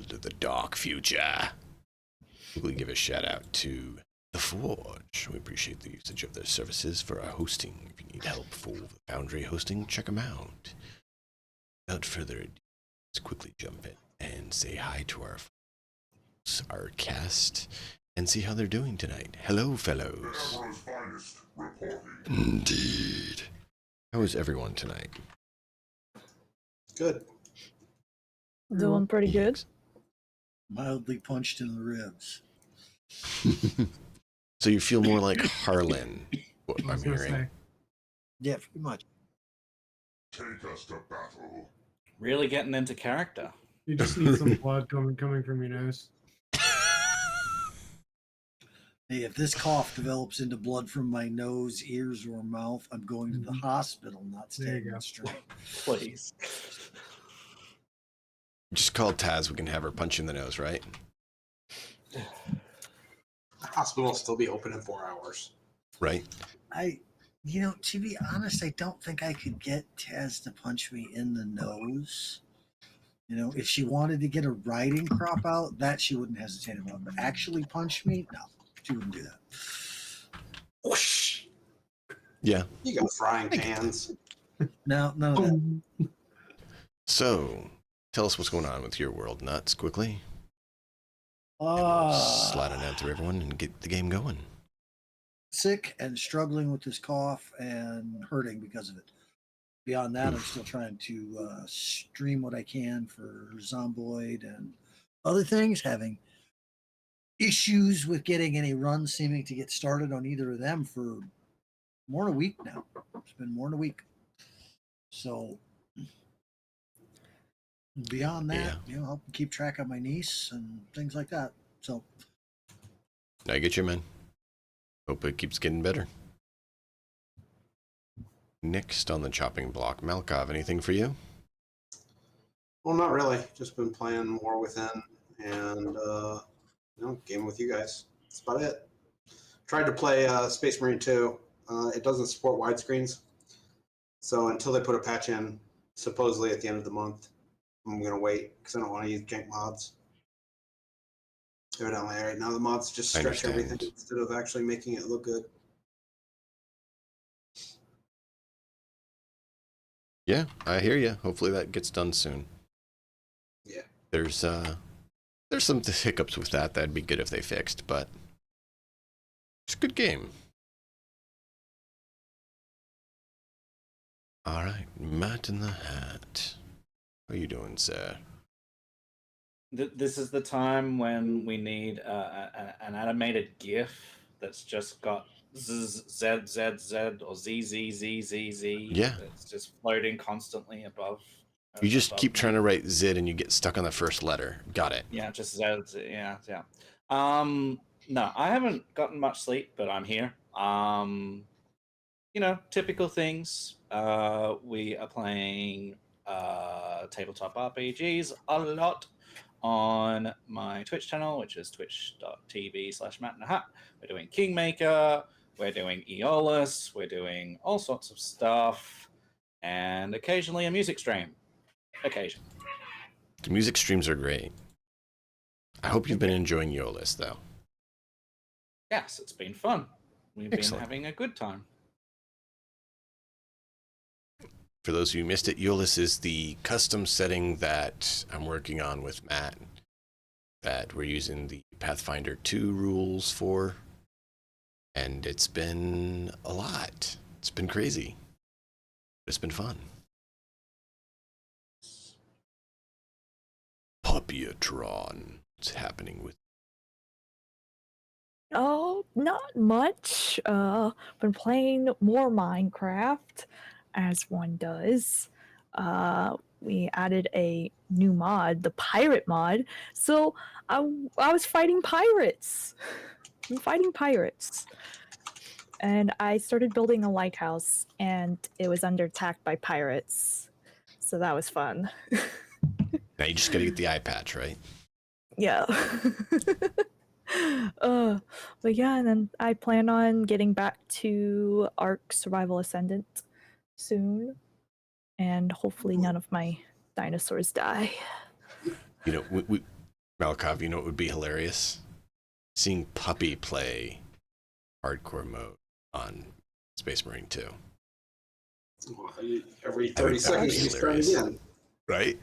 the dark future. We'll give a shout out to The Forge. We appreciate the usage of their services for our hosting. If you need help for the Foundry hosting, check them out. Without further ado, let's quickly jump in and say hi to our cast and see how they're doing tonight. Hello, fellows. Indeed. How is everyone tonight? Good. Doing pretty good. Mildly punched in the ribs. So you feel more like Harlan, what I'm hearing. Yeah, pretty much. Take us to battle. Really getting into character. You just need some blood coming from your nose. Hey, if this cough develops into blood from my nose, ears, or mouth, I'm going to the hospital, not There you standing go. straight. Please. Just call Taz, we can have her punch in the nose, right? The hospital will still be open in 4 hours. Right? To be honest, I don't think I could get Taz to punch me in the nose. If she wanted to get a riding crop out, that she wouldn't hesitate about. But actually punch me? No, she wouldn't do that. Whoosh! Yeah. You got frying pans. No, none of that. So, tell us what's going on with your world, Nuts, quickly. Slide on down through everyone and get the game going. Sick and struggling with this cough and hurting because of it. Beyond that, I'm still trying to stream what I can for Zomboid and other things, having issues with getting any runs seeming to get started on either of them for more than a week now. It's been more than a week. So beyond that, help keep track of my niece and things like that. So I get you, man. Hope it keeps getting better. Next on the chopping block, Malkov, anything for you? Well, not really. Just been playing more within and gaming with you guys. That's about it. Tried to play Space Marine 2. It doesn't support widescreens. So until they put a patch in, supposedly at the end of the month, I'm going to wait because I don't want to use jank mods. Evidently, right now the mods just stretch everything instead of actually making it look good. Yeah, I hear you. Hopefully that gets done soon. Yeah. There's some hiccups with that. That'd be good if they fixed, but it's a good game. All right, Matt in the Hat. How are you doing, sir? This is the time when we need an animated GIF that's just got Z, Z, Z, Z, or Z, Z, Z, Z, Z. Yeah. It's just floating constantly above. You just keep trying to write Zid and you get stuck on the first letter. Got it. Yeah, just Z, yeah. No, I haven't gotten much sleep, but I'm here. Typical things. We are playing tabletop RPGs a lot on my Twitch channel, which is twitch.tv/MattInAHat. We're doing Kingmaker, we're doing Aeolus, we're doing all sorts of stuff, and occasionally a music stream. Occasionally. The music streams are great. I hope you've been enjoying Aeolus, though. Yes, it's been fun. We've Excellent. been having a good time. For those of you who missed it, Aeolus is the custom setting that I'm working on with Matt, that we're using the Pathfinder 2 rules for, and it's been a lot. It's been crazy. It's been fun. Puppyatron. What's happening with? Oh, not much. Been playing more Minecraft, as one does. We added a new mod, the pirate mod. So I was fighting pirates. I'm fighting pirates. And I started building a lighthouse, and it was under attack by pirates. So that was fun. Now you just gotta get the eye patch, right? Yeah. But yeah, and then I plan on getting back to Ark Survival Ascendant soon, and hopefully none of my dinosaurs die. You know, Malkov, you know what would be hilarious? Seeing Puppy play hardcore mode on Space Marine 2. Every I think 30 that would be seconds, you start hilarious. again. Right?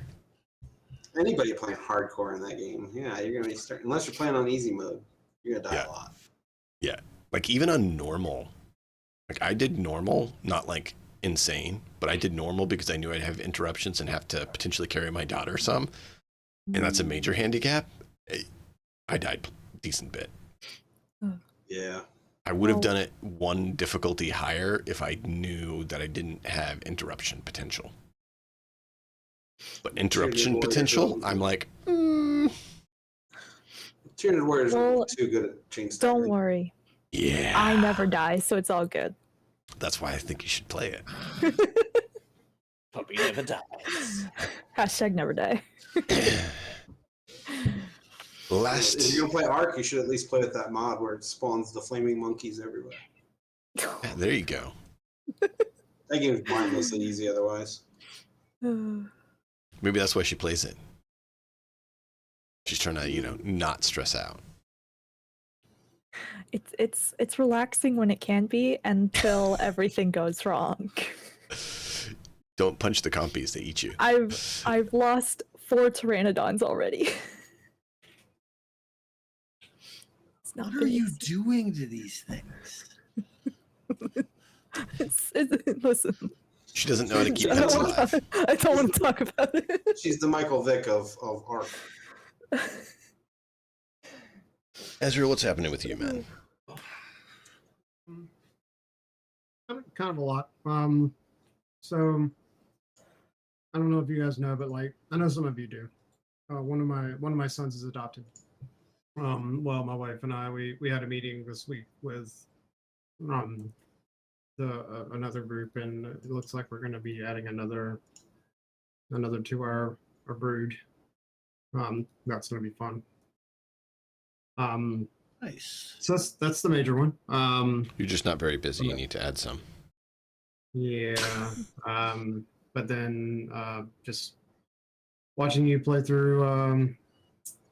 Anybody playing hardcore in that game, yeah, you're gonna be starting. Unless you're playing on easy mode, you're gonna die Yeah. a lot. Yeah. Like even on normal, like I did normal, not like insane, but I did normal because I knew I'd have interruptions and have to potentially carry my daughter some. And that's a major handicap. I died a decent bit. Yeah. I would have Well- done it one difficulty higher if I knew that I didn't have interruption potential. But interruption Warriors potential, don't- I'm like, Tyranid Warriors Well, are too good at chain Don't stacking. worry. yeah. I never die, so it's all good. That's why I think you should play it. Puppy never dies. Hashtag never die. Last. If you're gonna play Ark, you should at least play with that mod where it spawns the flaming monkeys everywhere. Yeah, there you go. That game's mindlessly easy otherwise. Maybe that's why she plays it. She's trying to, not stress out. It's relaxing when it can be until everything goes wrong. Don't punch the compies, they eat you. I've lost 4 pteranodons already. It's not What are been you easy. doing to these things? Listen, She doesn't know how to keep I pets don't alive. want to talk about it. She's the Michael Vick of Ark. Ezra, what's happening with you, man? Kind of a lot. So I don't know if you guys know, but like I know some of you do. One of my sons is adopted. Well, my wife and I we had a meeting this week with another group, and it looks like we're going to be adding another to our brood. That's going to be fun. Nice. So that's the major one. You're just not very busy. You need to add some. Yeah. But then just watching you play through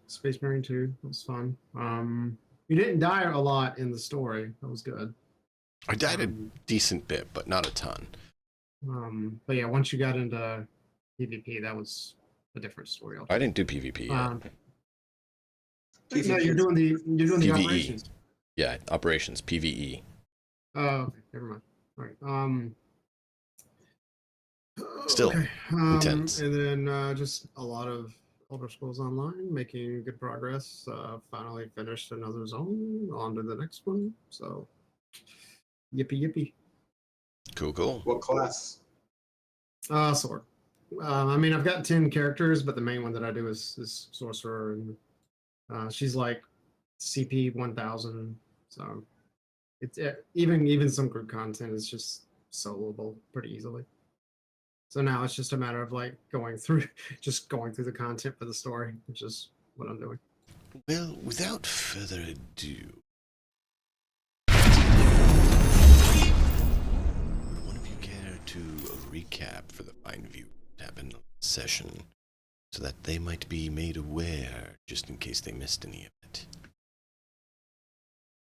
Space Marine 2 was fun. You didn't die a lot in the story. That was good. I died a decent bit, but not a ton. But yeah, once you got into PvP, that was a different story. I didn't do PvP yet. No, you're doing the PvE. operations. Yeah, operations, PvE. Oh, okay, never mind. All right. Still, okay. intense. And then just a lot of Elder Scrolls Online, making good progress. Finally finished another zone. On to the next one. So, yippee. Cool. What class? Sword. I mean, I've got 10 characters, but the main one that I do is Sorcerer, and she's like CP 1000. So it's even some group content is just soloable pretty easily. So now it's just a matter of like going through the content for the story, which is what I'm doing. Well, without further ado, would one of you care to recap for the fine view what happened on the session so that they might be made aware just in case they missed any of it?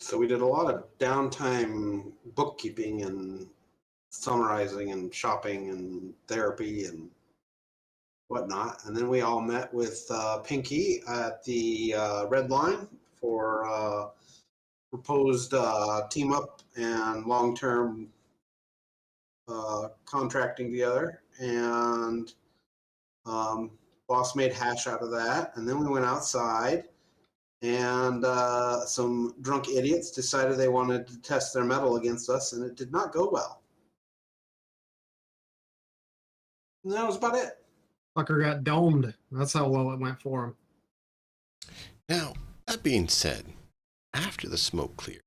So we did a lot of downtime bookkeeping and summarizing and shopping and therapy and whatnot. And then we all met with Pinky at the Red Line for proposed team up and long-term contracting together. And boss made hash out of that. And then we went outside, and some drunk idiots decided they wanted to test their mettle against us, and it did not go well. And that was about it. Fucker got domed. That's how well it went for him. Now, that being said, after the smoke clears,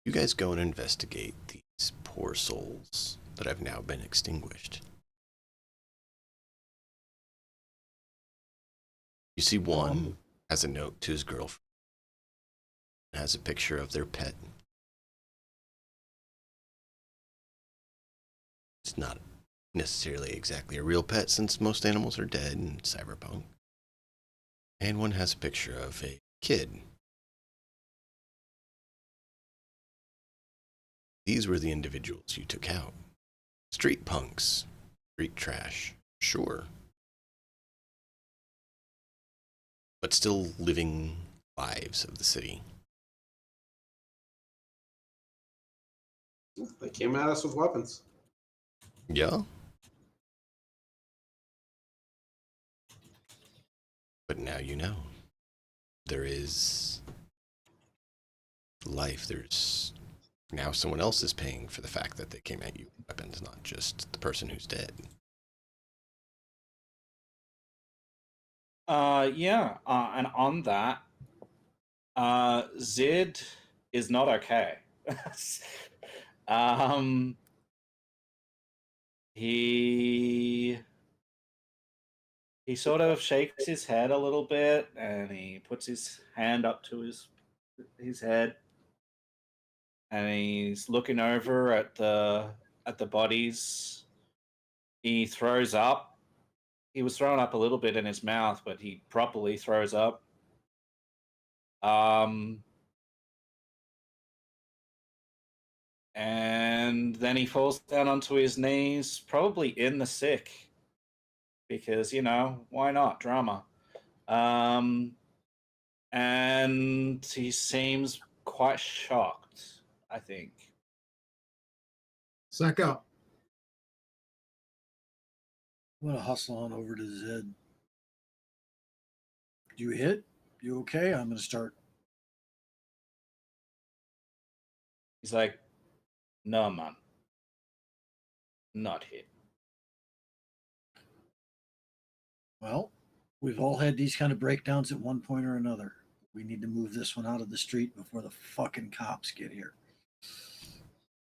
you guys go and investigate these poor souls that have now been extinguished. You see one has a note to his girlfriend, has a picture of their pet. It's not necessarily exactly a real pet since most animals are dead in Cyberpunk. And one has a picture of a kid. These were the individuals you took out. Street punks. Street trash. Sure. But still living lives of the city. They came at us with weapons. Yeah. But now you know. There is life. There's now someone else is paying for the fact that they came at you with weapons, not just the person who's dead. Yeah. And on that, Zid is not okay. He sort of shakes his head a little bit, and he puts his hand up to his head, and he's looking over at the bodies. He throws up. He was throwing up a little bit in his mouth, but he properly throws up. And then he falls down onto his knees, probably in the sick, because, you know, why not? Drama. And he seems quite shocked, I think. Sack up. I'm gonna hustle on over to Zed. You hit? You okay? I'm gonna start. He's like, no, man. Not hit. Well, we've all had these kind of breakdowns at one point or another. We need to move this one out of the street before the fucking cops get here.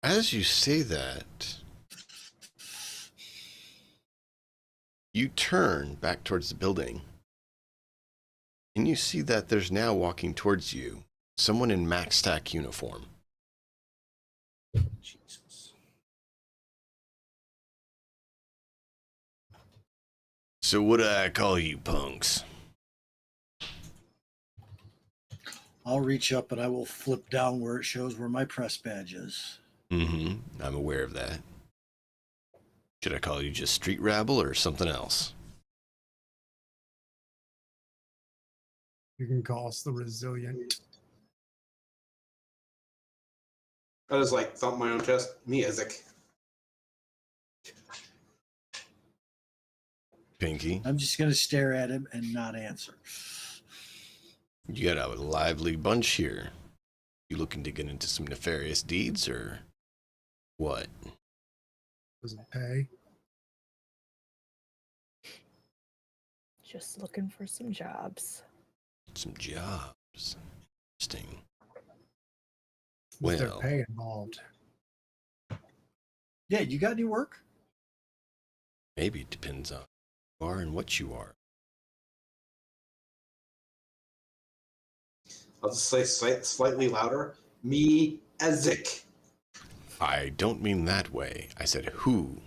As you say that, you turn back towards the building, and you see that there's now walking towards you someone in Max Stack uniform. Jesus. So what do I call you, punks? I'll reach up and I will flip down where it shows where my press badge is. Mm-hmm. I'm aware of that. Should I call you just street rabble or something else? You can call us the resilient. I just like thump my own chest. Me, Isaac. Pinky, I'm just gonna stare at him and not answer. you got a lively bunch here. You looking to get into some nefarious deeds or what? Does it pay? Just looking for some jobs. Some jobs. Interesting. Is there Well, pay involved? Yeah, you got any work? maybe it depends on who you are and what you are. I'll just say slightly louder. Me, Isaac. I don't mean that way. I said who,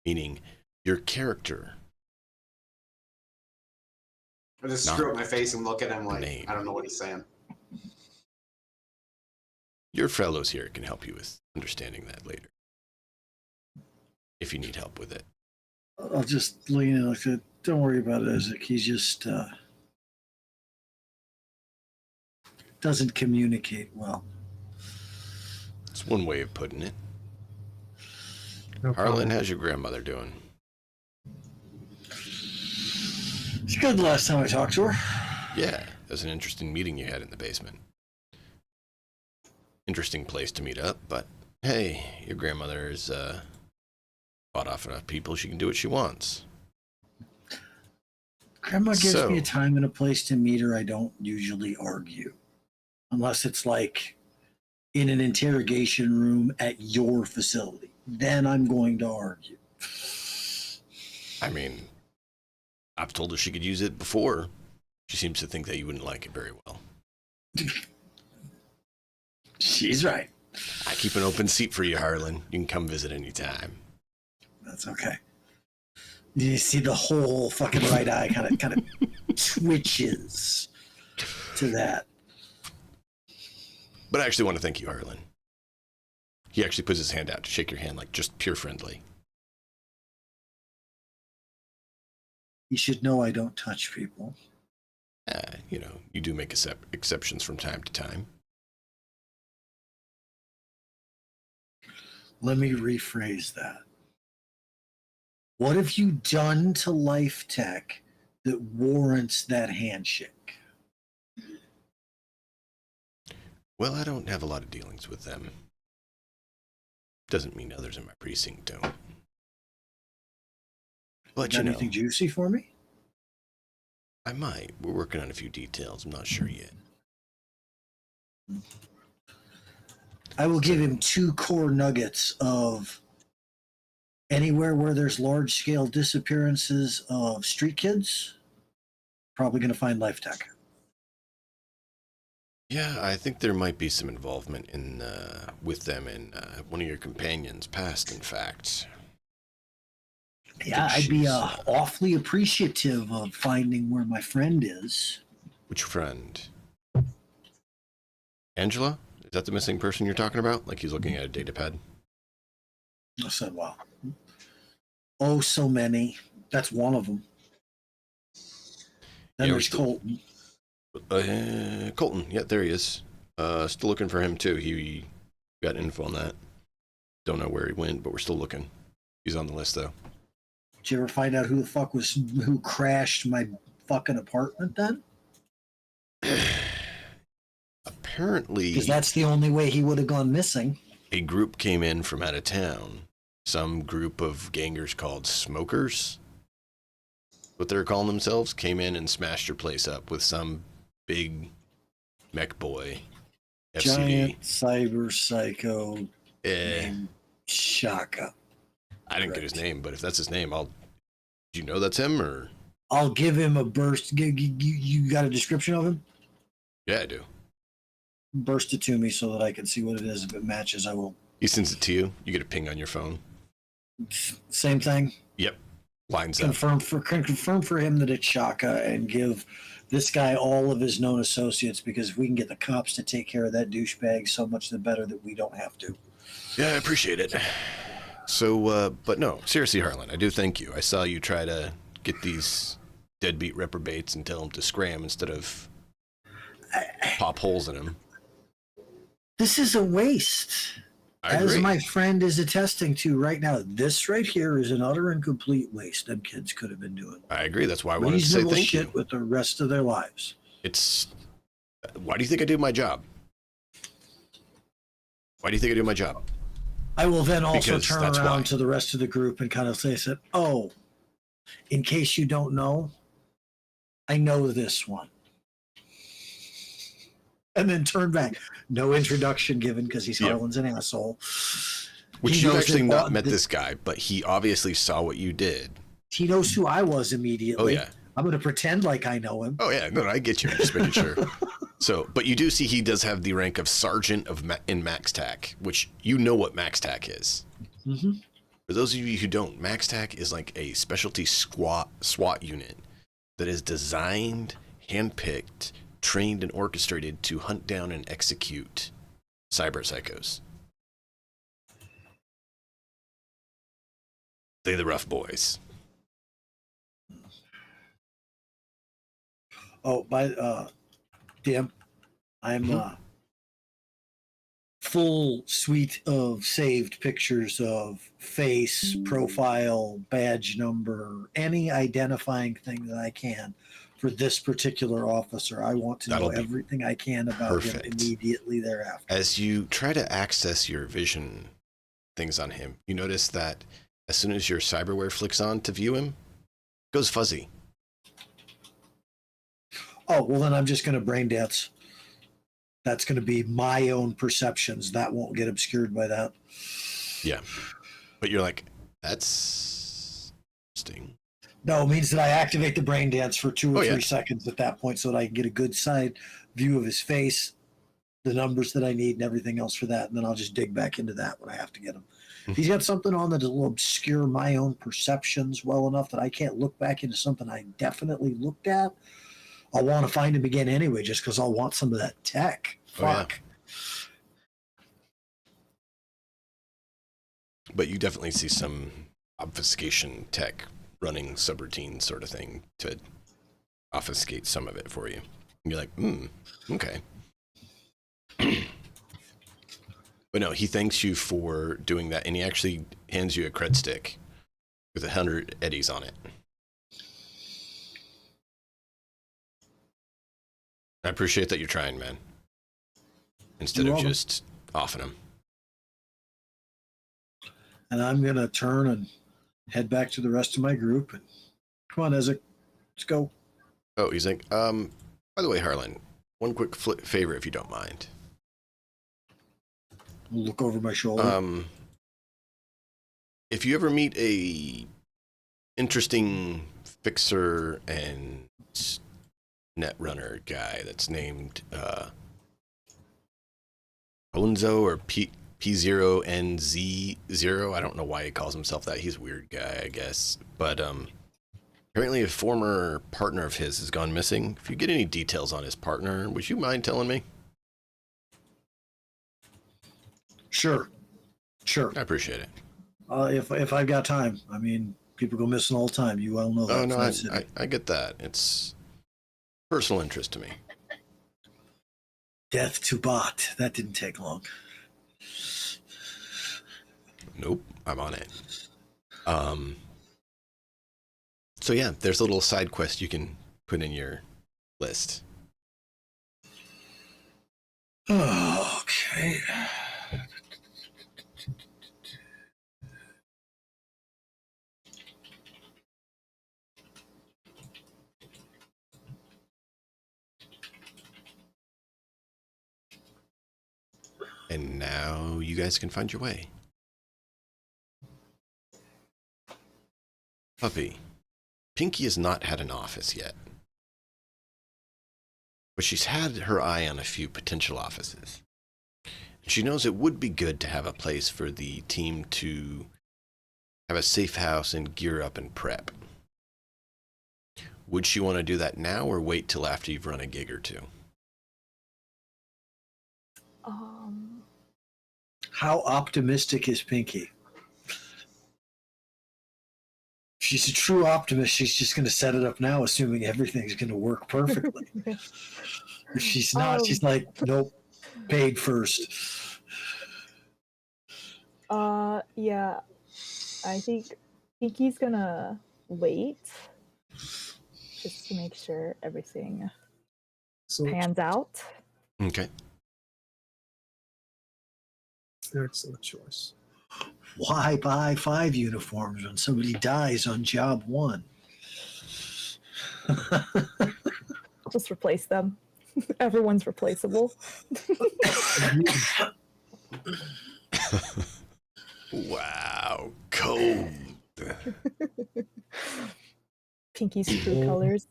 meaning your character. I just Not screw up my face and look at him like, name. I don't know what he's saying. Your fellows here can help you with understanding that later. If you need help with it. I'll just lean in like that. Don't worry about it, Isaac. He's just doesn't communicate well. It's one way of putting it. No Harlan, comment. how's your grandmother doing? It's good the last time I talked to her. Yeah, that was an interesting meeting you had in the basement. Interesting place to meet up, but hey, your grandmother is fought off enough people, she can do what she wants. Grandma gives So- me a time and a place to meet her. I don't usually argue. Unless it's like in an interrogation room at your facility. Then I'm going to argue. I mean, I've told her she could use it before. She seems to think that you wouldn't like it very well. She's right. I keep an open seat for you, Harlan. You can come visit anytime. That's okay. You see the whole fucking right eye kind of twitches to that. But I actually want to thank you, Harlan. He actually puts his hand out to shake your hand, like just pure friendly. You should know I don't touch people. You know, you do make exceptions from time to time. Let me rephrase that. What have you done to Life Tech that warrants that handshake? Well, I don't have a lot of dealings with them. Doesn't mean others in my precinct don't. But Got you know, anything juicy for me? I might. We're working on a few details. I'm not sure yet. I will give him 2 core nuggets of anywhere where there's large-scale disappearances of street kids, probably going to find Life Tech. Yeah, I think there might be some involvement in with them in one of your companions' past, in fact. Yeah, I'd be awfully appreciative of finding where my friend is. Which friend? Angela? Is that the missing person you're talking about? Like he's looking at a data pad? I said, well, oh, so many. That's one of them. Then Yeah, there's Colton. Colton, yeah, there he is. Still looking for him, too. He got info on that. Don't know where he went, but we're still looking. He's on the list, though. Did you ever find out who crashed my fucking apartment then? Apparently, Because that's the only way he would have gone missing. a group came in from out of town. Some group of gangers called Smokers, what they're calling themselves, came in and smashed your place up with some big mech boy. FCD. Giant cyber psycho named Shaka. I didn't get his name, but if that's his name, do you know that's him, or? I'll give him a burst. You got a description of him? Yeah, I do. Burst it to me so that I can see what it is. If it matches, I will. He sends it to you. You get a ping on your phone. Same thing. Yep. Lines up. Confirm for him that it's Shaka, and give this guy all of his known associates, because if we can get the cops to take care of that douchebag, so much the better that we don't have to. Yeah, I appreciate it. So, but no, seriously, Harlan, I do thank you. I saw you try to get these deadbeat reprobates and tell them to scram instead of pop holes in them. This is a waste. I As agree. my friend is attesting to right now, this right here is an utter and complete waste. Them kids could have been doing I agree. That's why I wanted to say reasonable thank shit you. with the rest of their lives. Why do you think I do my job? Why do you think I do my job? I will then also Because turn that's around why. to the rest of the group and kind of say, oh, in case you don't know, I know this one. And then turn back. No introduction given because he's Yep. Harlan's an asshole. Which He you've knows actually that- not met this guy, but he obviously saw what you did. He knows who I was immediately. Oh, yeah. I'm going to pretend like I know him. Oh, yeah. No, I get you. I'm just making sure. So, but you do see he does have the rank of Sergeant in MaxTac, which you know what MaxTac is. Mm-hmm. For those of you who don't, MaxTac is like a specialty SWAT unit that is designed, handpicked, trained, and orchestrated to hunt down and execute cyber psychos. They're the rough boys. Oh, Dim, I'm full suite of saved pictures of face, profile, badge number, any identifying thing that I can for this particular officer. I want to That'll know be everything I can about perfect. him immediately thereafter. As you try to access your vision things on him, you notice that as soon as your cyberware flicks on to view him, it goes fuzzy. Oh, well, then I'm just going to brain dance. That's going to be my own perceptions. That won't get obscured by that. Yeah. But you're like, that's interesting. No, it means that I activate the brain dance for 2 or Oh, 3 yeah. seconds at that point so that I can get a good side view of his face, the numbers that I need, and everything else for that. And then I'll just dig back into that when I have to get him. If he's got something on that will obscure my own perceptions well enough that I can't look back into something I definitely looked at, I'll want to find him again anyway, just because I'll want some of that tech. Oh, yeah. Fuck. But you definitely see some obfuscation tech running subroutine sort of thing to obfuscate some of it for you. And you're like, okay. But no, he thanks you for doing that, and he actually hands you a cred stick with 100 eddies on it. I appreciate that you're trying, man. Instead You're of welcome. just offing them. And I'm going to turn and head back to the rest of my group. And come on, Ezek. Let's go. Oh, he's like, by the way, Harlan, one quick favor if you don't mind. We'll look over my shoulder. If you ever meet a interesting fixer and netrunner guy that's named Onzo or P0NZ0, I don't know why he calls himself that. He's a weird guy, I guess. But apparently a former partner of his has gone missing. If you get any details on his partner, would you mind telling me? Sure. I appreciate it. If I've got time. I mean, people go missing all the time. You well know that. Oh, no, That's it. I get that. It's personal interest to me. Death to bot. That didn't take long. Nope, I'm on it. So yeah, there's a little side quest you can put in your list. Okay. And now you guys can find your way. Puppy, Pinky has not had an office yet. But she's had her eye on a few potential offices. She knows it would be good to have a place for the team to have a safe house and gear up and prep. Would she want to do that now or wait till after you've run a gig or two? How optimistic is Pinky? If she's a true optimist, she's just going to set it up now, assuming everything's going to work perfectly. If she's not, she's like, nope, paid first. Yeah. I think Pinky's gonna wait just to make sure everything pans out. Okay. Excellent choice. Why buy 5 uniforms when somebody dies on job 1? Just replace them. Everyone's replaceable. Wow, cold. Pinky's true colors.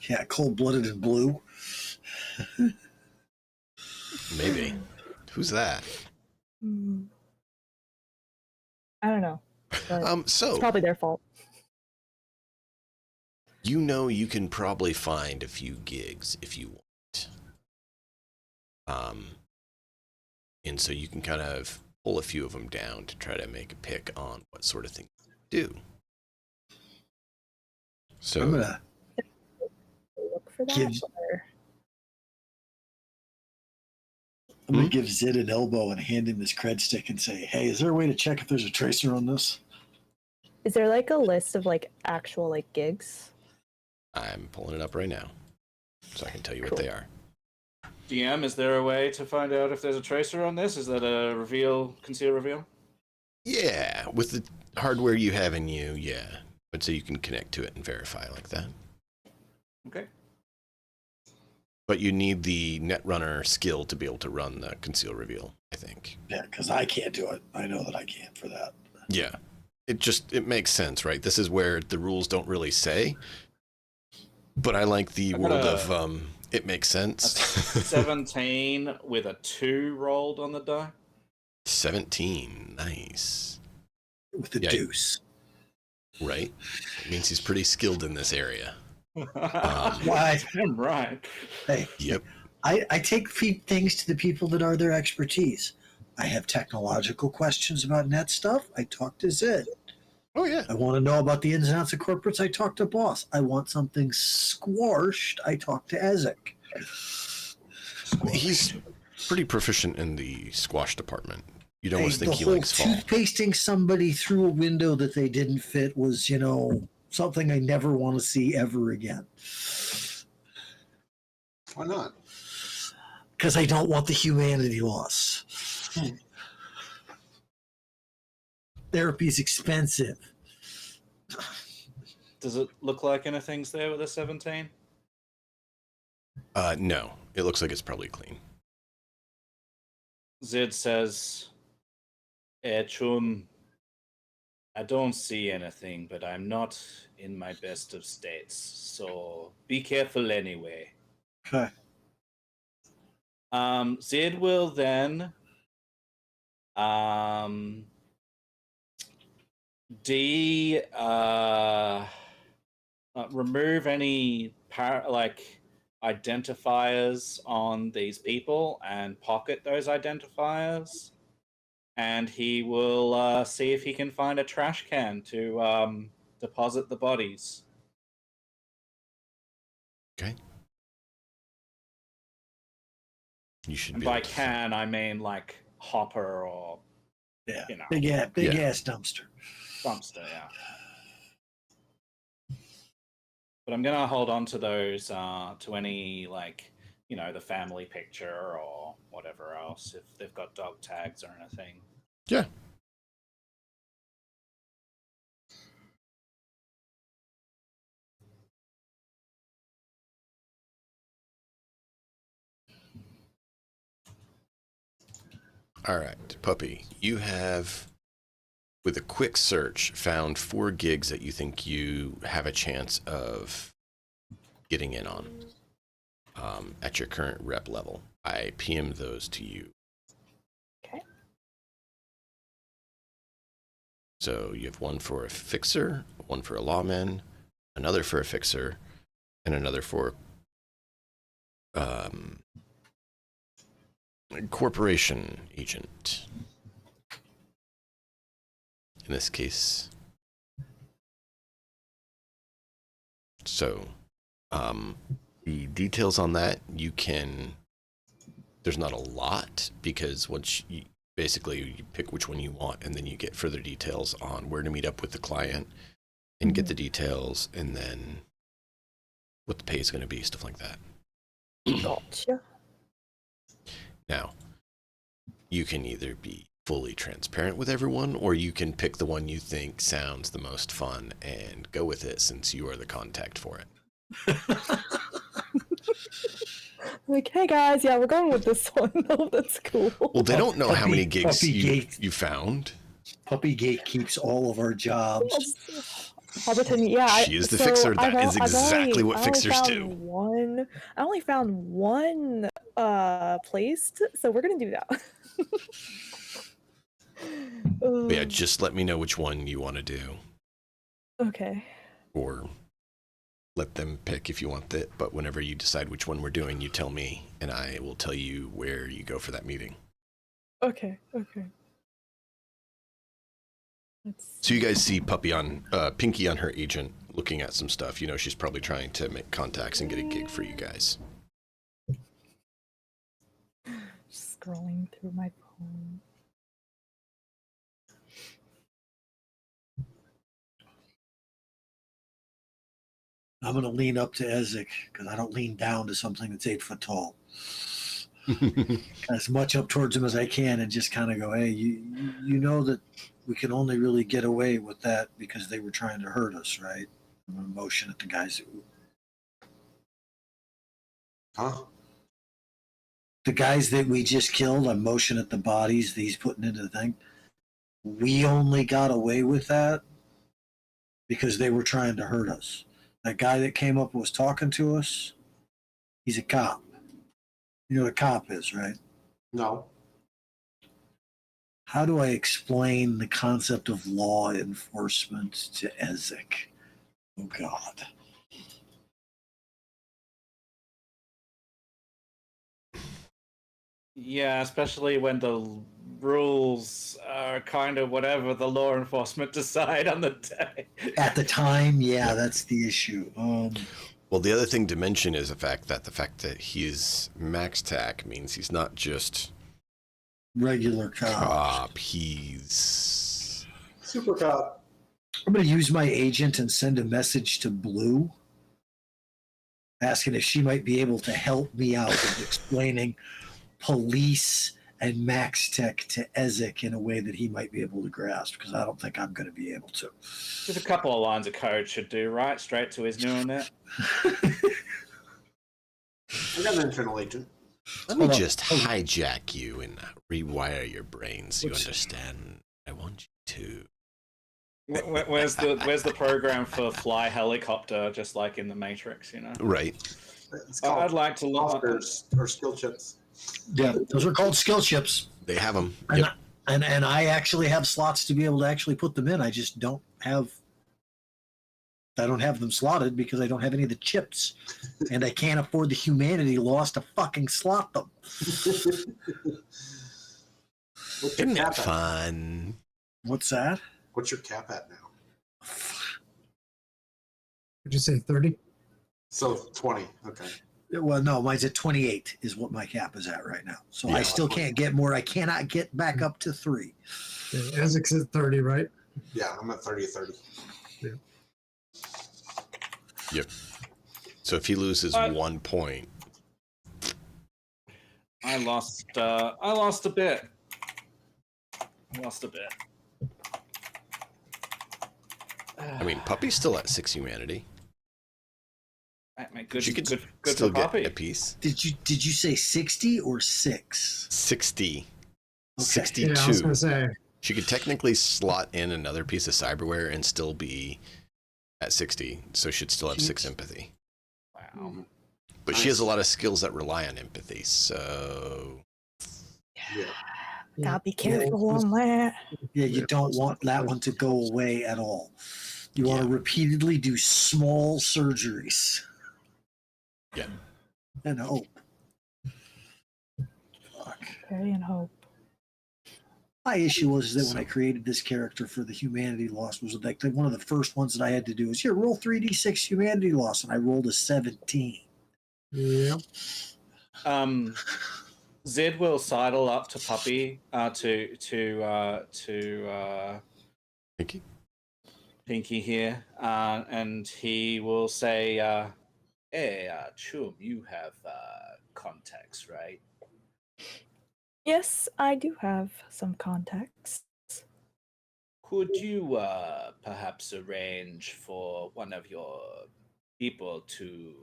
Yeah, cold-blooded and blue. Maybe. Who's that? I don't know. But So it's probably their fault. you know you can probably find a few gigs if you want. And so you can kind of pull a few of them down to try to make a pick on what sort of thing to do. So I'm gonna Look for that. Gives- or- I'm gonna give Zid an elbow and hand him this cred stick and say, "Hey, is there a way to check if there's a tracer on this?" Is there like a list of like actual like gigs? I'm pulling it up right now so I can tell you what Cool. they are. DM, is there a way to find out if there's a tracer on this? Is that a conceal reveal? Yeah, with the hardware you have in you, yeah. But so you can connect to it and verify like that. Okay. But you need the netrunner skill to be able to run the conceal reveal, I think. Yeah, because I can't do it. I know that I can't for that. Yeah. It makes sense, right? This is where the rules don't really say. But I like the world of it makes sense. 17 with a 2 rolled on the die. 17. Nice. With the Yeah. deuce. Right? It means he's pretty skilled in this area. Why? Right. Hey, Yep. I take things to the people that are their expertise. I have technological questions about net stuff. I talk to Zed. Oh yeah. I want to know about the ins and outs of corporates. I talk to Boss. I want something squashed. I talk to Ezek. He's pretty proficient in the squash department. You'd Hey, almost the think he whole likes fall. toothpasting somebody through a window that they didn't fit was, something I never want to see ever again. Why not? Because I don't want the humanity loss. Therapy's expensive. Does it look like anything's there with a 17? No. It looks like it's probably clean. Zid says, Chum, I don't see anything, but I'm not in my best of states, so be careful anyway. Okay. Zid will then remove any identifiers on these people and pocket those identifiers, and he will see if he can find a trash can to deposit the bodies. Okay. You should And be by able to can, I mean like hopper or Yeah. you know, Big ass Yeah. dumpster. dumpster, yeah. But I'm gonna hold on to those to any the family picture or whatever else if they've got dog tags or anything. Yeah. All right, Puppy. You have, with a quick search, found 4 gigs that you think you have a chance of getting in on at your current rep level. I PM'd those to you. Okay. So you have one for a fixer, one for a lawman, another for a fixer, and another for corporation agent. In this case. So, the details on that, there's not a lot, because once you pick which one you want, and then you get further details on where to meet up with the client and get the details, and then what the pay is going to be, stuff like that. Gotcha. Now, you can either be fully transparent with everyone, or you can pick the one you think sounds the most fun and go with it, since you are the contact for it. Like, hey guys, yeah, we're going with this one. Oh, that's cool. Well, they don't know how many gigs Puppygate. you found. Puppygate keeps all of our jobs. Hobbiton, yeah. She is the fixer. That is exactly what fixers do. I only found one placed, so we're gonna do that. But yeah, just let me know which one you want to do, Okay. or let them pick if you want it. But whenever you decide which one we're doing, you tell me, and I will tell you where you go for that meeting. Okay. So you guys see Pinky on her agent looking at some stuff. You know, she's probably trying to make contacts and get a gig for you guys. Just scrolling through my phone. I'm going to lean up to Ezek because I don't lean down to something that's 8 foot tall. As much up towards him as I can, and just kind of go, hey, you know that we can only really get away with that because they were trying to hurt us, right? I'm going to motion at the guys. Huh? The guys that we just killed, I'm motioning at the bodies that he's putting into the thing. We only got away with that because they were trying to hurt us. That guy that came up and was talking to us, he's a cop. You know what a cop is, right? No. How do I explain the concept of law enforcement to Ezek? Oh, God. Yeah, especially when the rules are kind of whatever the law enforcement decide on the day. At the time, yeah, Yep. that's the issue. Well, the other thing to mention is the fact that he's max tac means he's not just Regular cop. cop. He's Super cop. I'm going to use my agent and send a message to Blue asking if she might be able to help me out with explaining police and Max Tech to Ezek in a way that he might be able to grasp, because I don't think I'm going to be able to. Just a couple of lines of code should do, right? Straight to his neural net. I got an internal agent. Let me Hold on. just hijack you and rewire your brain so you What's- understand. I want you to. Where's the program for fly helicopter, just like in the Matrix, you know? Right. It's called I'd like to look. softwares or skill chips. Yeah, those are called skill chips. They have them. And, Yep. and I actually have slots to be able to actually put them in. I just don't have them slotted because I don't have any of the chips, and I can't afford the humanity loss to fucking slot them. What's your Isn't cap that at? fun? What's that? What's your cap at now? Would you say 30? So 20. Okay. Well, no, mine's at 28 is what my cap is at right now. So I Yeah. still can't get more. I cannot get back up to 3. Yeah, Ezek's at 30, right? Yeah, I'm at 30. Yep. So if he loses 1 point, I lost a bit. I mean, Puppy's still at 6 humanity. Good, She could good still for get Puppy. a piece. Did you say 60 or 6? 60. Okay. 62. Yeah, I was going to say. She could technically slot in another piece of cyberware and still be at 60, so she'd still have 6 empathy. Wow. But she has a lot of skills that rely on empathy, so Yeah. Gotta be careful on that. Yeah, you don't want that one to go away at all. You want to repeatedly do small surgeries. Yeah. And hope. Fuck. Pray and hope. My issue was that when I created this character for the humanity loss was like one of the first ones that I had to do is here, roll 3d6 humanity loss, and I rolled a 17. Yeah. Zed will sidle up to Puppy to Pinky. Pinky here, and he will say, "Hey, Chum, you have contacts, right? Yes, I do have some contacts. Could you perhaps arrange for one of your people to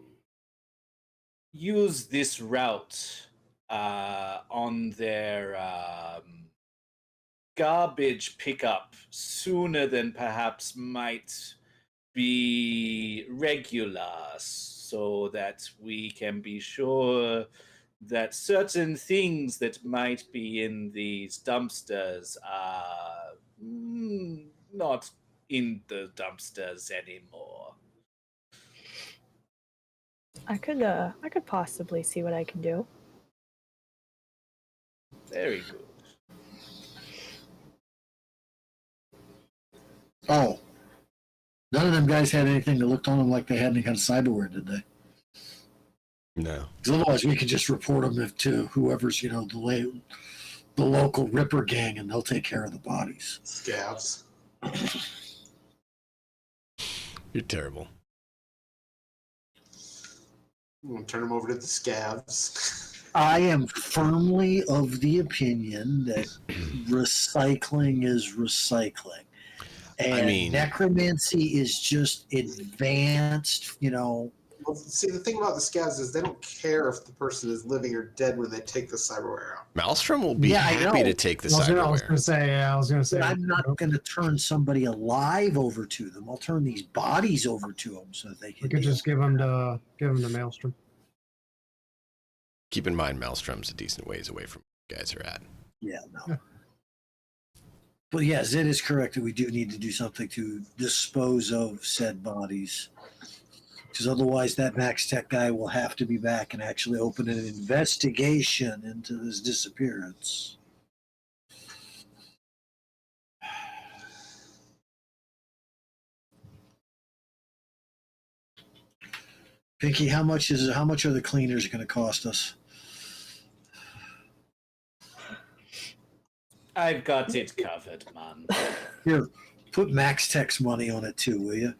use this route on their garbage pickup sooner than perhaps might be regular, so that we can be sure that certain things that might be in these dumpsters are not in the dumpsters anymore." I could possibly see what I can do. Very good. Oh. None of them guys had anything that looked on them like they had any kind of cyberware, did they? No. Because otherwise we could just report them to whoever's, the local Ripper gang, and they'll take care of the bodies. Scabs. You're terrible. I'm going to turn them over to the scabs. I am firmly of the opinion that recycling is recycling. And necromancy is just advanced, Well, see, the thing about the scabs is they don't care if the person is living or dead when they take the cyberware out. Maelstrom will be Yeah, I happy know. to take the I was cyberware. going to say. But I'm not going to turn somebody alive over to them. I'll turn these bodies over to them so that they can. We could just give them to Maelstrom. Keep in mind, Maelstrom's a decent ways away from where you guys are at. Yeah, no. But yes, it is correct that we do need to do something to dispose of said bodies. Because otherwise, that Max Tech guy will have to be back and actually open an investigation into this disappearance. Pinky, how much are the cleaners going to cost us? I've got it covered, man. Here, put Max Tech's money on it too, will you?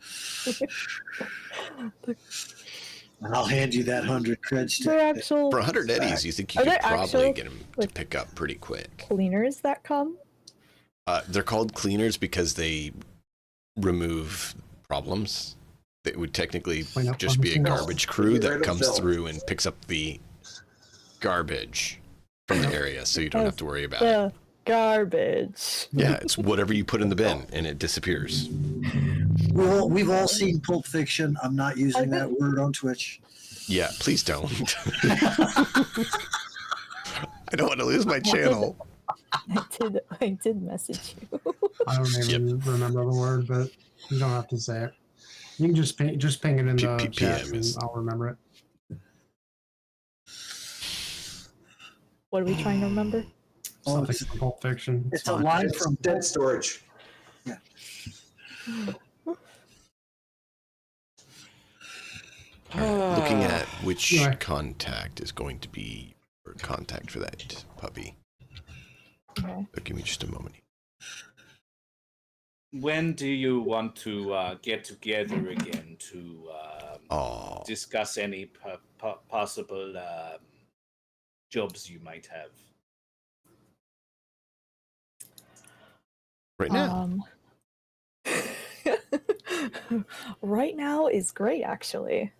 And I'll hand you that 100 creds. They're actual For 100 eddies, you think you Are could there probably actual, get them to like, pick up pretty quick. cleaners that come. They're called cleaners because they remove problems. It would technically Clean up just be a problems. garbage crew Get rid that of comes filth. through and picks up the garbage from the area, so you don't have to worry about it. The garbage. Yeah, it's whatever you put in the bin, and it disappears. We've all seen Pulp Fiction. I'm not using that word on Twitch. Yeah, please don't. I don't want to lose my channel. I did message you. I don't even remember the word, but you don't have to say it. You can just ping it in the chat, PM and is- I'll remember it. What are we trying to remember? Oh, Something it's, from Pulp Fiction. it's a fine. line It's from dead storage. Looking at which Yeah. contact is going to be your contact for that puppy. Okay. So give me just a moment. When do you want to get together again to Oh, discuss any possible jobs you might have? right now. Right now is great, actually.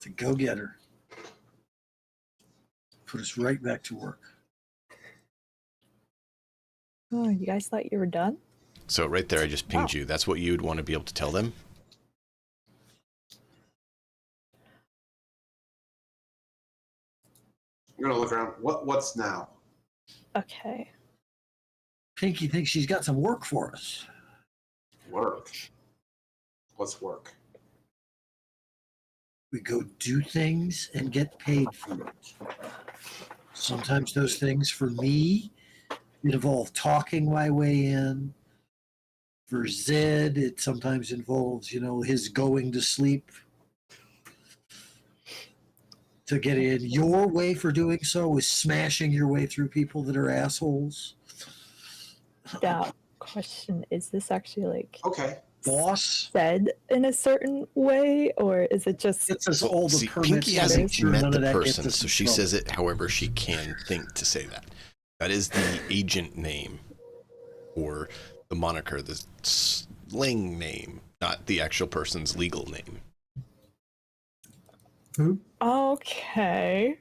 to go get her. Put us right back to work. Oh, you guys thought you were done? So right there, I just pinged Wow. you. That's what you'd want to be able to tell them. I'm gonna look around. What's now? Okay. Pinky thinks she's got some work for us. Work. What's work? We go do things and get paid for it. Sometimes those things for me, it involves talking my way in. For Zed, it sometimes involves, his going to sleep. To get in your way for doing so is smashing your way through people that are assholes. Now, question, is this actually like Okay. Boss, said in a certain way, or is it just gets us Well, all the see, permits. Pinky to hasn't make sure met none the of that gets person, us so in she trouble. says it however she can think to say that. That is the agent name, or the moniker, the slang name, not the actual person's legal name. Who? okay?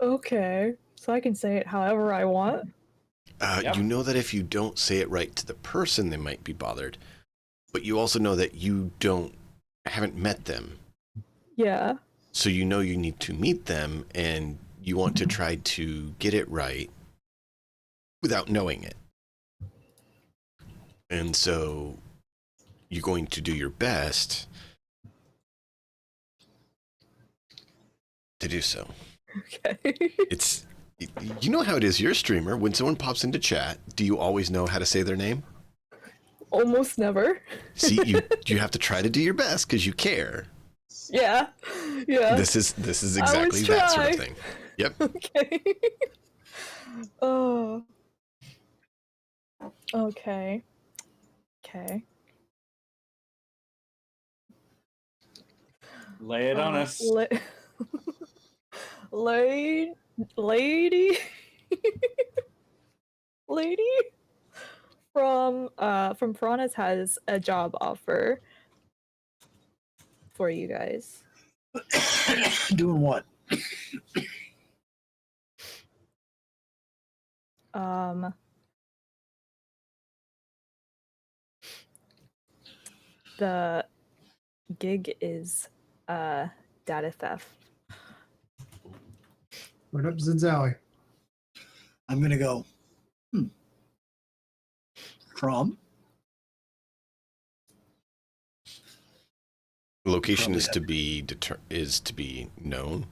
Okay, so I can say it however I want. Yep. You know that if you don't say it right to the person, they might be bothered. But you also know that you haven't met them. Yeah. So you know you need to meet them, and you want to try to get it right without knowing it. And so you're going to do your best to do so. Okay. You know how it is. You're a streamer. When someone pops into chat, do you always know how to say their name? Almost never. See, you have to try to do your best because you care. Yeah. Yeah. This is I exactly always that sort of try. thing. Yep. Okay. Oh. Okay. Okay. Lay it on us. Lady, lady from Piranha's has a job offer for you guys. Doing what? The gig is data theft. Right up Zid's alley. I'm gonna go. From Location Probably is to be known.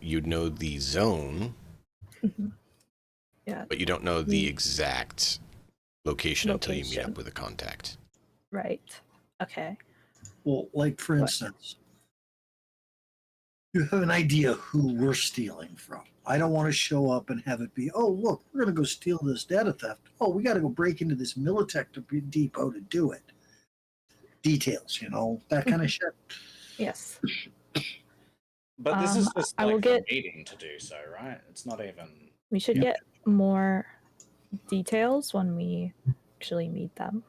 You'd know the zone, Mhm. Yeah, but you don't know the Mm. exact location until you meet Location. up with a contact. right. Okay. well, like for What? instance, you have an idea who we're stealing from. I don't want to show up and have it be, oh look, we're gonna go steal this data theft. Oh, we got to go break into this Militech depot to do it. Details, that kind of shit. Yes. But this is just I will like the get. meeting to do so, right? It's not even. We should Yeah. get more details when we actually meet them.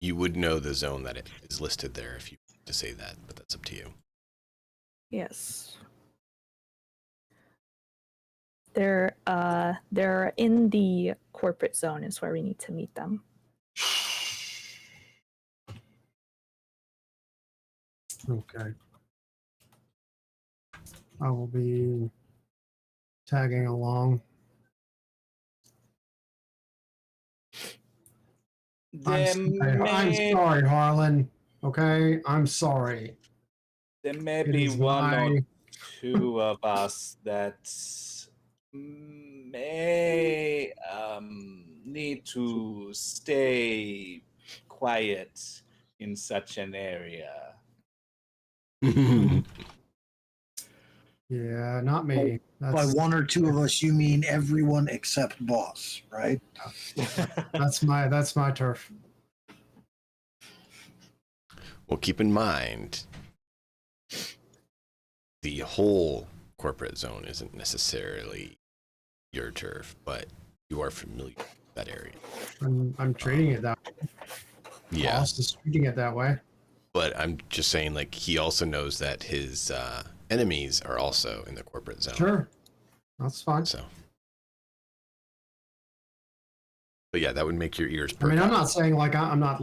You would know the zone that it is listed there if you to say that, but that's up to you. Yes. They're in the corporate zone is where we need to meet them. Okay. I will be tagging along. I'm sorry, Harlan. Okay, I'm sorry. There may It be is one or my- two of us that may need to stay quiet in such an area. Yeah, not me. By That's one or two of us, you mean everyone except boss, right? that's my turf. Well, keep in mind, the whole corporate zone isn't necessarily your turf, but you are familiar with that area. I'm treating it that way. Yeah, Boss is treating it that way. but I'm just saying, like, he also knows that his enemies are also in the corporate zone. Sure, that's fine. So, but yeah, that would make your ears I perk mean, I'm up. not saying like I'm not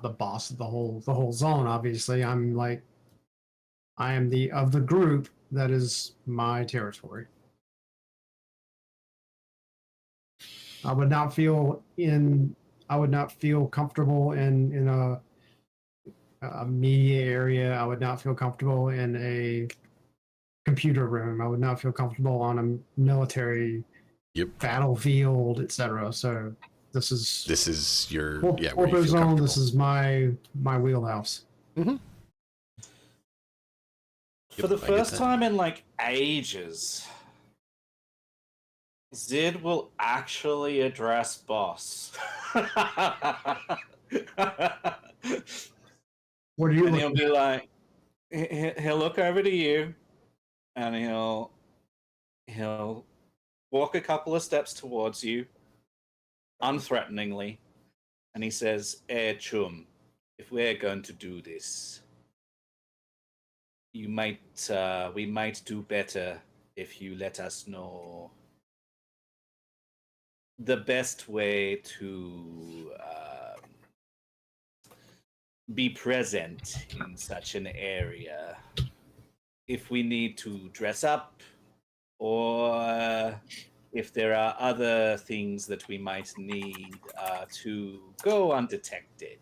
the boss of the whole zone. Obviously, I am the of the group that is my territory. I would not feel comfortable in a media area. I would not feel comfortable in a computer room. I would not feel comfortable on a military battlefield, etc. So this is your where you corporate feel zone. comfortable. This is my wheelhouse. Mm-hmm. For the first time in like ages, Zid will actually address boss. What are you And he'll looking be at? like, he'll look over to you, and he'll walk a couple of steps towards you, unthreateningly, and he says, chum, if we're going to do this, we might do better if you let us know the best way to be present in such an area. If we need to dress up, or if there are other things that we might need to go undetected.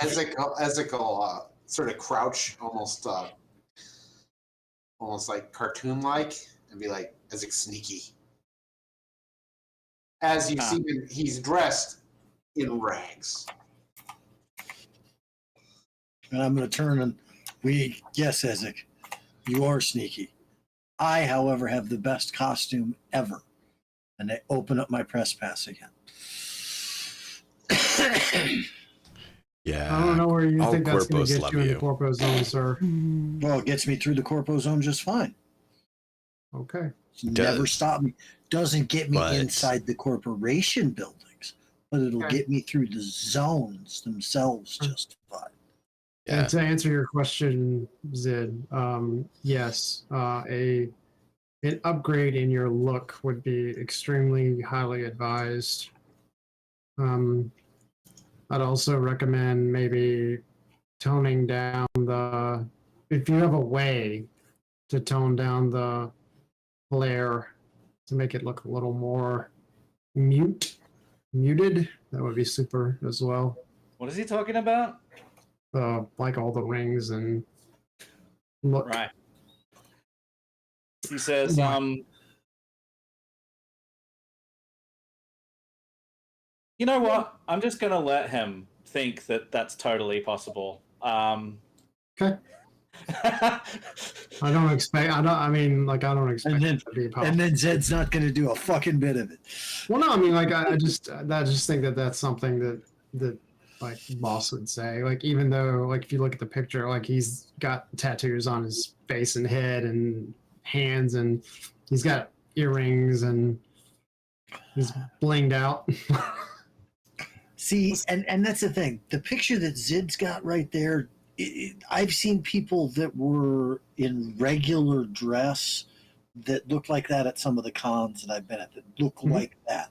Ezekiel sort of crouch, almost like cartoon-like, and be like, Ezek sneaky. As you see him, he's dressed in rags. And I'm going to turn and yes, Ezek, you are sneaky. I, however, have the best costume ever. And I open up my press pass again. Yeah. I don't know where you all think that's going corpos to get love you in the you. corpo zone, sir. Well, it gets me through the corpo zone just fine. Okay. Never stop me. Doesn't get me inside the corporation buildings, but it'll get me through the zones themselves just fine. Yeah. And to answer your question, Zid, yes, an upgrade in your look would be extremely highly advised. I'd also recommend maybe toning down if you have a way to tone down the glare to make it look a little more muted. That would be super as well. What is he talking about? Like all the rings and look. Right. He says, you know what? I'm just going to let him think that that's totally possible. Okay. I don't expect it to be possible. And then Zed's not going to do a fucking bit of it. Well, no, I mean, like I just think that that's something that like boss would say. Like, even though, like, if you look at the picture, like, he's got tattoos on his face and head and hands, and he's got earrings and he's blinged out. See, and that's the thing. The picture that Zed's got right there, I've seen people that were in regular dress that look like that at some of the cons that I've been at that look like that.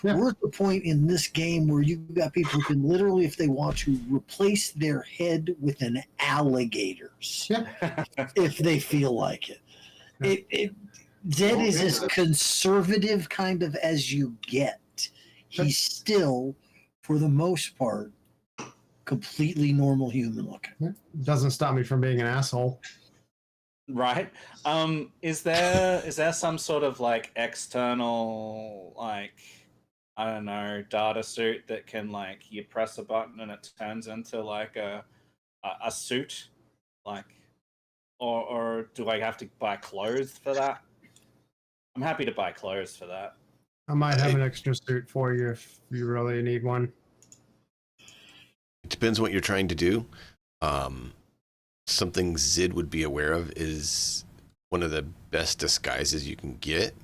Yeah. We're at the point in this game where you've got people who can literally, if they want to, replace their head with an alligator's if they feel like it. Yeah. Zed is as conservative kind of as you get. He's still, for the most part, completely normal human looking. Doesn't stop me from being an asshole. Right. Is there some sort of like external, like, I don't know, data suit that can, like, you press a button and it turns into like a suit, like, or do I have to buy clothes for that? I'm happy to buy clothes for that. I might have an extra suit for you if you really need one. It depends what you're trying to do. Something Zid would be aware of is one of the best disguises you can get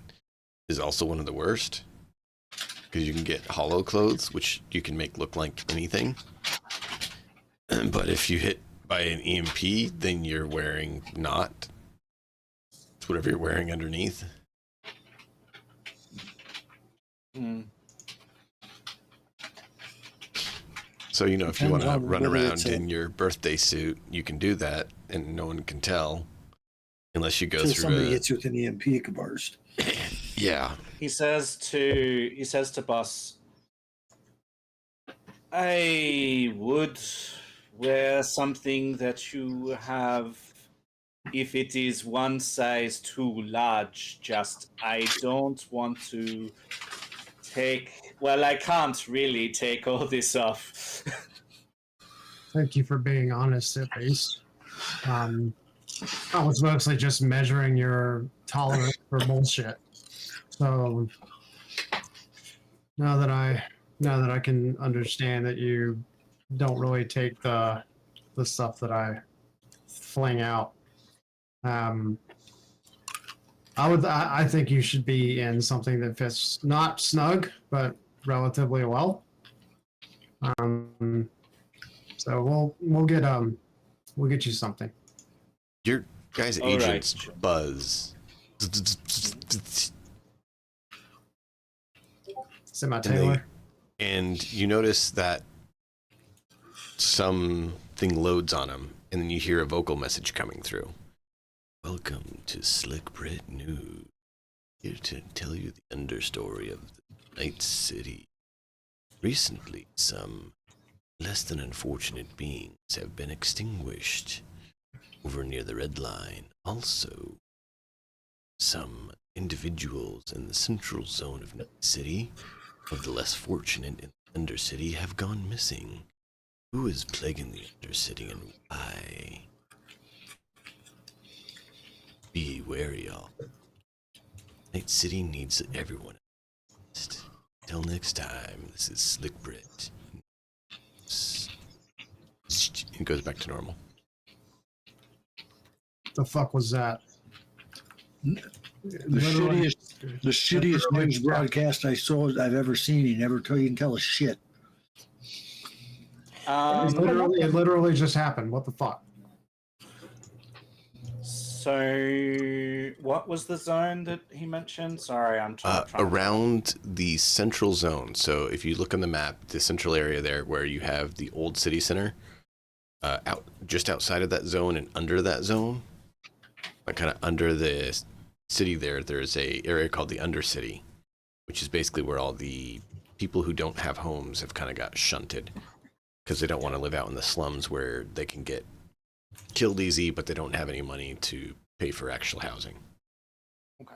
is also one of the worst. Because you can get hollow clothes, which you can make look like anything. But if you hit by an EMP, then you're wearing not. It's whatever you're wearing underneath. So, you know, if you want to run around in your birthday suit, you can do that, and no one can tell. Unless you go through somebody hits you with an EMP, it could burst. Yeah. He says to Boss, I would wear something that you have if it is one size too large. Just, I don't want to I can't really take all this off. Thank you for being honest, at least. I was mostly just measuring your tolerance for bullshit. So now that I can understand that you don't really take the stuff that I fling out, I think you should be in something that fits not snug but relatively well. So we'll get you something. Your guys' agents buzz. Semi-Taylor. And you notice that something loads on them, and then you hear a vocal message coming through. Welcome to Slick Brit News. Here to tell you the understory of the Night City. Recently, some less than unfortunate beings have been extinguished over near the Red Line. Also, some individuals in the central zone of Night City, of the less fortunate in the Undercity, have gone missing. Who is plaguing the Undercity and why? Be wary, y'all. Night City needs everyone. Till next time, this is Slick Brit. It goes back to normal. The fuck was that? The shittiest news broadcast I've ever seen. You can tell a shit. It literally just happened. What the fuck? So, what was the zone that he mentioned? Sorry, I'm trying around the central zone. So, if you look on the map, the central area there, where you have the old city center, just outside of that zone and under that zone, like kind of under the city there's a area called the Undercity, which is basically where all the people who don't have homes have kind of got shunted because they don't want to live out in the slums where they can get killed easy, but they don't have any money to pay for actual housing. Okay.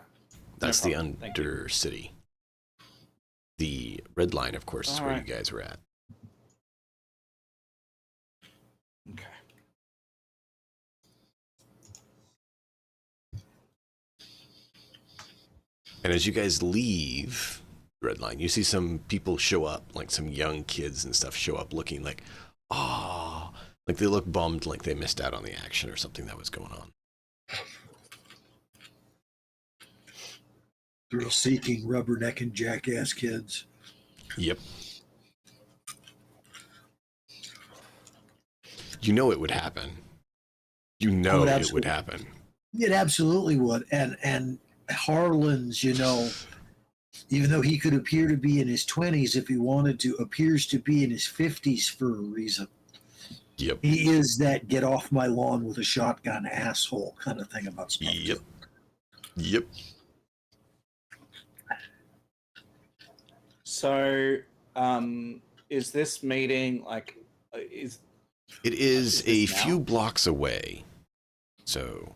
That's the problem. Thank you. Undercity. The red line, of course, is All where right. you guys were at. Okay. And as you guys leave the red line, you see some people show up, like some young kids and stuff show up looking like, ah, like they look bummed, like they missed out on the action or something that was going on. Thrill-seeking, rubbernecking jackass kids. Yep. You know it would happen. You know it would absolutely. happen. It absolutely would. And Harlan's, you know, even though he could appear to be in his 20s if he wanted to, appears to be in his 50s for a reason. Yep. He is that get off my lawn with a shotgun asshole kind of thing about stuff. Yep. Too. Yep. So, is this meeting like is? It is this a now? few blocks away. So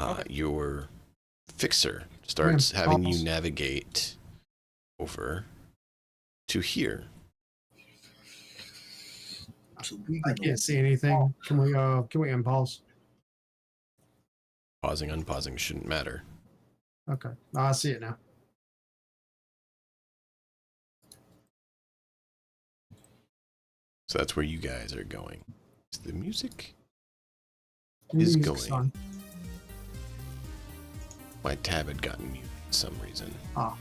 Okay. your fixer starts having you almost. navigate over to here. So we I can't see anything. Can we impulse? Pausing, unpausing shouldn't matter. Okay. I see it now. So that's where you guys are going. Is the music? Music's going. on. My tab had gotten muted for some reason. Ah.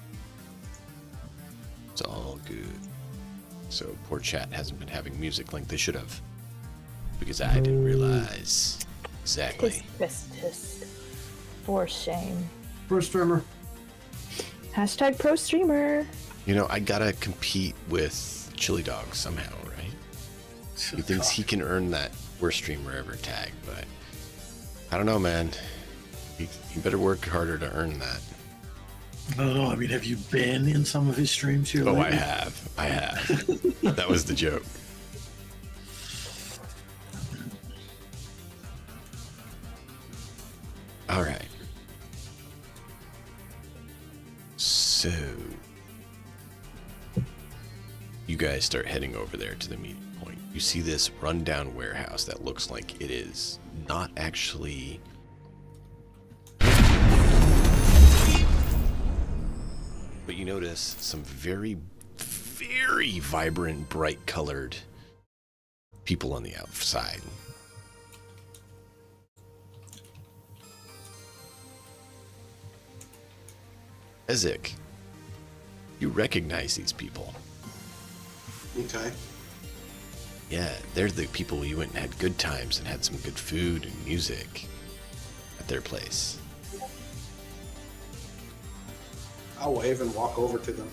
It's all good. So poor chat hasn't been having music like they should have. Because I didn't realize. Exactly. Tisk. For shame. Pro streamer. Hashtag pro streamer. You know, I gotta compete with Chili Dog somehow, right? He thinks he can earn that worst streamer ever tag, but I don't know, man. You better work harder to earn that. I don't know. I mean, have you been in some of his streams here? Oh, lately? I have. That was the joke. All right. So you guys start heading over there to the meeting point. You see this rundown warehouse that looks like it is not actually... But you notice some very, very vibrant, bright-colored people on the outside. Ezek, you recognize these people. Okay. Yeah, they're the people you went and had good times and had some good food and music at their place. I'll wave and walk over to them.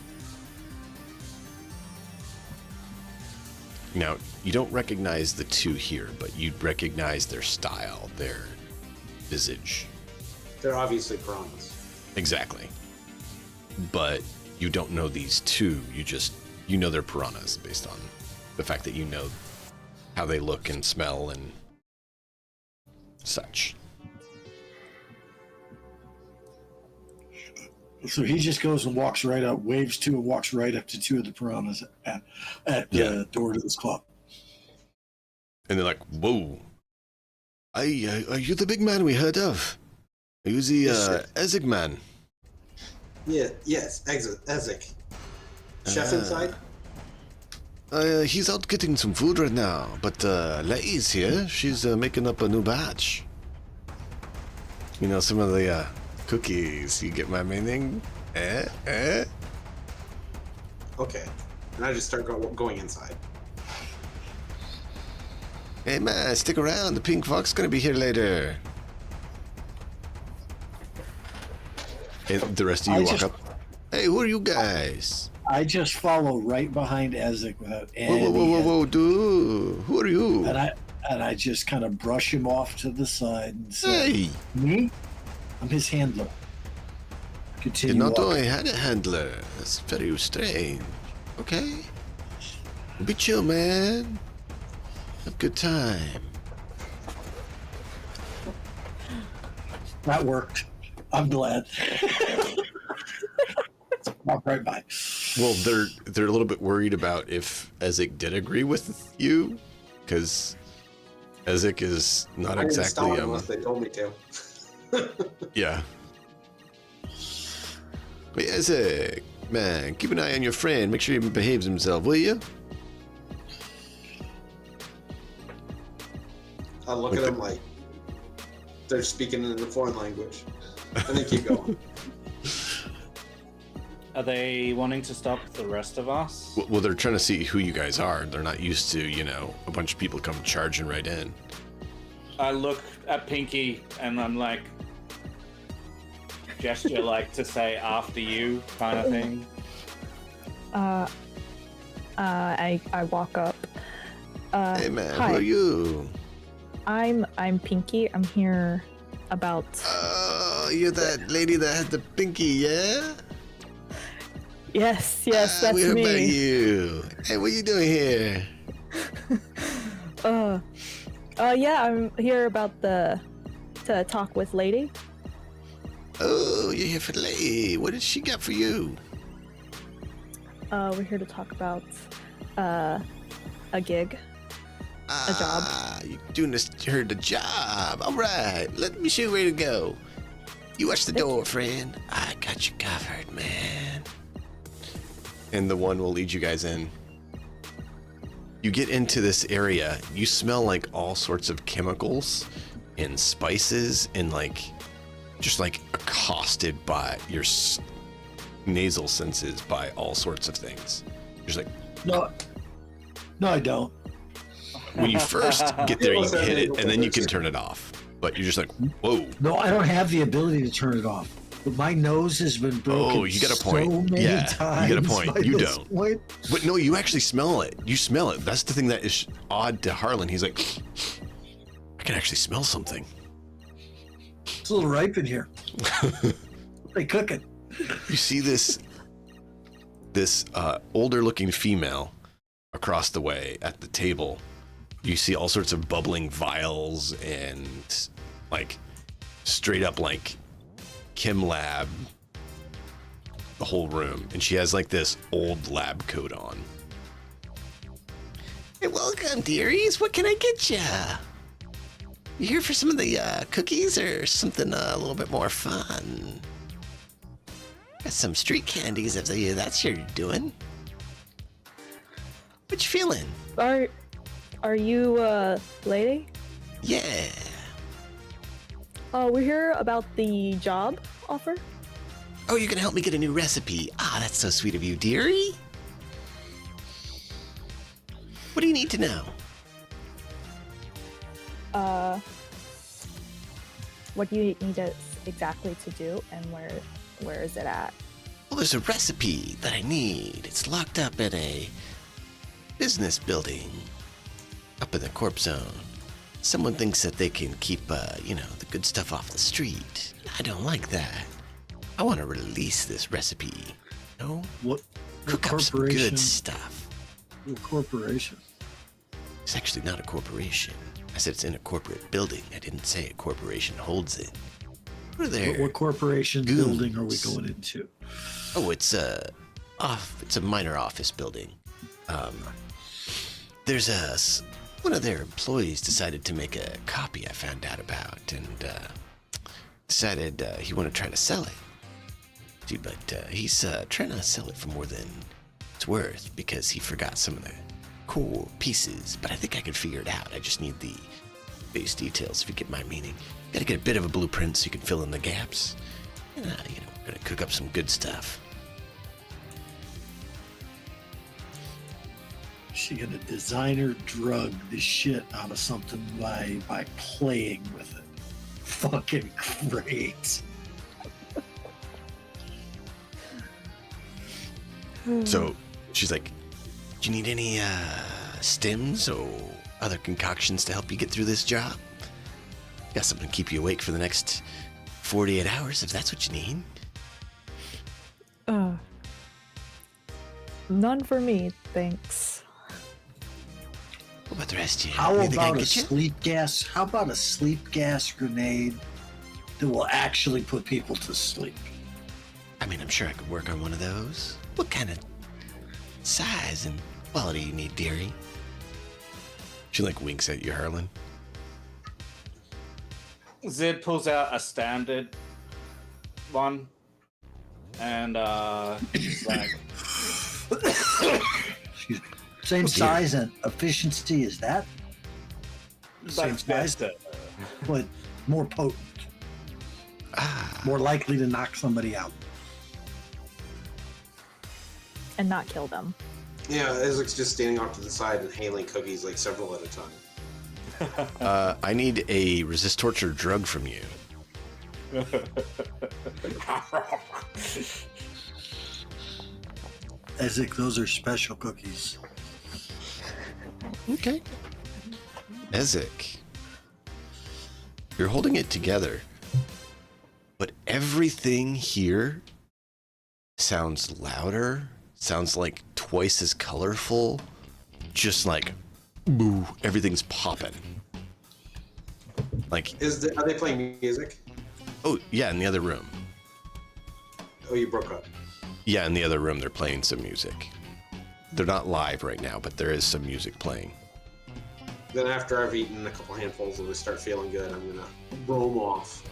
Now, you don't recognize the two here, but you recognize their style, their visage. They're obviously piranhas. Exactly. But you don't know these two. You know they're piranhas based on the fact that you know how they look and smell and such. So he just goes and walks right up, waves to and walks right up to two of the piranhas at the door to this club. And they're like, whoa. Are you the big man we heard of? Are you the Yes, sir. Ezek man? Yeah, yes, Ezek. Chef inside? He's out getting some food right now, but Lei's here. She's making up a new batch. You know, some of the cookies. You get my meaning? Okay. And I just start going inside. Hey man, stick around. The pink fox gonna be here later. And the rest of you walk up. Hey, who are you guys? I just follow right behind Ezek without any. Whoa, dude. Who are you? And I just kind of brush him off to the side and say, Hey, "Me? I'm his handler. You Continue not walking. only had a handler. That's very strange. Okay? Be chill, man. Have a good time. That worked. I'm glad. Walk right by. Well, they're a little bit worried about if Ezek did agree with you, because Ezek is not I didn't exactly stop unless they told me to. yeah. Wait, Ezek, man, keep an eye on your friend. Make sure he behaves himself, will you? I look at them like they're speaking in a foreign language, and they keep going. Are they wanting to stop the rest of us? Well, they're trying to see who you guys are. They're not used to, a bunch of people come charging right in. I look at Pinky and I'm like, gesture like to say after you kind of thing. I walk up. Hey, man, hi. who are you? I'm Pinky. I'm here about. Oh, you're that lady that had the pinky, yeah? Yes, that's we heard me. about you. Hey, what are you doing here? Yeah, I'm here about to talk with Lady. Oh, you're here for the lady. What did she got for you? We're here to talk about a gig. job. You're doing the job. All right, let me show you where to go. You watch the door, friend. I got you covered, man. And the one will lead you guys in. You get into this area. You smell like all sorts of chemicals and spices and just accosted by your nasal senses by all sorts of things. You're just like, No, I don't. when you first get there, you hit it, and then you can turn it off. But you're just like, whoa. No, I don't have the ability to turn it off. But my nose has been broken. Oh, you got a point. So many Yeah, times you got a point. by You this don't. point. But no, you actually smell it. You smell it. That's the thing that is odd to Harlan. He's like, I can actually smell something. It's a little ripe in here. They cook it. You see this older looking female across the way at the table. You see all sorts of bubbling vials and straight up chem lab, the whole room. And she has this old lab coat on. Hey, welcome, dearies. What can I get ya? You here for some of the cookies or something a little bit more fun? Got some street candies if that's your doing. What you feeling? Are you Lady? Yeah. We're here about the job offer. Oh, you're gonna help me get a new recipe. That's so sweet of you, dearie. What do you need to know? What do you need exactly to do, and where is it at? Well, there's a recipe that I need. It's locked up in a business building up in the Corp Zone. Someone thinks that they can keep, the good stuff off the street. I don't like that. I want to release this recipe. No? What Cook up some corporation? good stuff. What corporation? It's actually not a corporation. I said it's in a corporate building. I didn't say a corporation holds it. What are there? What corporation goons. building are we going into? Oh, it's a minor office building. There's one of their employees decided to make a copy I found out about, and decided he wanted to try to sell it. Dude, but he's trying to sell it for more than it's worth because he forgot some of the core pieces. But I think I can figure it out. I just need the base details, if you get my meaning. Gotta get a bit of a blueprint so you can fill in the gaps. And, we're gonna cook up some good stuff. She gonna designer drug the shit out of something by playing with it. Fucking great. So she's like, do you need any stims or other concoctions to help you get through this job? Got something to keep you awake for the next 48 hours if that's what you need. None for me, thanks. What about the rest of you? How Anything I about can a get you? sleep gas? How about a sleep gas grenade that will actually put people to sleep? I mean, I'm sure I could work on one of those. What kind of size and quality you need, dearie? She like winks at you, Harlan. Zid pulls out a standard one, and he's like, Excuse me. Same Oh, dear. size and efficiency as that, Same "But size? better." but more potent, Ah, more likely to knock somebody out. And not kill them. Yeah, Isaac's just standing off to the side and hailing cookies like several at a time. I need a resist torture drug from you. Ezek, those are special cookies. Okay. Ezek, you're holding it together, but everything here sounds louder, sounds like twice as colorful, just like, boo, everything's popping. Like, Are they playing music? oh, yeah, in the other room. Oh, you broke up. Yeah, in the other room, they're playing some music. They're not live right now, but there is some music playing. Then after I've eaten a couple handfuls and I start feeling good, I'm gonna roam off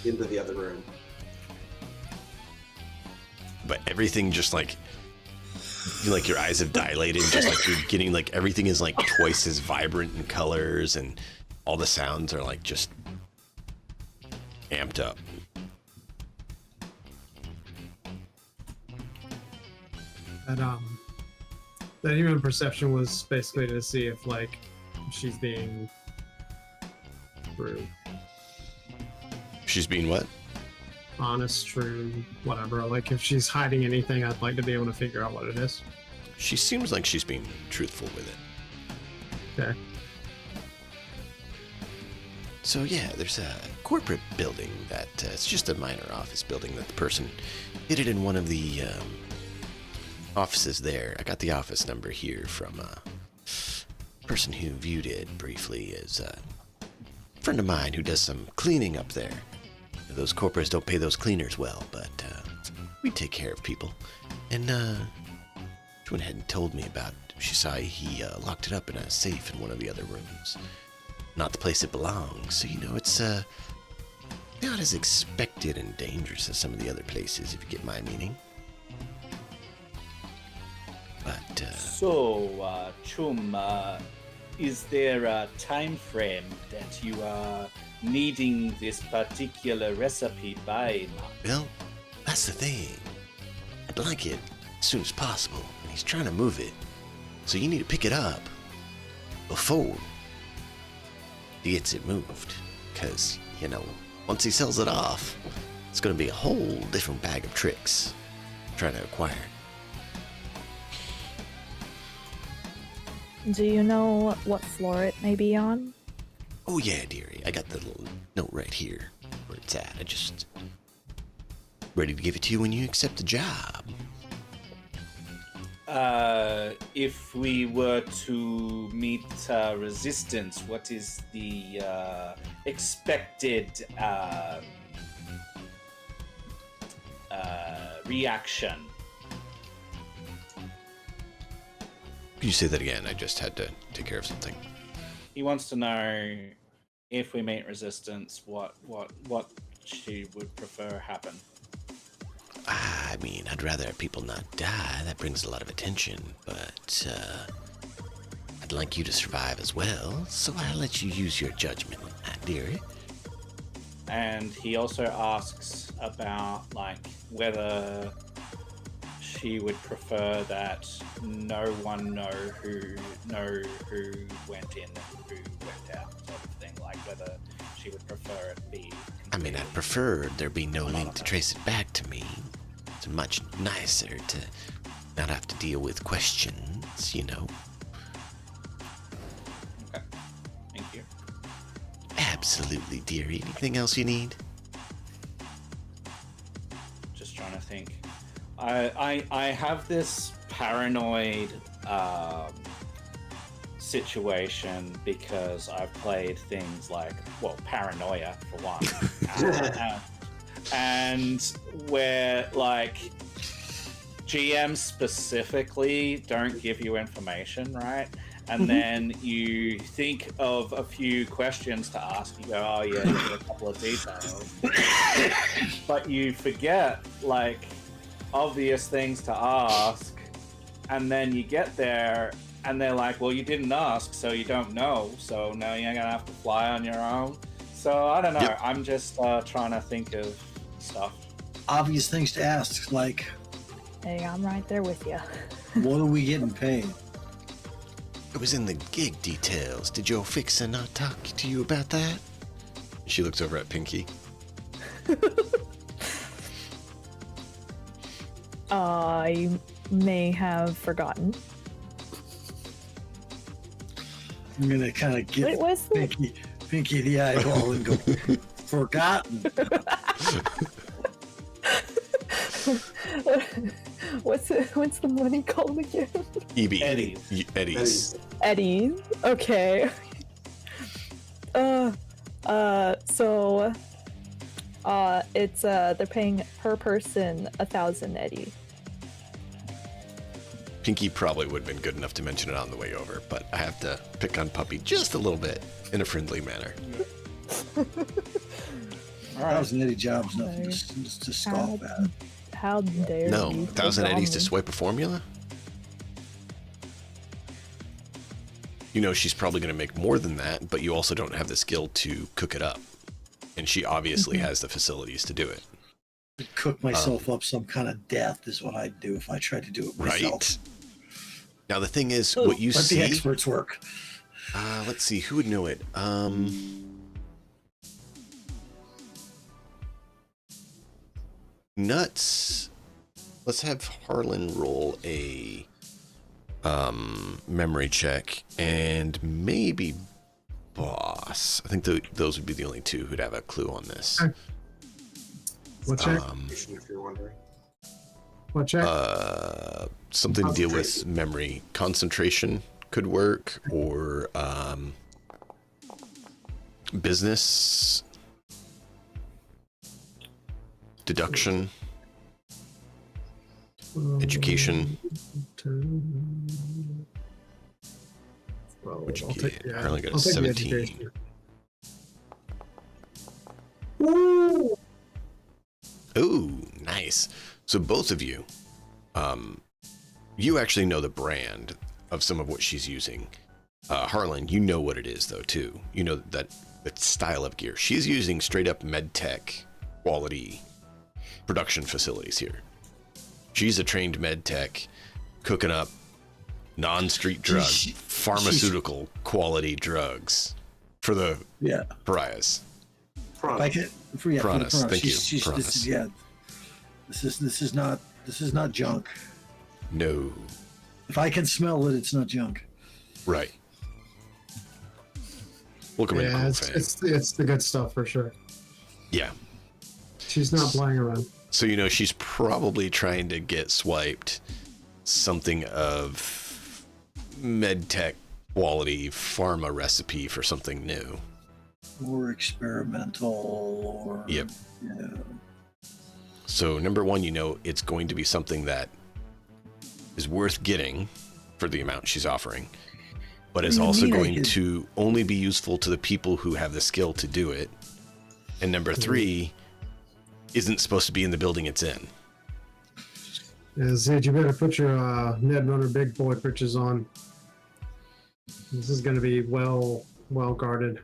into the other room. But everything just like, like your eyes have dilated, just like you're getting like everything is like twice as vibrant in colors, and all the sounds are like just amped up. That human perception was basically to see if like she's being true, She's being what? honest, true, whatever. Like if she's hiding anything, I'd like to be able to figure out what it is. She seems like she's being truthful with it. Okay. So yeah, there's a corporate building that it's just a minor office building that the person hid it in one of the offices there. I got the office number here from a person who viewed it briefly. Is a friend of mine who does some cleaning up there. Those corporates don't pay those cleaners well, but we take care of people. And she went ahead and told me about. She saw he locked it up in a safe in one of the other rooms. Not the place it belongs. So, you know, it's not as expected and dangerous as some of the other places, if you get my meaning. But, So, Chum, is there a time frame that you are needing this particular recipe by? well, that's the thing. I'd like it as soon as possible, and he's trying to move it. So you need to pick it up before he gets it moved. Because, you know, once he sells it off, it's going to be a whole different bag of tricks trying to acquire it. Do you know what floor it may be on? Oh yeah, dearie, I got the little note right here where it's at. I just ready to give it to you when you accept the job. If we were to meet resistance, what is the expected reaction? Can you say that again? I just had to take care of something. He wants to know if we meet resistance, what she would prefer happen. I mean, I'd rather people not die. That brings a lot of attention. But I'd like you to survive as well. So I'll let you use your judgment, dearie. And he also asks about like whether she would prefer that no one know who went in and who went out, sort of thing. Like whether she would prefer it be. I mean, I'd prefer there be no link to trace it back to me. It's much nicer to not have to deal with questions, you know. Okay. Thank you. Absolutely, dearie. Anything else you need? think. I have this paranoid situation because I've played things like, well, Paranoia for one, and where like GMs specifically don't give you information, right? And then you think of a few questions to ask. You go, oh yeah, you get a couple of details, but you forget like obvious things to ask, and then you get there and they're like, well, you didn't ask, so you don't know, so now you're gonna have to fly on your own. So I don't know. Yep. I'm just trying to think of stuff. Obvious things to ask, like, Hey, I'm right there with you. what are we getting paid? It was in the gig details. Did your fixer not talk to you about that? She looks over at Pinky. I may have forgotten. I'm gonna kind of Wait, get what's the Pinky the eyeball and go, forgotten. what's the money called again? EB. Eddie's. Eddie's. Eddie. Okay. So it's they're paying per person 1,000 Eddie. Pinky probably would have been good enough to mention it on the way over, but I have to pick on Puppy just a little bit in a friendly manner. All right. 1,000 Eddie jobs, nothing to scoff at. How dare No, you 1,000 pick on Eddies to me. swipe a formula? You know she's probably going to make more than that, but you also don't have the skill to cook it up. And she obviously has the facilities to do it. Cook myself up some kind of death is what I'd do if I tried to do it myself. Right? Now the thing is, what you Let see... the experts work. Let's see, who would know it? Nuts. Let's have Harlan roll a memory check, and maybe Boss. I think those would be the only two who'd have a clue on this. What check? If you're wondering. What check? Something to deal with memory. Concentration could work, or business, deduction, education. Well, What'd you I'll get? take- yeah, Harlan got a I'll take the 17. education. Woo! Ooh, nice. So both of you, you actually know the brand of some of what she's using. Harlan, you know what it is though too. You know that style of gear. She's using straight up medtech quality production facilities here. She's a trained medtech cooking up non-street drug, pharmaceutical quality drugs for the pariahs. Piranhas. Thank you. This is not junk. No. If I can smell it, it's not junk. Right. Welcome in, Yeah, cool it's, fan. it's the good stuff for sure. Yeah. She's not playing around. So, you know, she's probably trying to get swiped something of medtech quality pharma recipe for something new. Or experimental, or... Yep. Yeah. So, number one, you know, it's going to be something that is worth getting for the amount she's offering, but is also going to only be useful to the people who have the skill to do it. And number three, isn't supposed to be in the building it's in. Yeah, Zed, you better put your Ned Runner big boy pictures on. This is going to be well guarded.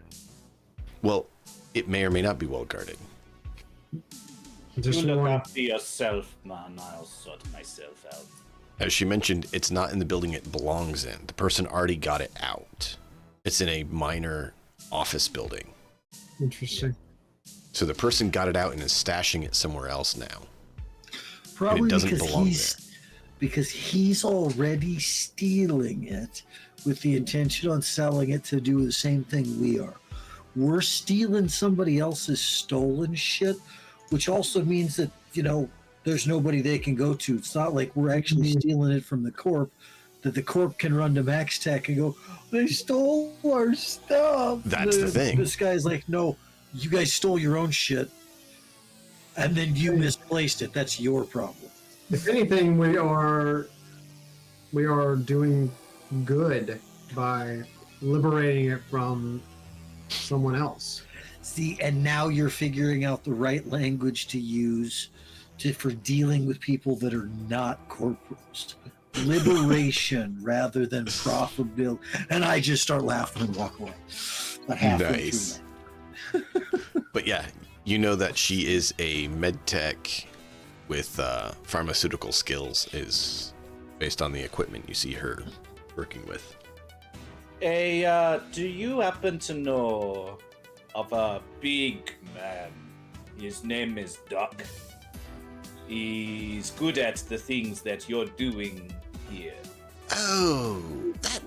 Well, it may or may not be well guarded. Just You look warning. after yourself, man. I'll sort myself out. As she mentioned, it's not in the building it belongs in. The person already got it out. It's in a minor office building. Interesting. So the person got it out and is stashing it somewhere else now. Probably it doesn't because belong because he's already stealing it with the intention on selling it to do the same thing we are. We're stealing somebody else's stolen shit, which also means that, you know, there's nobody they can go to. It's not like we're actually stealing it from the corp, that the corp can run to Max Tech and go, they stole our stuff. That's the thing. This guy's like, no, you guys stole your own shit, and then you misplaced it. That's your problem. If anything, we are doing good by liberating it from someone else. See, and now you're figuring out the right language to use for dealing with people that are not corporals. Liberation rather than profitability. And I just start laughing and walk away. But Nice. But yeah, you know that she is a med tech with pharmaceutical skills, is based on the equipment you see her working with. Hey, do you happen to know of a big man? His name is Doc. He's good at the things that you're doing here. Oh, that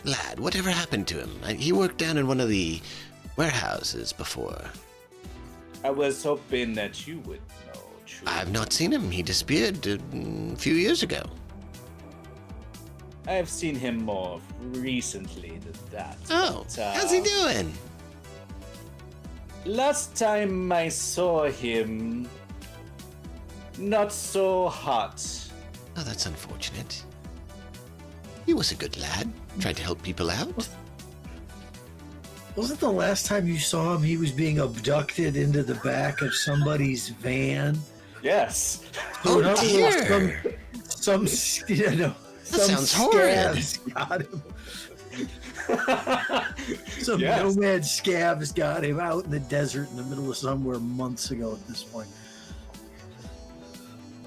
lad. Whatever happened to him? He worked down in one of the warehouses before. I was hoping that you would know. I've not seen him. He disappeared a few years ago. I've seen him more recently than that. Oh, but, how's he doing? Last time I saw him, not so hot. Oh, that's unfortunate. He was a good lad. Tried to help people out. Wasn't the last time you saw him, he was being abducted into the back of somebody's van? Yes. Oh, in other words, dear. Some sounds horrid. scabs got him. Some Yes. nomad scabs got him out in the desert in the middle of somewhere months ago at this point.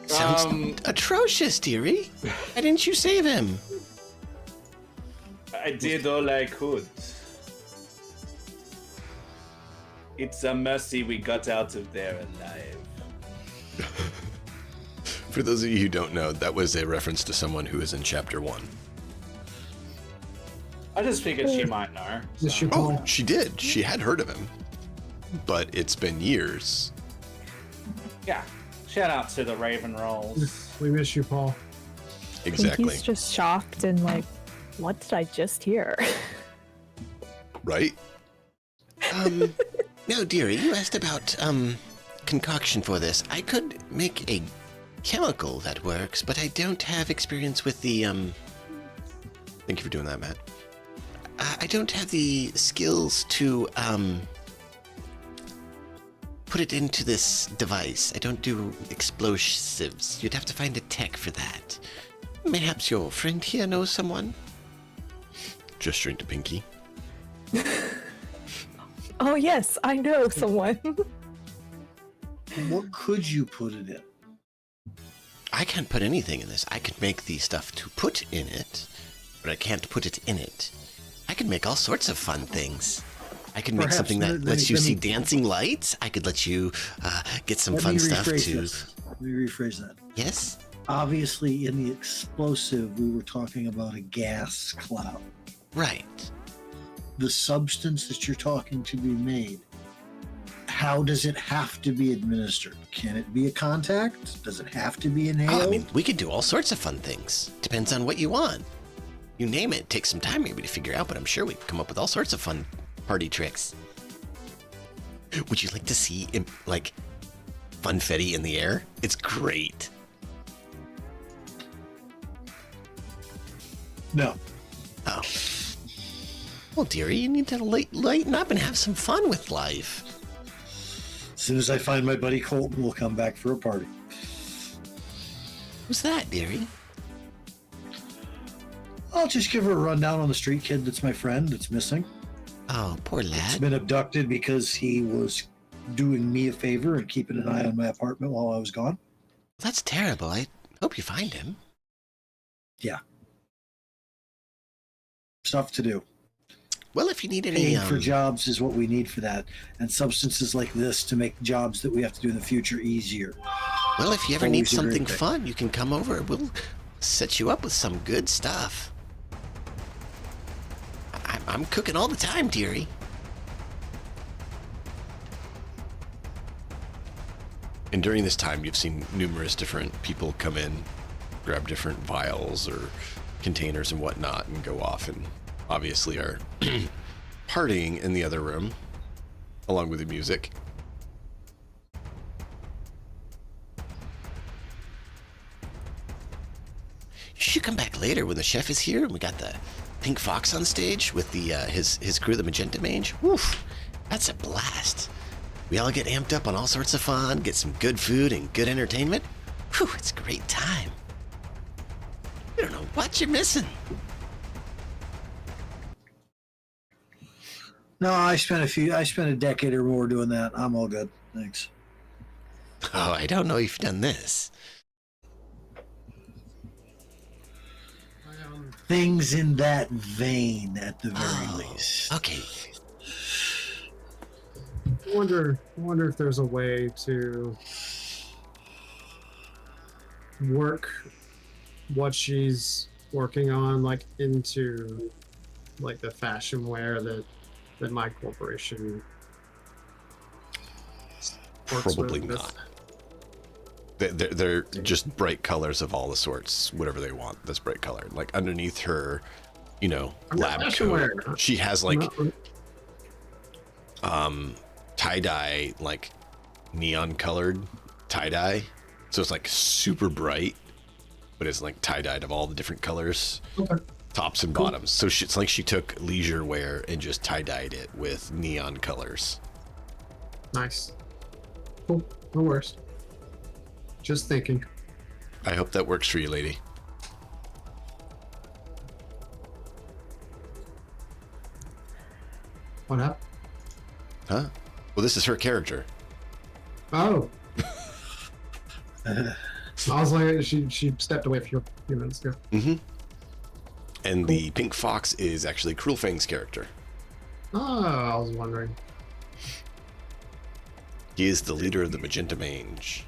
Sounds atrocious, dearie. Why didn't you save him? I did all I could. It's a mercy we got out of there alive. For those of you who don't know, that was a reference to someone who is in Chapter 1. I just figured she might know. Miss you, Oh, Paul. she did. She had heard of him. But it's been years. Yeah. Shout out to the Raven Rolls. We miss you, Paul. I think Exactly. he's just shocked and like, what did I just hear? Right? No, dearie, you asked about, concoction for this. I could make a chemical that works, but I don't have experience with the, Thank you for doing that, Matt. I don't have the skills to, put it into this device. I don't do explosives. You'd have to find a tech for that. Perhaps your friend here knows someone? Gesturing to Pinky. Oh yes, I know someone. What could you put it in? I can't put anything in this. I could make the stuff to put in it, but I can't put it in it. I could make all sorts of fun things. I could make Perhaps something that let lets you me- see dancing lights. I could let you get some Let fun me stuff rephrase to... this. Let me rephrase that. Yes? Obviously, in the explosive, we were talking about a gas cloud. Right. The substance that you're talking to be made, how does it have to be administered? Can it be a contact? Does it have to be inhaled? Oh, I mean, we could do all sorts of fun things. Depends on what you want. You name it. Takes some time maybe to figure out, but I'm sure we could come up with all sorts of fun party tricks. Would you like to see, like, funfetti in the air? It's great. No. Oh. Well, dearie, you need to lighten up and have some fun with life. As soon as I find my buddy Colton, we'll come back for a party. Who's that, dearie? I'll just give her a rundown on the street kid that's my friend that's missing. Oh, poor He's lad. been abducted because he was doing me a favor and keeping an eye on my apartment while I was gone. That's terrible. I hope you find him. Yeah. Stuff to do. Well, if you need any... Paying for jobs is what we need for that. And substances like this to make jobs that we have to do in the future easier. Well, if you ever need Always a great something thing. fun, you can come over. We'll set you up with some good stuff. I'm cooking all the time, dearie. And during this time, you've seen numerous different people come in, grab different vials or containers and whatnot, and go off, and obviously are partying in the other room, along with the music. You should come back later when the chef is here, and we got the Pink Fox on stage with the his crew, the Magenta Mange. Woof, that's a blast. We all get amped up on all sorts of fun, get some good food and good entertainment. Whew, it's a great time. You don't know what you're missing. No, I spent a decade or more doing that. I'm all good. Thanks. Oh, I don't know if you've done this. Things in that vein, at the very least. Okay. I wonder if there's a way to work what she's working on, like, into like the fashion wear that my corporation works Probably with. not. They're just bright colors of all the sorts, whatever they want. That's bright color. Like underneath her, you know, lab fashion coat, wear. she has like No, tie-dye, like neon colored tie-dye. So it's like super bright, but it's like tie-dyed of all the different colors, okay. tops and bottoms. So it's like she took leisure wear and just tie-dyed it with neon colors. Nice. Cool. No worries. Just thinking. I hope that works for you, lady. What happened? Huh? Well, this is her character. Oh. I was like, she stepped away from a few minutes ago. Mm-hmm. And the Pink Fox is actually Cruel Fang's character. Oh, I was wondering. He is the leader of the Magenta Mange.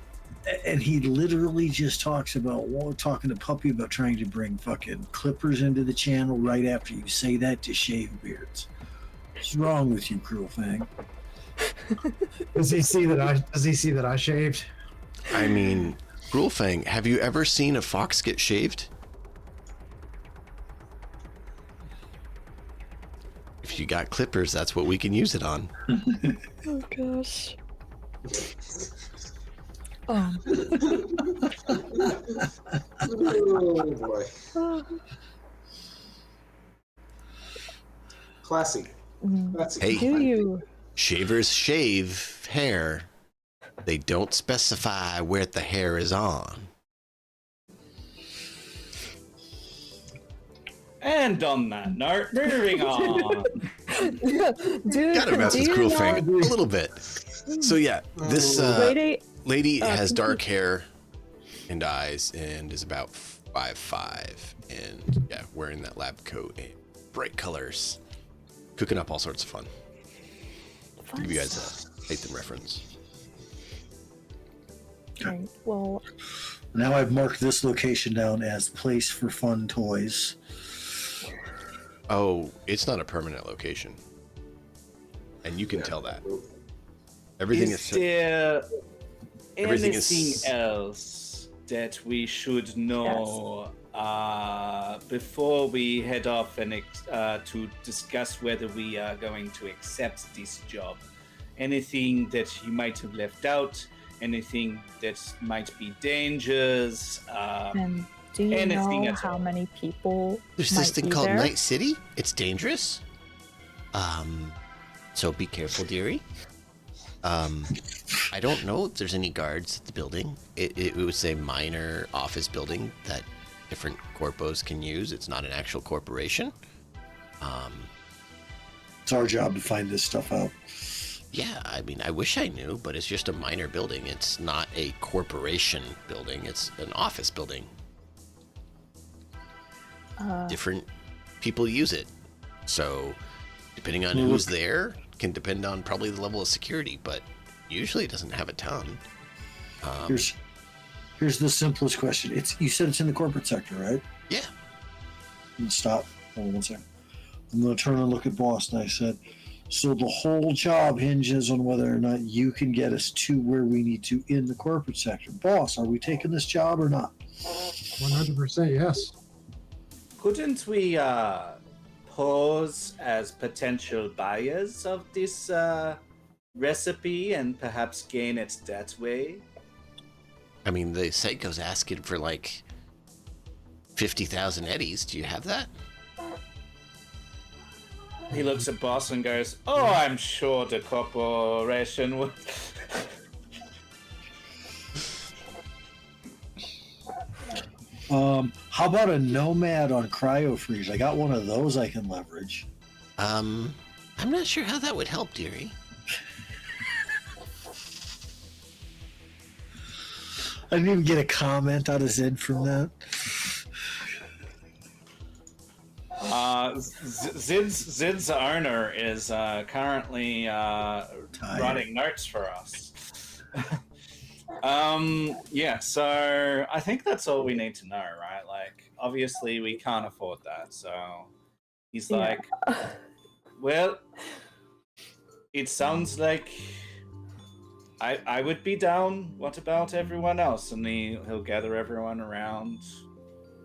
And he literally just talking to Puppy about trying to bring fucking clippers into the channel right after you say that to shave beards. What's wrong with you, Cruel Fang? Does he see that I shaved? I mean, Cruel Fang, have you ever seen a fox get shaved? If you got clippers, that's what we can use it on. Oh gosh. Oh boy. Classy. Classy. Hey. Do you? Shavers shave hair. They don't specify where the hair is on. And on that note, moving on. Gotta mess with Cruel Fang a little bit. So yeah, this lady has dark hair and eyes and is about 5'5", and yeah, wearing that lab coat and bright colors, cooking up all sorts of fun. Give you guys a Nathan reference. Okay, well, Now I've marked this location down as place for fun toys. Oh, it's not a permanent location, and you can tell that. Everything Is there everything anything is- else that we should know before we head off and to discuss whether we are going to accept this job? Anything that you might have left out? Anything that might be dangers? and do you anything know at how all. many people There's might this thing be called there? Night City. It's dangerous. So be careful, dearie. I don't know if there's any guards at the building. It was a minor office building that different corpos can use. It's not an actual corporation. It's our job to find this stuff out. Yeah, I mean, I wish I knew, but it's just a minor building. It's not a corporation building. It's an office building. Different people use it. So, depending on who's there, can depend on probably the level of security, but usually it doesn't have a ton. Here's the simplest question. You said it's in the corporate sector, right? Yeah. I'm gonna stop. Hold on one second. I'm gonna turn and look at boss, and I said, So the whole job hinges on whether or not you can get us to where we need to in the corporate sector. Boss, are we taking this job or not? 100% yes. Couldn't we pose as potential buyers of this recipe and perhaps gain it that way? I mean, the Seiko's asking for like 50,000 eddies. Do you have that? He looks at Boss and goes, "Oh, I'm sure the corporation would." How about a Nomad on cryo freeze? I got one of those I can leverage. I'm not sure how that would help, dearie. I didn't even get a comment out of Zed from that. Zid's owner is currently writing notes for us. Yeah, so I think that's all we need to know, right? Like, obviously we can't afford that, so he's like, well, it sounds like I would be down. What about everyone else? And he'll gather everyone around.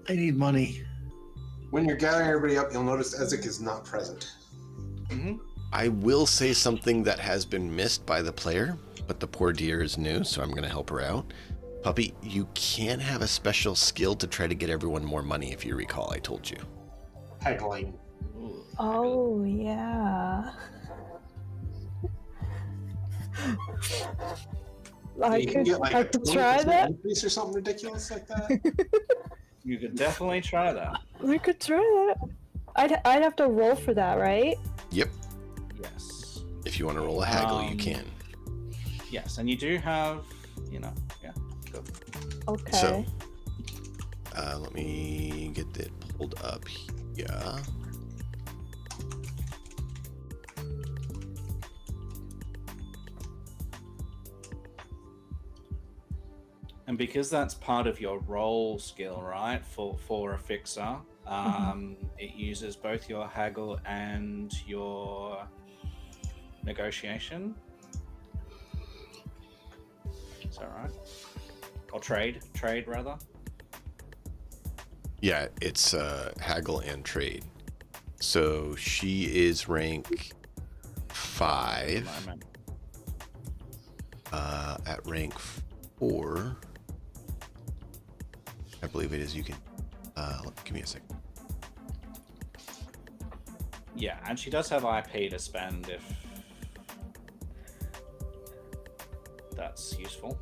I need money. When you're gathering everybody up, you'll notice Ezek is not present. Mm-hmm. I will say something that has been missed by the player, but the poor dear is new, so I'm going to help her out. Puppy, you can have a special skill to try to get everyone more money, if you recall. I told you. Haggling. Oh, yeah. I You can get like I a could try 20% that. increase or something ridiculous like that. You could definitely try that. We could try that. I'd have to roll for that, right? Yep. Yes. If you want to roll a haggle, you can. Yes, and you do have, yeah. Go. Okay. So, let me get that pulled up here. And because that's part of your roll skill, right, for a fixer, it uses both your haggle and your negotiation. Is that right? Or trade rather. Yeah, it's haggle and trade. So she is rank 5. Moment. At rank 4, I believe it is. You can. Give me a second. Yeah, and she does have IP to spend if that's useful.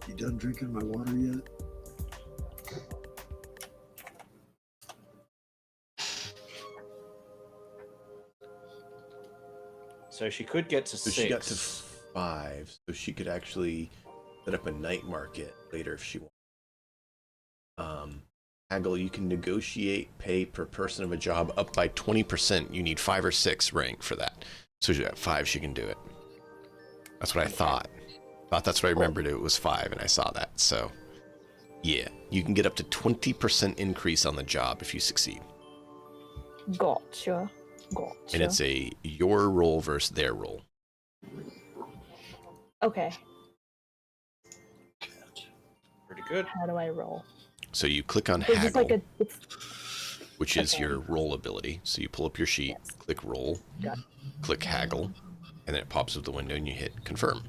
You done drinking my water yet? So she could get to So 6. she got to 5, so she could actually set up a night market later if she wants. Haggle, you can negotiate pay per person of a job up by 20%. You need 5 or 6 rank for that. So at 5, she can do it. That's what I thought. That's what I remembered. It was 5, and I saw that. So, yeah, you can get up to 20% increase on the job if you succeed. Gotcha. And it's your roll versus their roll. Okay. Pretty good. How do I roll? So you click on Is this haggle, like which is okay. your roll ability. So you pull up your sheet, Yes. click roll, Got it. click haggle, and then it pops up the window and you hit confirm.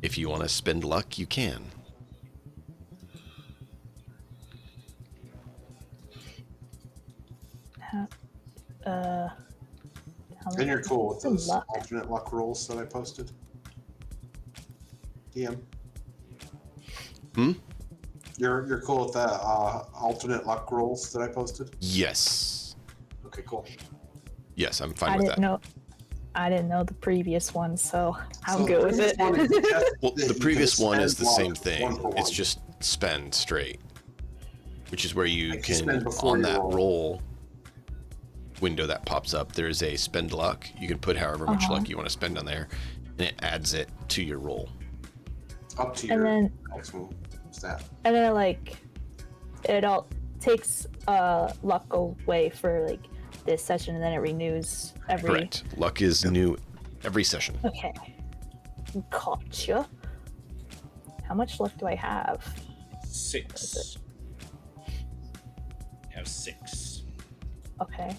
If you want to spend luck, you can. And you're cool with those luck. alternate luck rolls that I posted? DM? Hmm? You're cool with the alternate luck rolls that I posted? Yes. Okay, cool. Yes, I'm fine I with didn't that. know. I didn't know the previous one, so I'm So good the with previous it. one is just Well, that the you previous can one is the spend same luck thing. 1 for It's 1. just spend straight, which is where you Like you can, spend before on you that roll. roll window that pops up, there is a spend luck. You can put however much Uh-huh. luck you want to spend on there, and it adds it to your roll. Up to And your then ultimate stat. and then like it all takes luck away for like this session and then it renews every. Correct. Luck is new every session. Okay. Gotcha. How much luck do I have? 6. You have 6. Okay.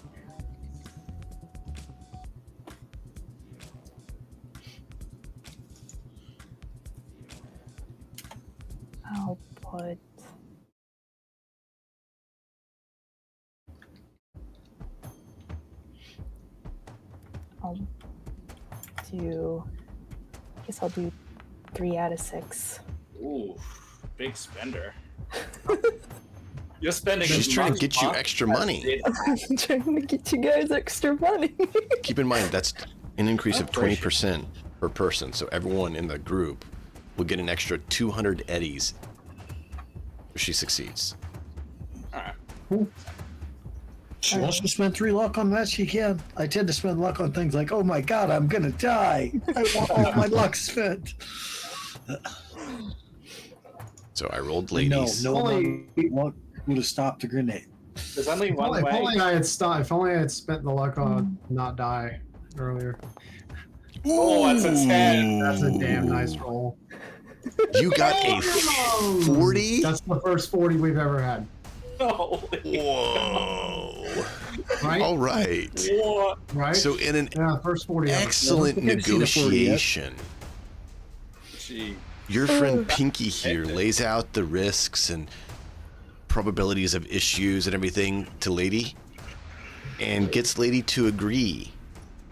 I'll put. I'll do. I guess I'll do 3 out of 6. Ooh, big spender. You're spending. She's as trying to much get you luck extra as money. did- I'm trying to get you guys extra money. Keep in mind, that's an increase Oh, of 20% per person. So everyone in the group will get an extra 200 eddies if she succeeds. Alright. She wants to spend 3 luck on that. She can. I tend to spend luck on things like, oh my god, I'm gonna die. I want all my luck spent. So I rolled ladies. No Only- one would have stopped the grenade. There's only If one only, if way. only I had stopped. If only I had spent the luck on not die earlier. Oh, that's a 10. That's a damn nice roll. You got a 40? That's the first 40 we've ever had. Holy Whoa. Right? All right. what? Right? So in an yeah, first 40 ever. excellent I haven't seen the 40 yet. negotiation, Gee. your friend Pinky here lays out the risks and probabilities of issues and everything to Lady and gets Lady to agree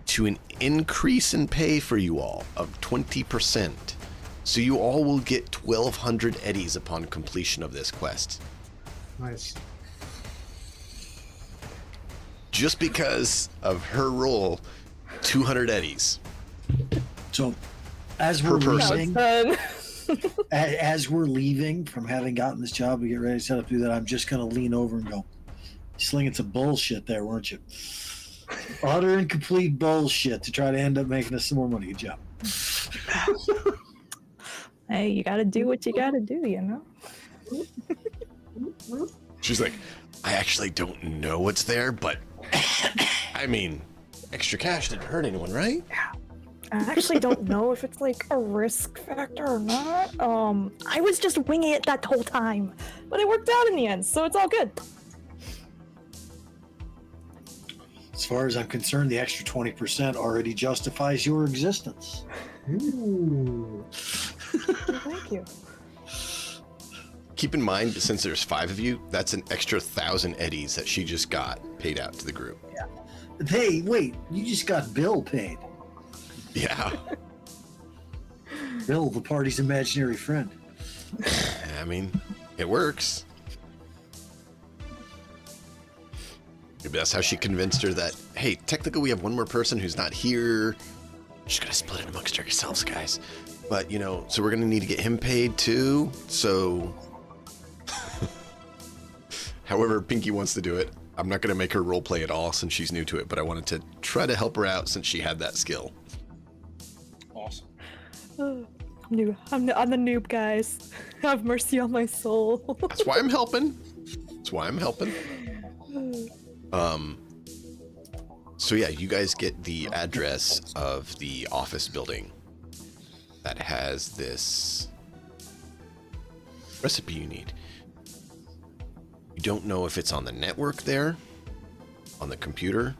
to an increase in pay for you all of 20%. So you all will get 1,200 eddies upon completion of this quest. Nice. Just because of her role, 200 eddies. So, as Per we're person. leaving, as we're leaving from having gotten this job, we get ready to set up to do that. I'm just gonna lean over and go, "Slinging some bullshit there, weren't you? Utter and complete bullshit to try to end up making us some more money. Good job." Hey, you gotta do what you gotta do, you know? She's like, I actually don't know what's there, but I mean, extra cash didn't hurt anyone, right? I actually don't know if it's like a risk factor or not. I was just winging it that whole time, but it worked out in the end, so it's all good. As far as I'm concerned, the extra 20% already justifies your existence. Ooh. Thank you. Keep in mind, since there's 5 of you, that's an extra 1,000 eddies that she just got paid out to the group. Hey, wait, you just got Bill paid. Yeah. Bill, the party's imaginary friend. I mean, it works. Maybe that's how she convinced her that, hey, technically we have one more person who's not here. Just gotta split it amongst yourselves, guys. But, you know, so we're gonna need to get him paid too. So, however Pinky wants to do it. I'm not gonna make her role play at all since she's new to it, but I wanted to try to help her out since she had that skill. Awesome. I'm the noob, guys. Have mercy on my soul. That's why I'm helping. That's why I'm helping. So yeah, you guys get the address of the office building that has this recipe you need. You don't know if it's on the network there, on the computer,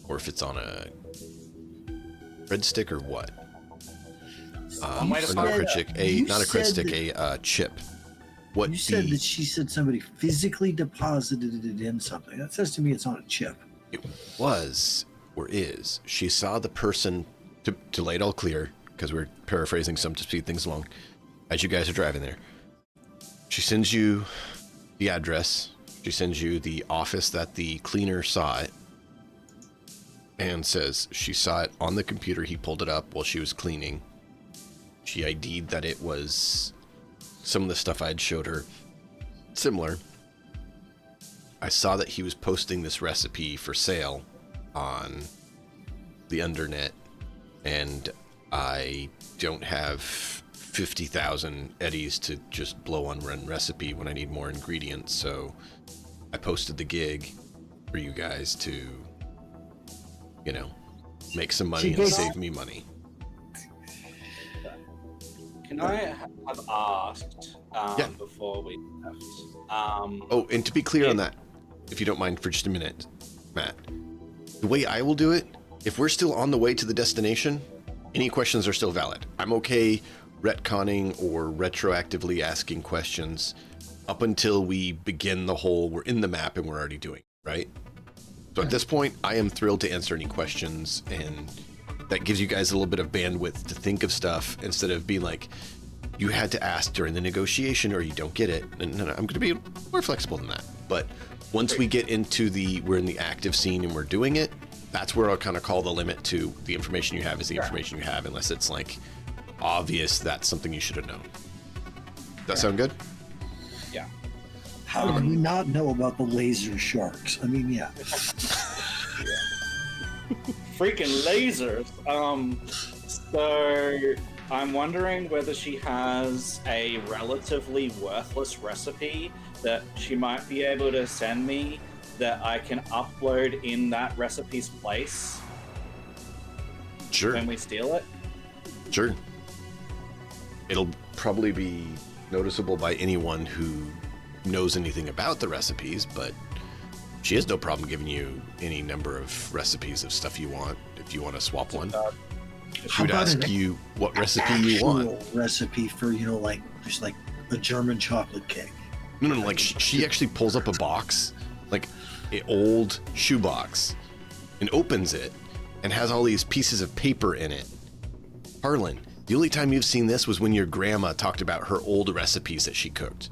or if it's on a grid stick or what. Or not a grid stick, not a grid stick, a chip. What You said that she said somebody physically deposited it in something. That says to me it's on a chip. it was or is. She saw the person, to lay it all clear, because we're paraphrasing some to speed things along, as you guys are driving there. She sends you the address. She sends you the office that the cleaner saw it, and says she saw it on the computer. He pulled it up while she was cleaning. She ID'd that it was some of the stuff I had showed her similar. I saw that he was posting this recipe for sale on the undernet, and I don't have 50,000 eddies to just blow on one recipe when I need more ingredients, so I posted the gig for you guys to you know, make some money and save me money. Can I have asked before we left? Oh, and to be clear on that, if you don't mind for just a minute, Matt, the way I will do it, if we're still on the way to the destination, any questions are still valid. I'm okay retconning or retroactively asking questions up until we begin the whole, we're in the map and we're already doing, right? So at this point, I am thrilled to answer any questions, and that gives you guys a little bit of bandwidth to think of stuff instead of being like, you had to ask during the negotiation or you don't get it. And I'm going to be more flexible than that. But once we get into we're in the active scene and we're doing it, that's where I'll kind of call the limit to the information you have is the information you have, unless it's like obvious that's something you should have known. Does that sound good? Yeah. How do we not know about the laser sharks? I mean, yeah. Freaking lasers. So I'm wondering whether she has a relatively worthless recipe that she might be able to send me that I can upload in that recipe's place. Sure. When we steal it. Sure. It'll probably be noticeable by anyone who knows anything about the recipes, but she has no problem giving you any number of recipes of stuff you want if you want to swap one. She would ask you what recipe you want. Recipe for, you know, like just like a German chocolate cake. No, like she actually pulls up a box, like an old shoebox, and opens it and has all these pieces of paper in it. Harlan, the only time you've seen this was when your grandma talked about her old recipes that she cooked.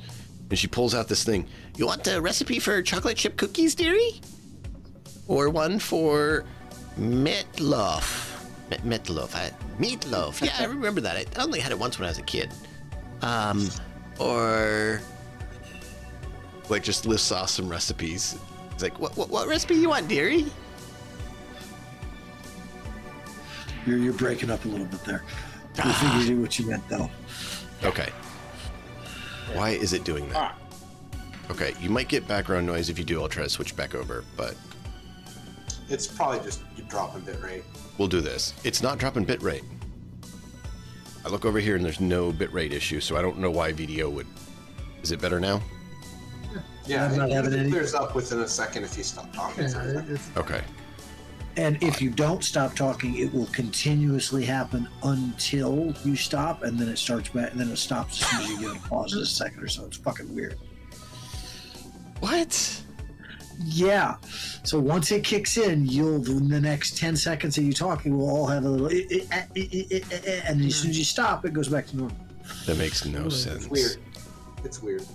And she pulls out this thing. You want a recipe for chocolate chip cookies, dearie? Or one for meatloaf? Meatloaf. Yeah, I remember that. I only had it once when I was a kid. Or like just lists off some recipes. It's like, what recipe you want, dearie? You're breaking up a little bit there. I figured what you meant, though. Okay. Why is it doing that? Okay, you might get background noise. If you do, I'll try to switch back over, but It's probably just you dropping bitrate. we'll do this. It's not dropping bitrate. I look over here and there's no bitrate issue, so I don't know why VDO would. Is it better now? Yeah, I'm not having it any. clears up within a second if you stop talking. Okay. And if you don't stop talking, it will continuously happen until you stop, and then it starts back, and then it stops as soon as you give it a pause in a second or so. It's fucking weird. What? Yeah. So once it kicks in, in the next 10 seconds that you talking, we'll all have a little, and as soon as you stop, it goes back to normal. That makes no sense. It's weird. It's weird.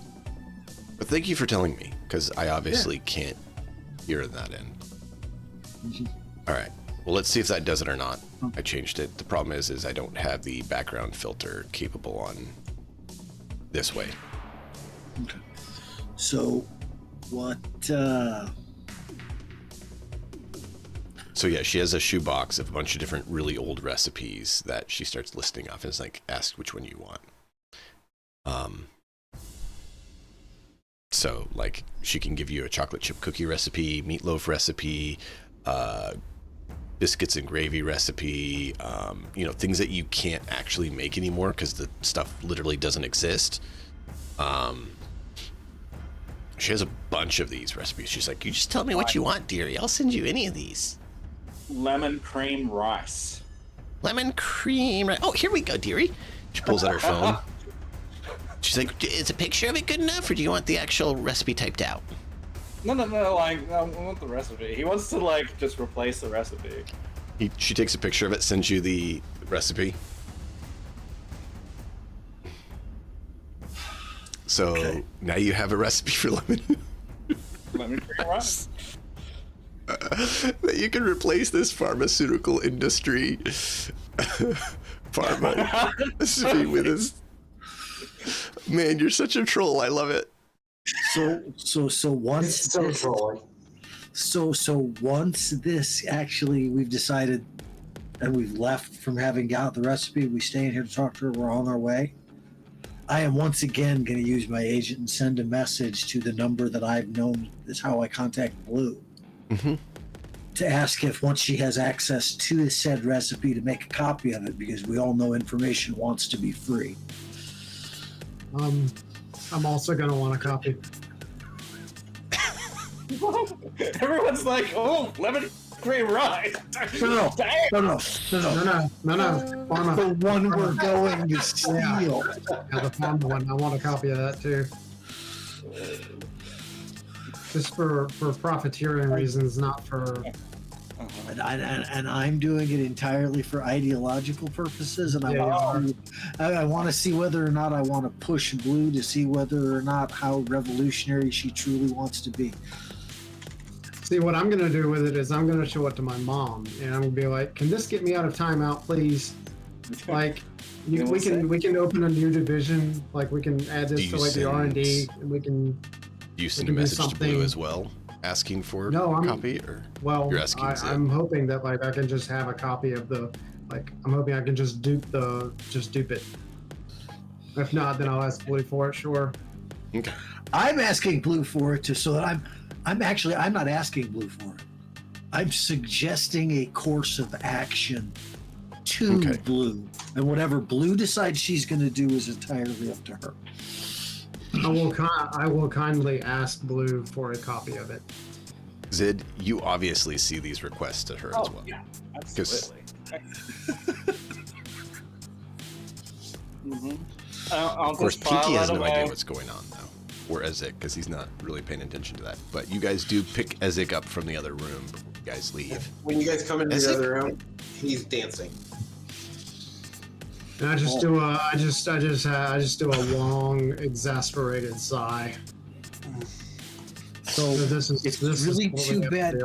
But thank you for telling me, because I obviously can't hear that end. Mhm. All right. Well, let's see if that does it or not. I changed it. The problem is I don't have the background filter capable on this way. Okay. So, what? So yeah, she has a shoebox of a bunch of different really old recipes that she starts listing off. And it's like, ask which one you want. So like she can give you a chocolate chip cookie recipe, meatloaf recipe, biscuits and gravy recipe, things that you can't actually make anymore because the stuff literally doesn't exist. She has a bunch of these recipes. She's like, you just tell me what you want, dearie. I'll send you any of these. Lemon cream rice. Lemon cream rice. Oh, here we go, dearie. She pulls out her phone. She's like, is a picture of it good enough, or do you want the actual recipe typed out? No, I want the recipe. He wants to, just replace the recipe. She takes a picture of it, sends you the recipe. So now you have a recipe for lemon cream rice. that you can replace this pharmaceutical industry pharma recipe with this. Man, you're such a troll. I love it. So once It's so trolling. So once this actually we've decided and we've left from having got the recipe, we stay in here to talk to her, we're on our way. I am once again going to use my agent and send a message to the number that I've known is how I contact Blue. Mm-hmm. to ask if once she has access to the said recipe to make a copy of it, because we all know information wants to be free. I'm also gonna want a copy. Everyone's like, oh, lemon cream rye. No. No. Pharma. The one we're going to steal. Yeah, the pharma one. I want a copy of that too. Just for profiteering reasons, not for. And I'm doing it entirely for ideological purposes, and I want to see whether or not I want to push Blue to see whether or not how revolutionary she truly wants to be. See, what I'm gonna do with it is I'm gonna show it to my mom, and I'm gonna be like, "Can this get me out of timeout, please? Like, we can open a new division. Like, we can add this to like the R&D, and we can." You send a message to Blue as well, asking for a copy, or you're asking Zed? I'm hoping that like I can just have a copy of the, like, I'm hoping I can just dupe it. If not, then I'll ask Blue for it. Sure. Okay. I'm asking Blue for it so that I'm not asking Blue for it. I'm suggesting a course of action to Blue, and whatever Blue decides she's going to do is entirely up to her. I will kindly ask Blue for a copy of it. Zid, you obviously see these requests to her as well. Yeah, absolutely. Of course, Pinky has no idea what's going on now, or Ezek, because he's not really paying attention to that. But you guys do pick Ezek up from the other room before you guys leave. When you guys come into the other room, he's dancing. And I just do a long, exasperated sigh. So it's really too bad.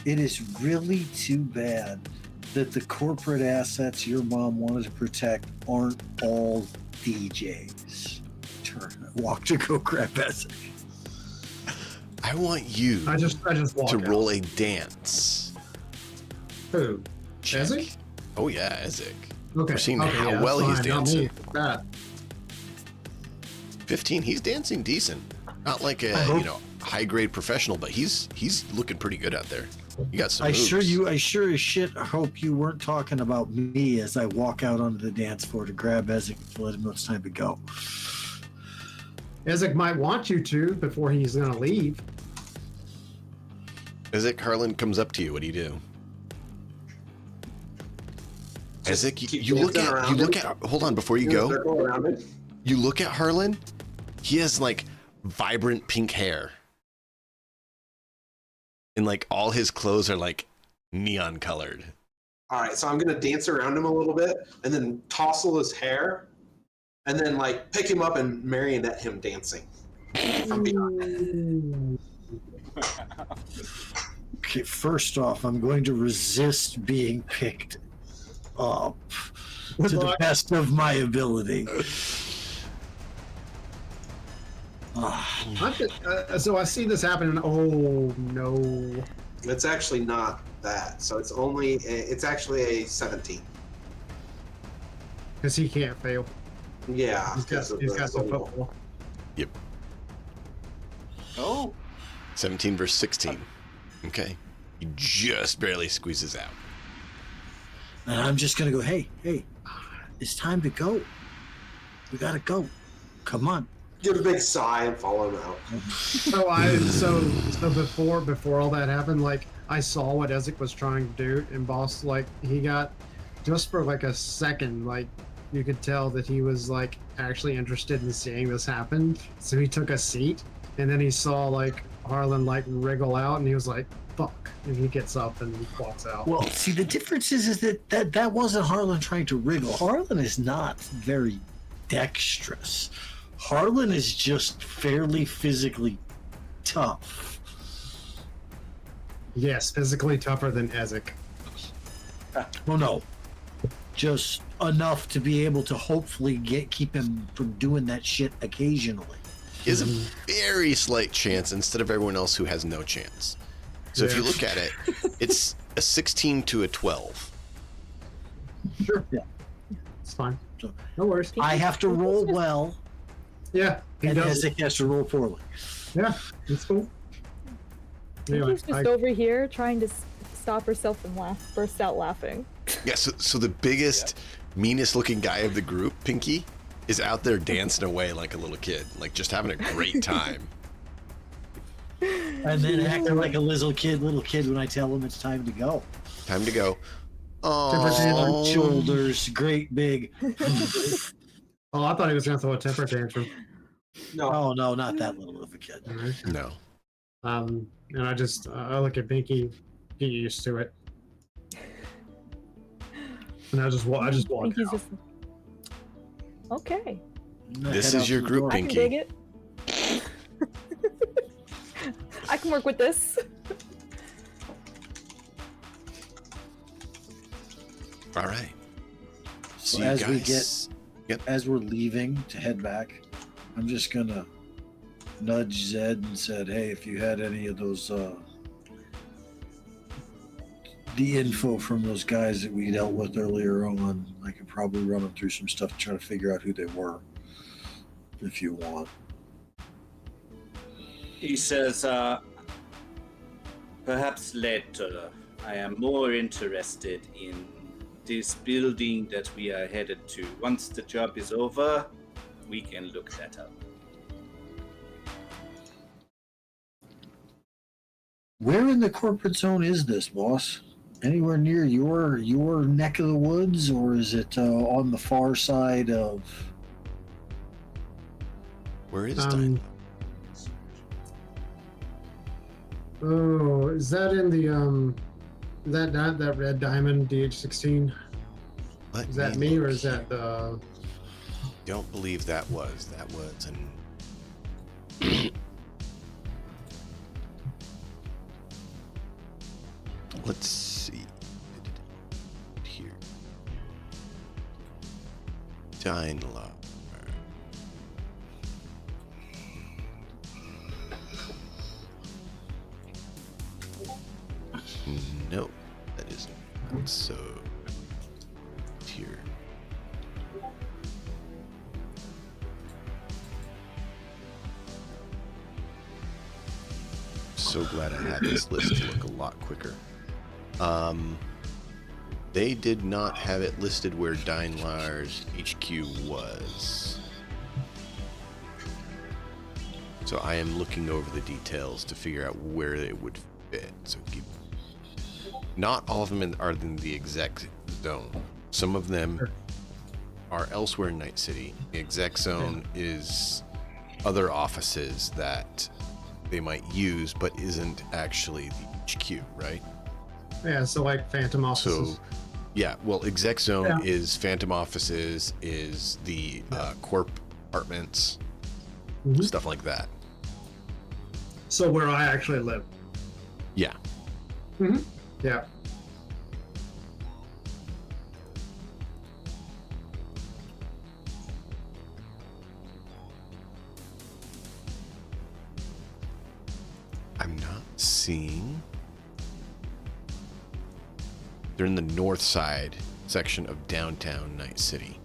It is really too bad that the corporate assets your mom wanted to protect aren't all DJs. Walk to go grab Ezek. I want you I just walk to out. roll a dance. Who? Check. Ezek? Oh yeah, Ezek. Okay. We're seeing okay, how yeah, well he's fine, not dancing. me. Bad. 15, he's dancing decent. Not like a high grade professional, but he's looking pretty good out there. You got some I moves. sure as shit hope you weren't talking about me as I walk out onto the dance floor to grab Ezek and let him know it's time to go. Ezek might want you to before he's gonna leave. Ezek, Harlan comes up to you. What do you do? Ezek, you look at. Hold on, before you go. You look at Harlan. He has like vibrant pink hair, and like all his clothes are like neon colored. All right, so I'm gonna dance around him a little bit, and then tousle his hair, and then like pick him up and marionette him dancing from behind. Okay, first off, I'm going to resist being picked up to the best of my ability. So I see this happening. Oh no! It's actually not that. So it's actually a 17. Because he can't fail. Yeah, He's got the football. Yep. Oh. 17 versus 16. Okay. He just barely squeezes out. And I'm just gonna go, hey, it's time to go. We gotta go. Come on. Give a big sigh and follow him out. So before all that happened, like I saw what Ezek was trying to do, and boss, like he got just for like a second, like you could tell that he was like actually interested in seeing this happen. So he took a seat, and then he saw like Harlan like wriggle out, and he was like, "Fuck!" And he gets up and walks out. Well, see, the difference is that wasn't Harlan trying to wriggle. Harlan is not very dexterous. Harlan is just fairly physically tough. Yes, physically tougher than Ezek. Well, no, just enough to be able to hopefully keep him from doing that shit occasionally. He has a very slight chance instead of everyone else who has no chance. So if you look at it, it's a 16 to a 12. Sure. Yeah. It's fine. So, no worries. I have to roll well, Yeah. and Ezek has to roll poorly. Yeah, it's cool. Pinky's just over here trying to stop herself and burst out laughing. Yeah, so the biggest, meanest looking guy of the group, Pinky, is out there dancing away like a little kid, like just having a great time. And then acting like a little kid when I tell him it's time to go. Time to go. Long Oh, shoulders, great big. Oh, I thought he was gonna throw a temper tantrum. No. Oh no, not that little of a kid. All right. no. And I look at Pinky, get used to it. And I just walk Pinky's out. just okay. This is your group, I can Pinky. dig it. I can work with this. All right. So See you as we guys. as we're leaving to head back, I'm just gonna nudge Zed and said, "Hey, if you had any of those, the info from those guys that we dealt with earlier on, I could probably run them through some stuff, try to figure out who they were, if you want." He says, perhaps later. I am more interested in this building that we are headed to. Once the job is over, we can look that up. Where in the corporate zone is this, boss? Anywhere near your neck of the woods, or is it on the far side of? Where is Dino? Oh, is that in the that red diamond DH16? Is that me or is that the? Don't believe that was an. Let's see. Here. Dynla. No, that isn't. So, here. So glad I had this list to look a lot quicker. They did not have it listed where Dynlar's HQ was. So I am looking over the details to figure out where they would fit. So not all of them are in the exec zone. Some of them are elsewhere in Night City. The exec zone is other offices that they might use, but isn't actually the HQ, right? Yeah, so like Phantom offices. So, yeah, well, exec zone is Phantom offices, is the corp apartments, stuff like that. So where I actually live. Yeah. Yeah. I'm not seeing. They're in the north side section of downtown Night City.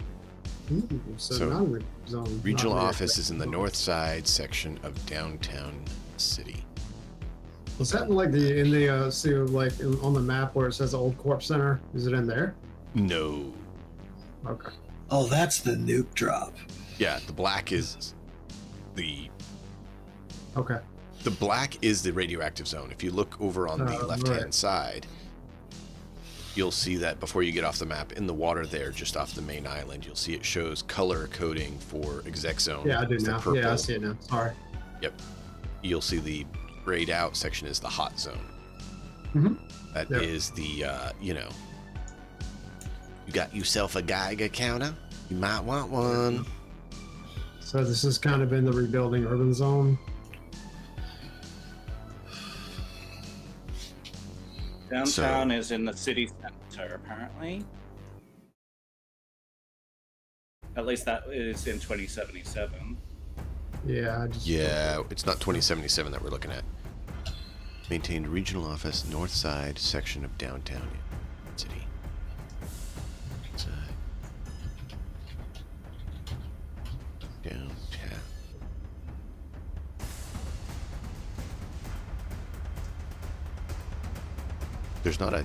Ooh, so non-zone. Regional not office is in the north side section of downtown city. Was that like on the map where it says Old Corp Center? Is it in there? No. Okay. Oh, that's the nuke drop. Yeah, the black is the Okay. black is the radioactive zone. If you look over on the left-hand side, you'll see that before you get off the map, in the water there, just off the main island, you'll see it shows color coding for exec zone. Yeah, I do It's the now. purple. Yeah, I see it now. Sorry. Yep. You'll see the grayed out section is the hot zone. That is the, you got yourself a Geiger counter? You might want one. So this has kind of been the rebuilding urban zone. Downtown is in the city center, apparently. At least that is in 2077. Yeah. Yeah, it's not 2077 that we're looking at. Maintained regional office, north side section of downtown city. Side. Downtown. There's not a...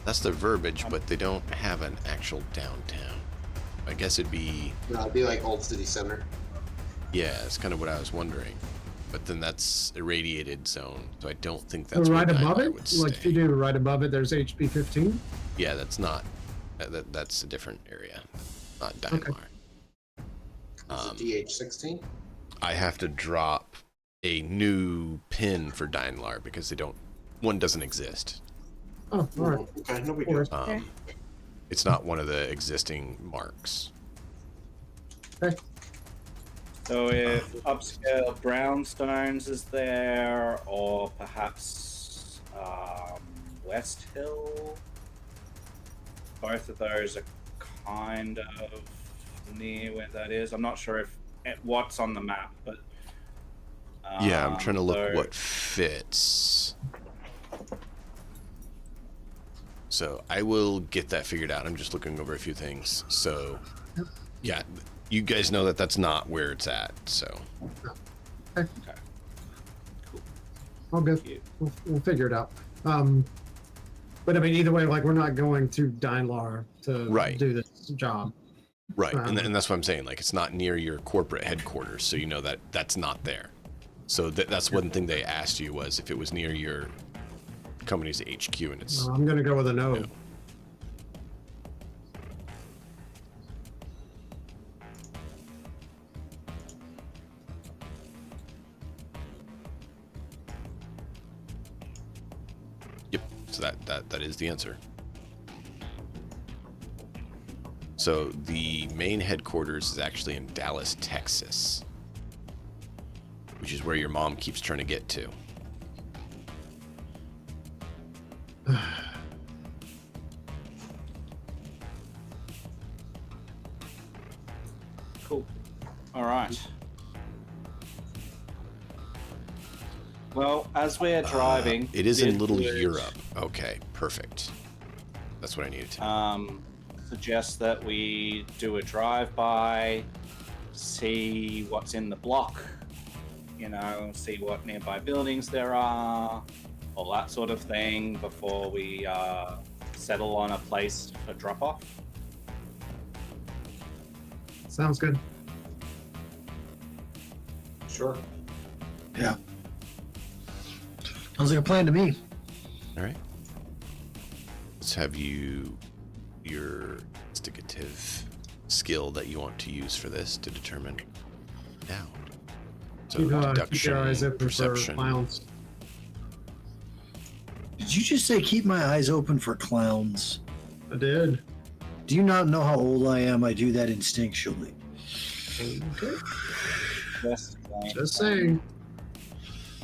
That's the verbiage, but they don't have an actual downtown. I guess it'd be... No, it'd be like Old City Center. Yeah, that's kind of what I was wondering. But then that's irradiated zone, so I don't think So that's right where above Daimler it, would stay. like if you do right above it, there's HP 15. Yeah, that's not... that's a different area. Not Daimler. Is it DH16? I have to drop a new pin for Daimler because they don't... One doesn't exist. Oh, all right. Okay, no big Or- deal. It's not one of the existing marks. Okay. So if upscale brownstones is there, or perhaps West Hill, both of those are kind of near where that is. I'm not sure if what's on the map, but Yeah, I'm trying to look so- what fits. So I will get that figured out. I'm just looking over a few things. So, yeah, you guys know that that's not where it's at. So, Okay. All good. Cute. We'll figure it out. But I mean, either way, like we're not going to Daimler to Right. do this job. right, and that's what I'm saying. Like, it's not near your corporate headquarters, so you know that that's not there. So that's one thing they asked you was if it was near your company's HQ, and it's I'm gonna go with a no. No. Yep. So that is the answer. So the main headquarters is actually in Dallas, Texas, which is where your mom keeps trying to get to. Cool. All right. Well, as we're driving, It is in did Little you, Europe. Okay, perfect. That's what I needed to know. Suggest that we do a drive-by, see what's in the block, you know, see what nearby buildings there are, all that sort of thing before we settle on a place for drop-off. Sounds good. Sure. Yeah. Sounds like a plan to me. All right. Let's have your investigative skill that you want to use for this to determine down. So Keep deduction, your eyes open for perception. clowns. Did you just say keep my eyes open for clowns? I did. Do you not know how old I am? I do that instinctually. Okay. Just Just saying.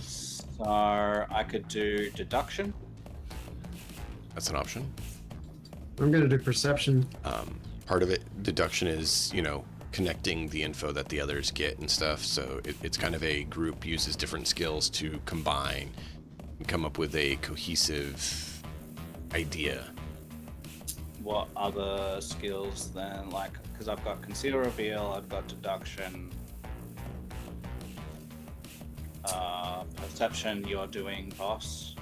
So I could do deduction. That's an option. I'm gonna do perception. Part of it, deduction, is, you know, connecting the info that the others get and stuff. So it's kind of a group uses different skills to combine and come up with a cohesive idea. What other skills then? Like, because I've got conceal reveal, I've got deduction, perception. You're doing boss.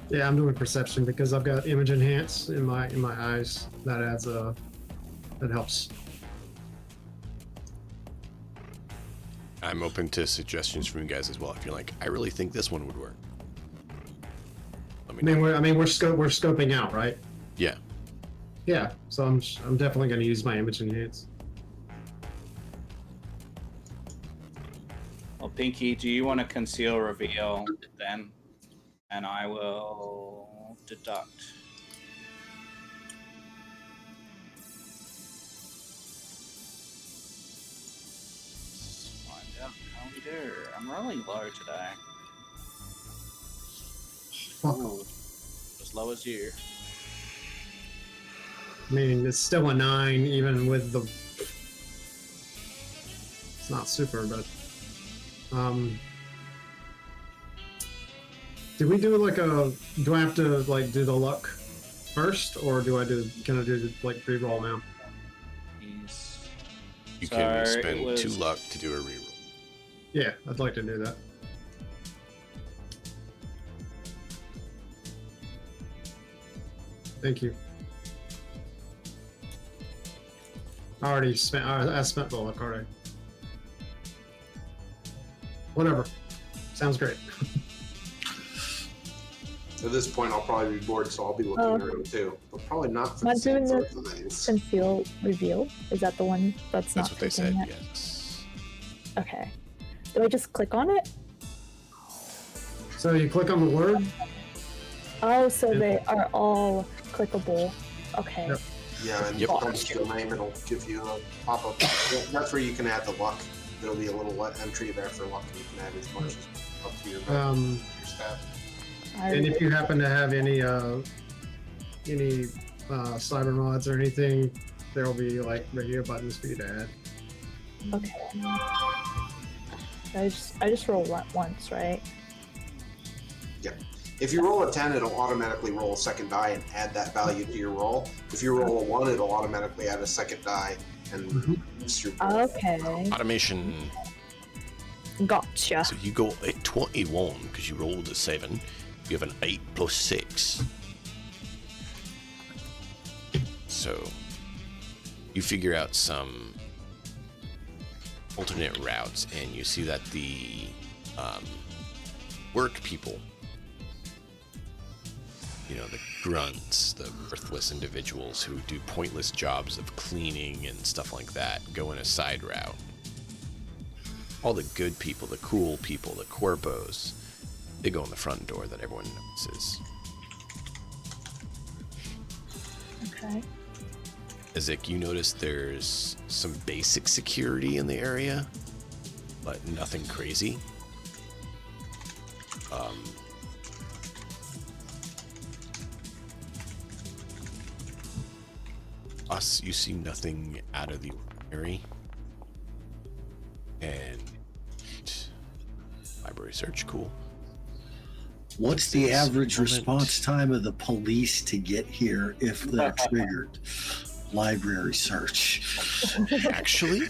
Yeah, I'm doing perception because I've got image enhance in my eyes. That adds that helps. I'm open to suggestions from you guys as well. If you're like, I really think this one would work. Let me know. We're scoping out, right? Yeah. Yeah. So I'm definitely gonna use my image enhance. Well, Pinky, do you want to conceal reveal then? And I will deduct. Let's find out how we do. I'm rolling low today. Fuck. Ooh, as low as you. I mean, it's still a 9, even with the. It's not super, but. Do we do like a? Do I have to like do the luck first, or can I do like reroll now? He's You So can it spend was- 2 luck to do a reroll. Yeah, I'd like to do that. thank you. I already spent. I spent the luck already. Whatever. Sounds great. At this point, I'll probably be bored, so I'll be looking around too. But probably not for Not the same doing sorts of things. Conceal reveal. Is that the one that's not That's what they taking said. it? Yes. Okay. Do I just click on it? So you click on the word. Oh, so Yep. they are all clickable. Okay. Yep. Yeah, and Yep. once your name, it'll give you a pop-up. That's where you can add the luck. There'll be a little entry there for luck, and you can add as much as up to your stat. And if you happen to have any cyber mods or anything, there'll be like radio buttons for you to add. Okay. I just roll once, right? If you roll a 10, it'll automatically roll a second die and add that value to your roll. If you roll a 1, it'll automatically add a second die and boost your roll. Okay. Automation. Gotcha. So you go at 21 because you rolled a 7. You have an 8 plus 6. So you figure out some alternate routes, and you see that the work people, you know, the grunts, the worthless individuals who do pointless jobs of cleaning and stuff like that, go in a side route. All the good people, the cool people, the corpos, they go in the front door that everyone notices. Okay. Ezek, you notice there's some basic security in the area, but nothing crazy. You see nothing out of the ordinary. And library search, cool. What's the This average moment- response time of the police to get here if they're triggered? Library search. Actually,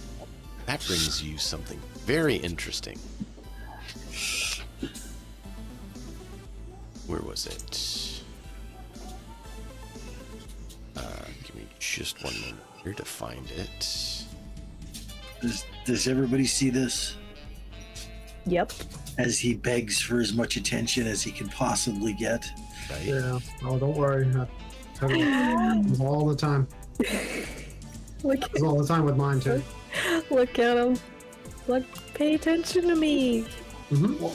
that brings you something very interesting. Where was it? Give me just one moment here to find it. Does everybody see this? Yep. As he begs for as much attention as he can possibly get. Right? Yeah. Oh, don't worry. I tell you, all the time. Look, It's all the time with mine too. look at him. Look, pay attention to me. Mm-hmm.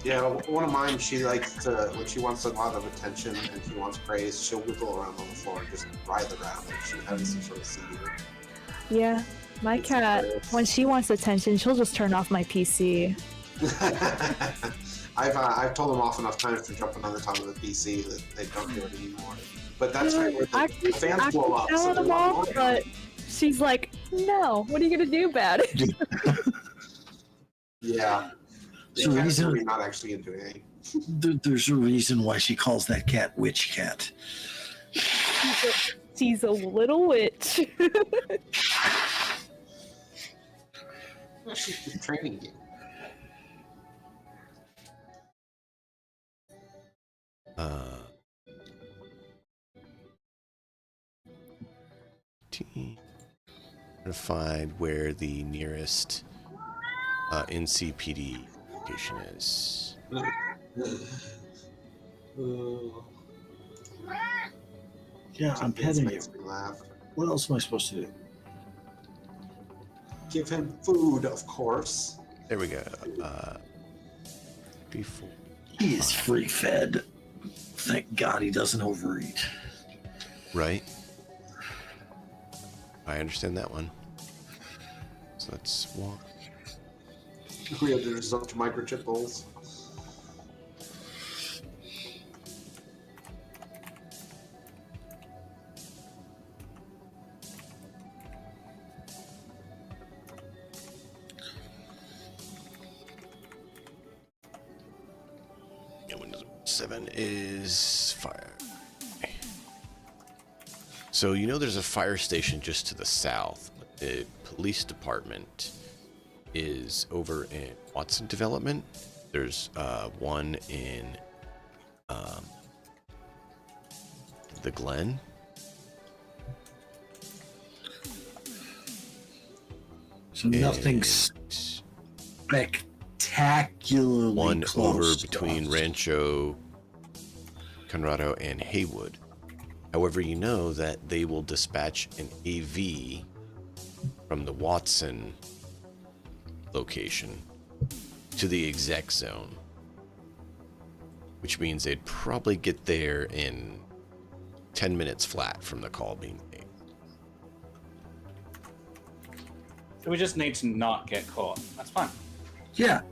Yeah, one of mine, she likes to, when she wants a lot of attention and she wants praise, she'll wiggle around on the floor and just writhe around like she has to sort of see you. Yeah, my It's cat, hilarious. when she wants attention, she'll just turn off my PC. I've told them off enough times for jumping on the top of the PC that they don't do it anymore. But that's right where I the fans blow up. telling So them they off, want more. but she's like, no, what are you gonna do about it? Yeah. There's a The cat's reason- really not actually into anything. There's a reason why she calls that cat Witch Cat. She's a little witch. Well, she's just training you. Identified where the nearest NCPD location is. Yeah, I'm It petting you. makes me laugh. What else am I supposed to do? Give him food, of course. There we go. Before. He is free fed. Thank God he doesn't overeat. Right. I understand that one. So that's one. We had to resort to microchip bowls. And Windows 7 is fire. So you know there's a fire station just to the south. The police department is over in Watson Development. There's one in the Glen, So nothing And spectacularly one close over to between us. Rancho Conrado and Haywood. However, you know that they will dispatch an AV from the Watson location to the exec zone, which means they'd probably get there in 10 minutes flat from the call being made. We just need to not get caught. That's fine. Yeah.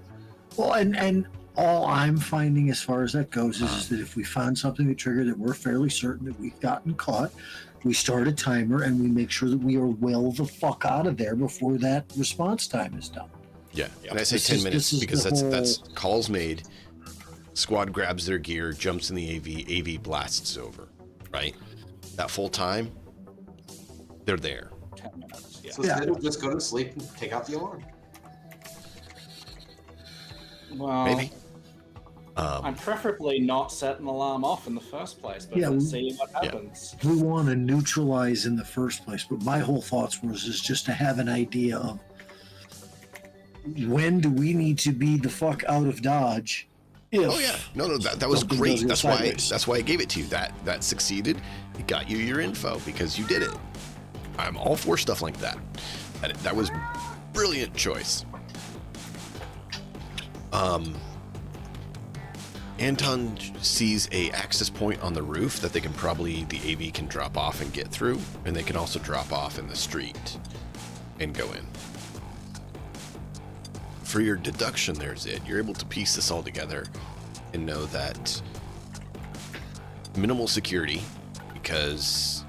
Well, and all I'm finding as far as that goes is that if we find something to trigger that we're fairly certain that we've gotten caught, we start a timer and we make sure that we are well the fuck out of there before that response time is done. Yeah, and I say This 10 is- minutes this is because the that's whole- calls made. Squad grabs their gear, jumps in the AV, AV blasts over, right? That full time, they're there. 10 minutes. Yeah. So instead of just go to sleep and take out the alarm. Well, Maybe. I'm preferably not set an alarm off in the first place, but Yeah, let's see what happens. We want to neutralize in the first place, but my whole thoughts was is just to have an idea of when do we need to be the fuck out of Dodge? If Oh yeah, no, that was something great. does go sideways. That's why I gave it to you. That succeeded. It got you your info because you did it. I'm all for stuff like that. That was brilliant choice. Anton sees a access point on the roof that the AV can drop off and get through, and they can also drop off in the street and go in. For your deduction there, Zid, you're able to piece this all together and know that minimal security, because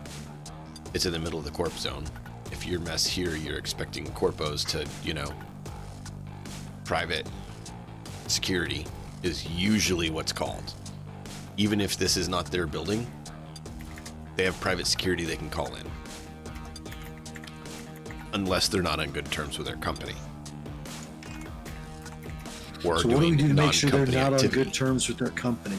it's in the middle of the corp zone. If you're mess here, you're expecting corpos to, private security is usually what's called. Even if this is not their building, they have private security they can call in. Unless they're not on good terms with their company. Or So what do we doing do to make sure they're non-company not activity. on good terms with their company,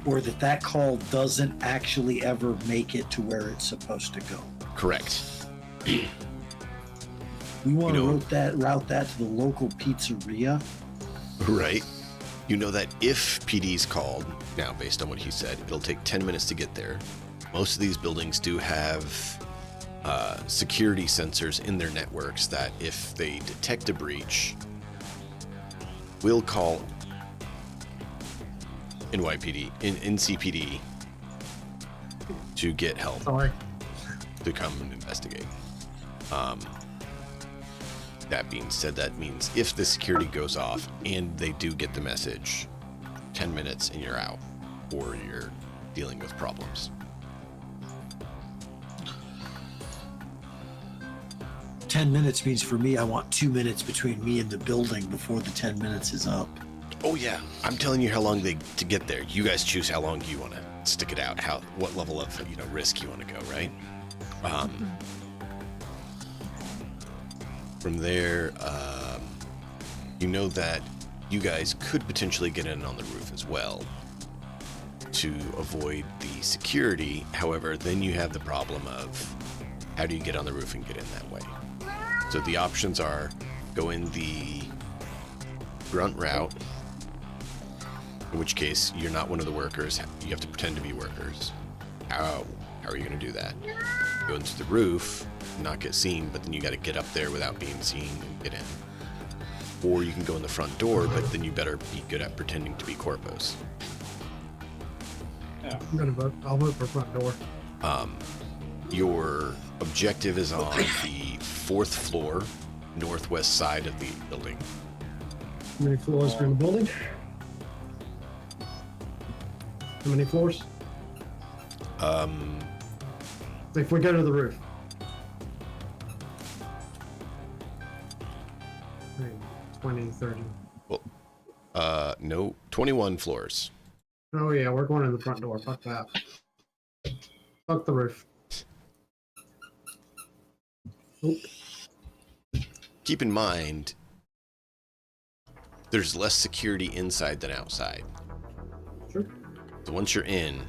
or that call doesn't actually ever make it to where it's supposed to go? Correct. We want You know- to route that to the local pizzeria. Right. You know that if PD's called, now based on what he said, it'll take 10 minutes to get there. Most of these buildings do have security sensors in their networks that if they detect a breach, will call NCPD to get help Sorry. to come and investigate. That being said, that means if the security goes off and they do get the message, 10 minutes and you're out, or you're dealing with problems. 10 minutes means for me, I want 2 minutes between me and the building before the 10 minutes is up. Oh yeah, I'm telling you how long to get there. You guys choose how long you want to stick it out, what level of risk you want to go, right? From there, you know that you guys could potentially get in on the roof as well to avoid the security. However, then you have the problem of how do you get on the roof and get in that way? So the options are go in the grunt route, in which case you're not one of the workers. You have to pretend to be workers. How are you going to do that? Go into the roof, not get seen, but then you got to get up there without being seen and get in. Or you can go in the front door, but then you better be good at pretending to be corpos. Yeah. I'm gonna vote. I'll vote for front door. Your objective is on the 4th floor, northwest side of the building. How many floors are in the building? How many floors? If we go to the roof. 20, 30. No, 21 floors. Oh yeah, we're going in the front door. Fuck that. Fuck the roof. Oop. Keep in mind, there's less security inside than outside. Sure. So once you're in,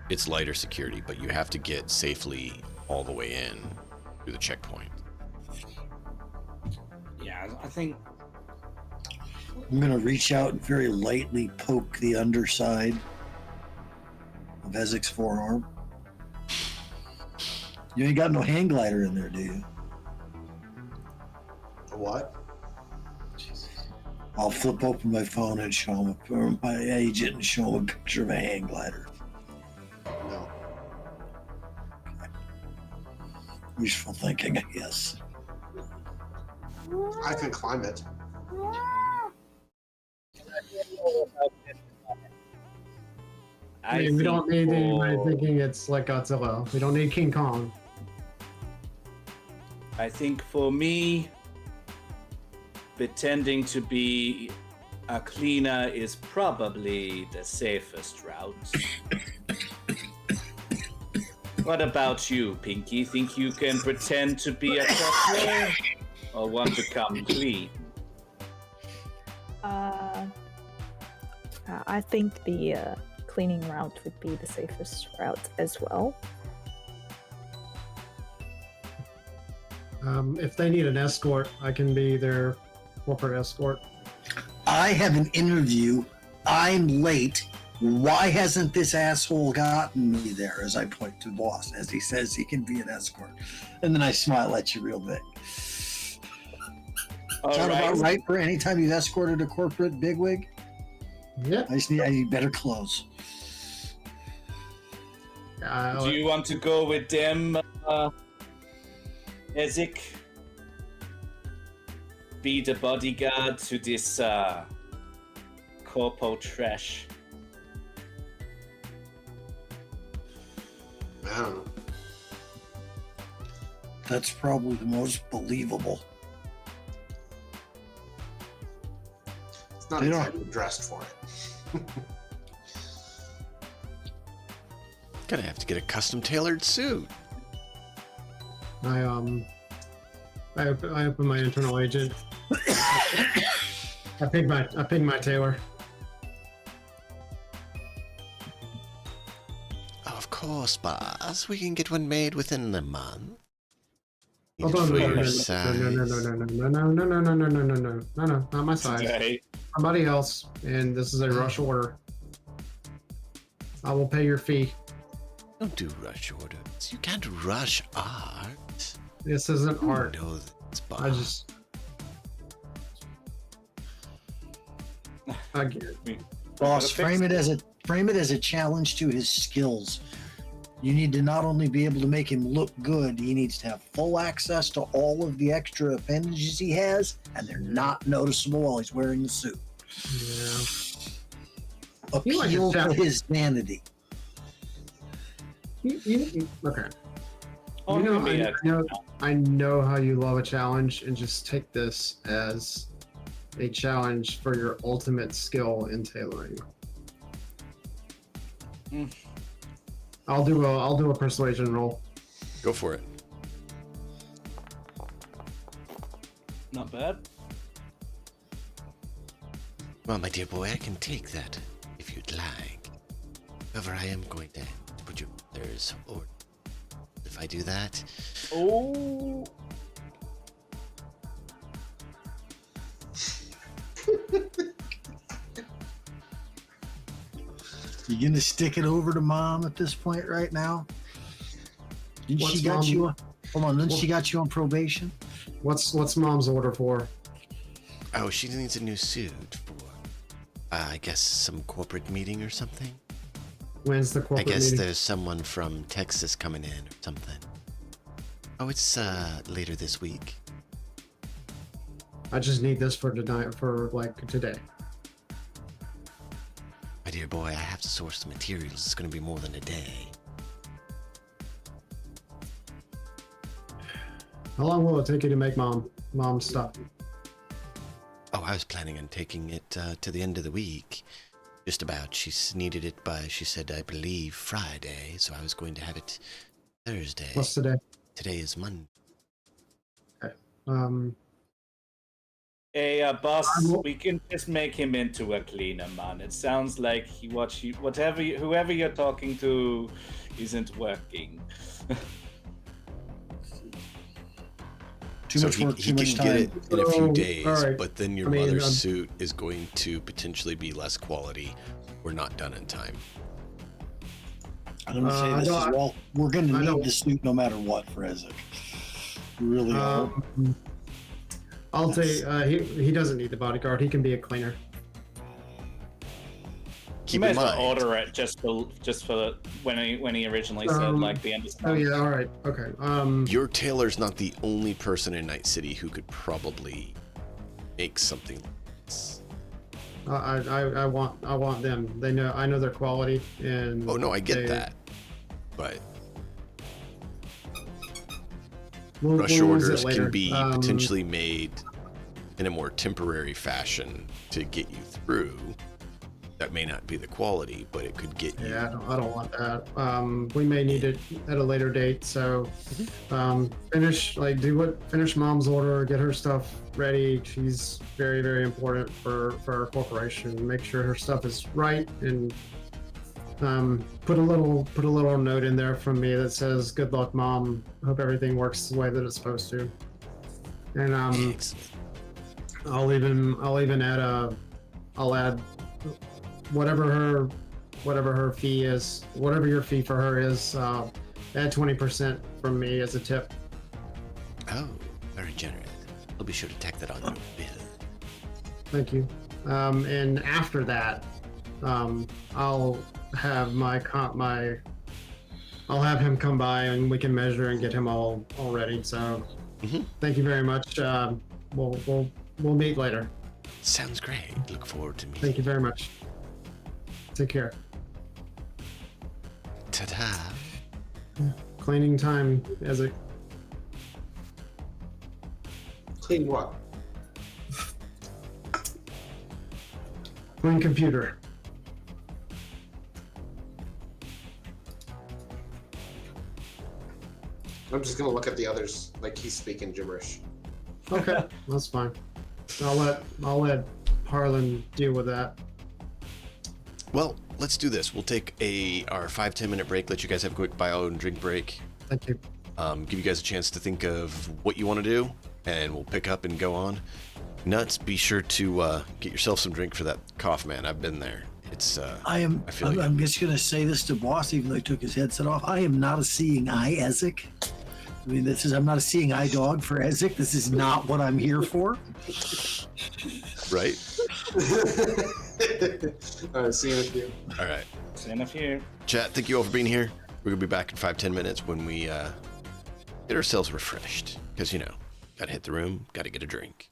it's lighter security, but you have to get safely all the way in through the checkpoint. I think I'm gonna reach out and very lightly poke the underside of Ezek's forearm. You ain't got no hang glider in there, do you? A what? I'll flip open my phone and show him, or my agent, and show him a picture of a hang glider. No. Wishful thinking, I guess. I can climb it. I mean, we don't need anybody thinking it's like Godzilla. We don't need King Kong. I think for me, pretending to be a cleaner is probably the safest route. What about you, Pinky? Think you can pretend to be a cleaner or want to come clean? I think the cleaning route would be the safest route as well. If they need an escort, I can be their corporate escort. I have an interview. I'm late. Why hasn't this asshole gotten me there? As I point to the boss, as he says he can be an escort. And then I smile at you real big. Sound about right for any time you've escorted a corporate bigwig? Yeah. I need better clothes. Do you want to go with them, Ezek? Be the bodyguard to this corpo trash. I don't know. That's probably the most believable. It's not You know- exactly dressed for it. Gonna have to get a custom tailored suit. I open my internal agent. I ping my tailor. Of course, boss. We can get one made within the month. Need Hold it on, for no, your no, size. no, not my size. Today. Somebody else, and this is a rush order. I will pay your fee. Don't do rush orders. You can't rush art. This isn't You art. know that it's boss. I just. I get it. Boss, frame it as a challenge to his skills. You need to not only be able to make him look good, he needs to have full access to all of the extra appendages he has, and they're not noticeable while he's wearing the suit. Yeah. You like Appeal a to challenge. his vanity. Okay. Oh, You know, maybe I know how you love a challenge, and just take this as a challenge for your ultimate skill in tailoring. Mm. I'll do a persuasion roll. Go for it. Not bad. Well, my dear boy, I can take that if you'd like. However, I am going to put your mother's order. If I do that, Oh. You gonna stick it over to mom at this point right now? Didn't What's she got mom- you? Hold on, didn't what- she got you on probation? What's mom's order for? oh, she needs a new suit for, I guess, some corporate meeting or something. When's the I corporate guess meeting? there's someone from Texas coming in or something. Oh, it's later this week. I just need this for tonight, for like today. My dear boy, I have to source the materials. It's going to be more than a day. How long will it take you to make mom's stuff? Oh, I was planning on taking it to the end of the week. Just about. Needed it by, she said, I believe, Friday. So I was going to have it Thursday. What's today? Today is Monday. Hey, boss, I will- we can just make him into a cleaner, man. It sounds like whoever you're talking to isn't working. Too so much work, he too can much get time. it in a few So, days, alright. but then your I mean, mother's suit is going to potentially be less quality. We're not done in time. I'm going to say this as well. We're going to need the suit no matter what for Ezek. We really are. I'll say he doesn't need the bodyguard. He can be a cleaner. You may as well order it just for when he originally said like the end of the month. Oh yeah, all right, okay. Your tailor's not the only person in Night City who could probably make something like this. I want them. I know their quality and. Oh no, I get that, but rush we'll orders can be potentially made in a more temporary fashion to get you through. That may not be the quality, but it could get you. Yeah, I don't want that. We may need it at a later date. So, finish Mom's order, get her stuff ready. She's very, very important for our corporation. Make sure her stuff is right, and put a little note in there from me that says, "Good luck, Mom. Hope everything works the way that it's supposed to." And I'll add whatever her fee is, whatever your fee for her is, add 20% from me as a tip. Oh, very generous. I'll be sure to tack that on your bill. Thank you. And after that, I'll have I'll have him come by and we can measure and get him all ready. So, Thank you very much. We'll meet later. Sounds great. Look forward to meeting. Thank you very much. Take care. Ta-ta. Cleaning time, Ezek. Clean what? Clean computer. I'm just gonna look at the others like he's speaking gibberish. Okay, that's fine. I'll let Harlan deal with that. Well, let's do this. We'll take our 5-10 minute break. Let you guys have a quick bio and drink break. Thank you. Give you guys a chance to think of what you want to do, and we'll pick up and go on. Nuts, be sure to get yourself some drink for that cough, man. I've been there. It's I'm just gonna say this to Boss, even though he took his headset off. I am not a seeing eye Ezek. I mean, I'm not a seeing eye dog for Ezek. This is not what I'm here for. Right? All right, see you in a few. All right. See you in a few. Chat, thank you all for being here. We're going to be back in 5-10 minutes when we get ourselves refreshed. Because, got to hit the room, got to get a drink.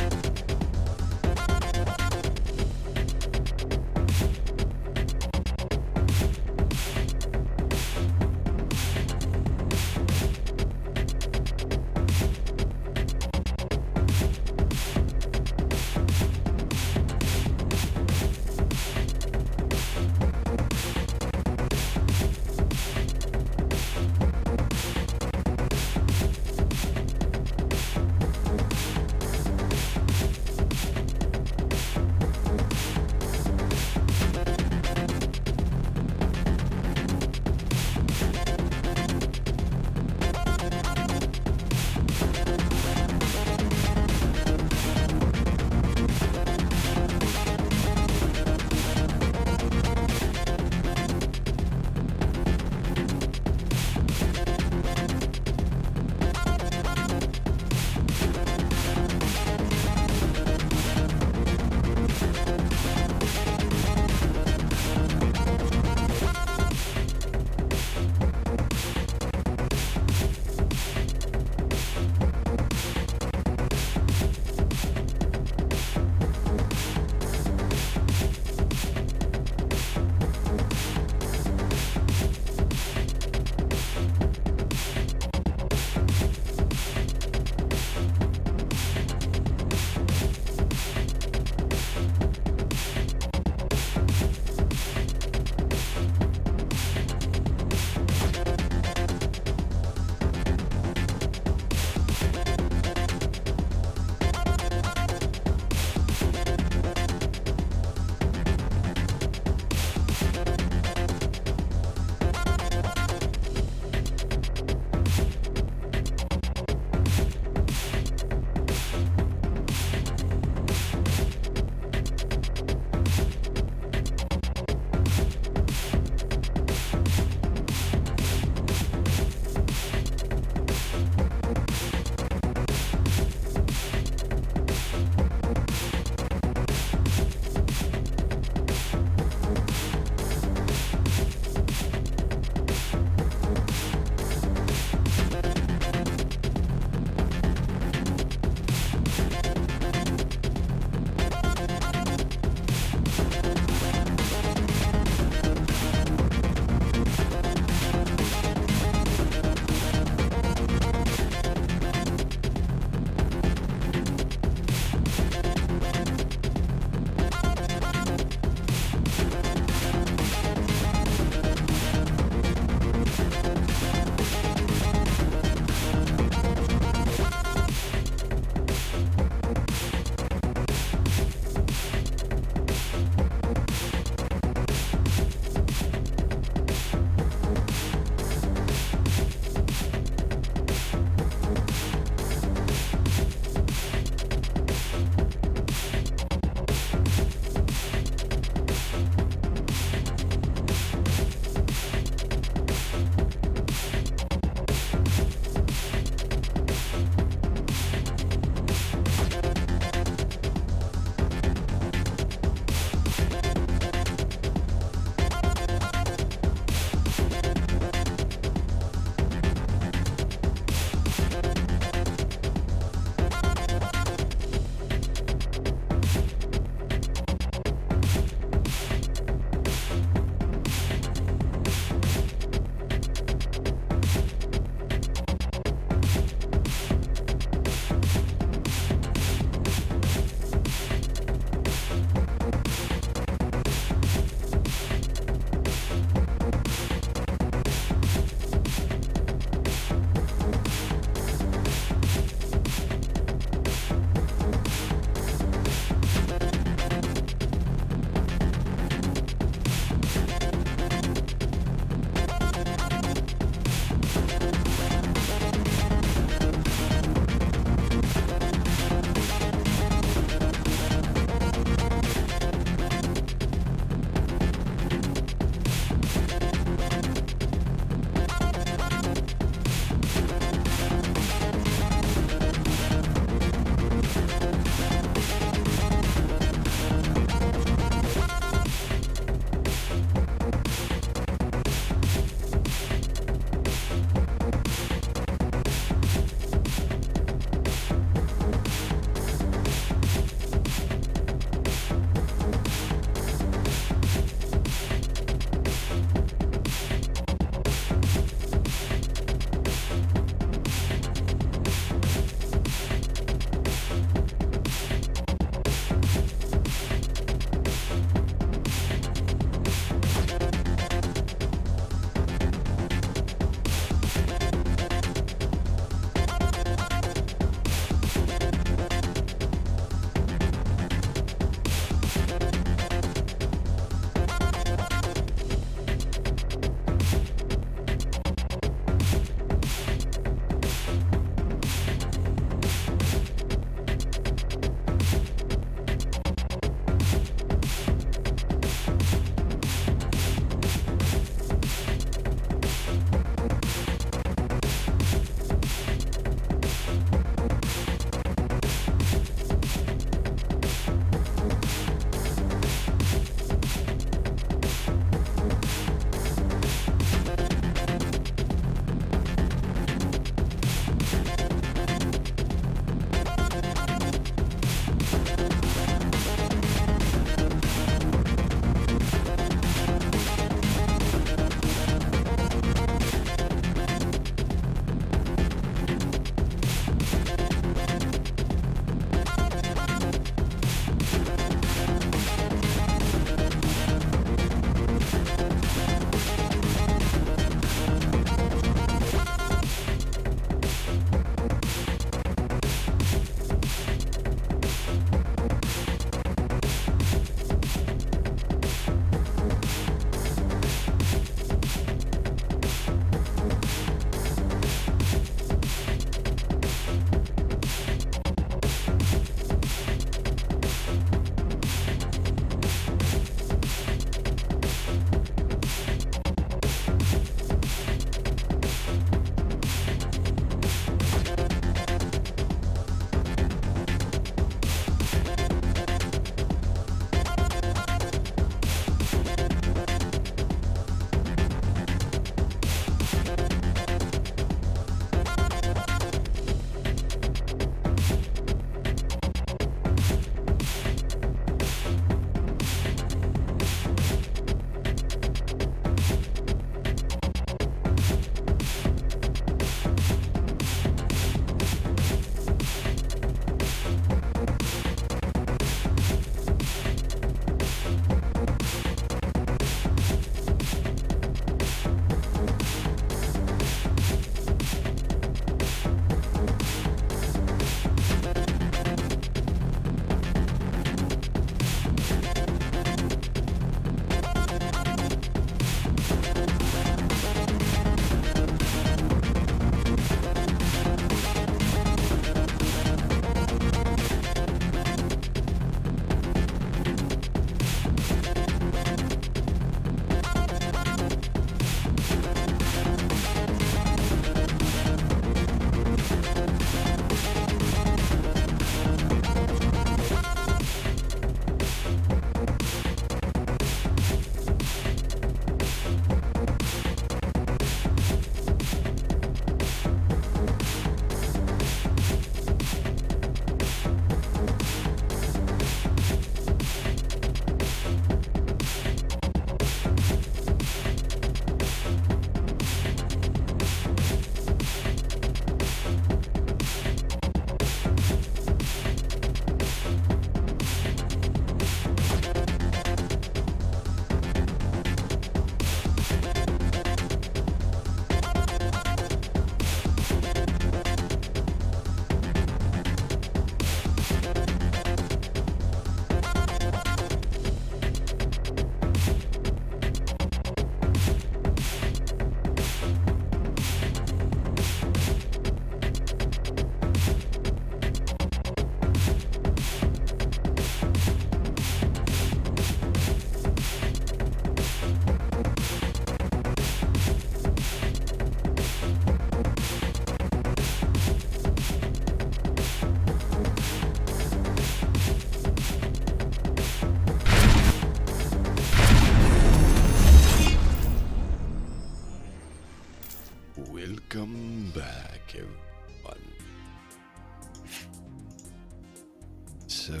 So,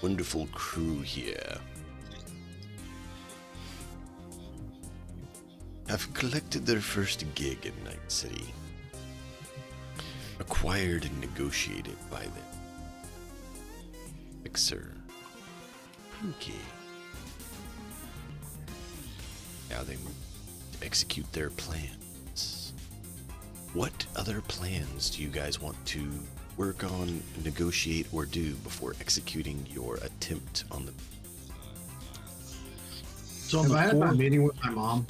wonderful crew here have collected their first gig in Night City, acquired and negotiated by them. Fixer, Pinky. Now they move to execute their plans. What other plans do you guys want to work on, negotiate, or do before executing your attempt on the... So on Have the I had my fourth, meeting with my mom?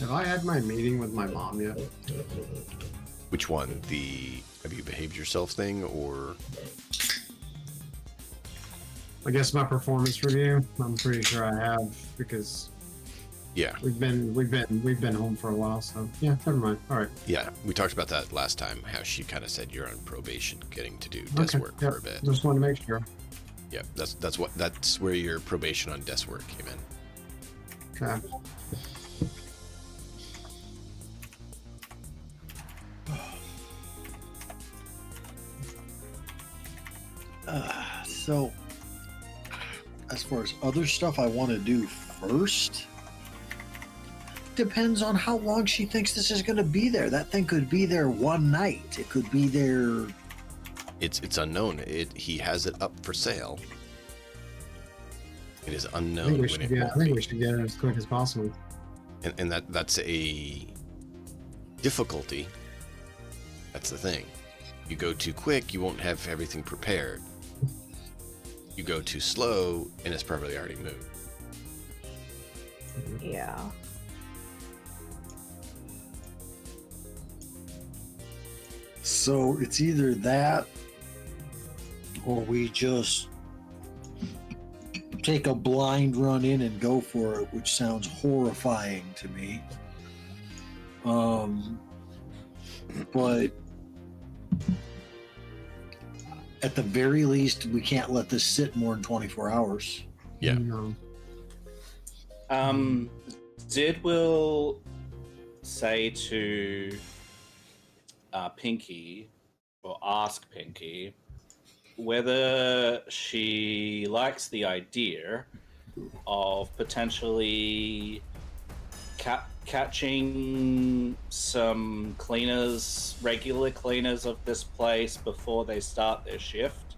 Have I had my meeting with my mom yet? Which one? The have you behaved yourself thing, or... I guess my performance review. I'm pretty sure I have because Yeah, we've been home for a while. So yeah, never mind. All right. yeah. We talked about that last time, how she kind of said you're on probation, getting to do desk work yep. for a bit. Just want to make sure. Yeah, that's where your probation on desk work came in. Okay. so as far as other stuff I want to do first, depends on how long she thinks this is going to be there. That thing could be there one night. It could be there. It's unknown. He has it up for sale. It is I unknown think we when should it get. I won't think be. we should get it as quick as possible. And that's a difficulty. That's the thing. You go too quick, you won't have everything prepared. You go too slow, and it's probably already moved. Yeah. So it's either that or we just take a blind run in and go for it, which sounds horrifying to me. But at the very least, we can't let this sit more than 24 hours. Yeah. No. Zid will say to Pinky, or ask Pinky, whether she likes the idea of potentially catching some cleaners, regular cleaners of this place before they start their shift,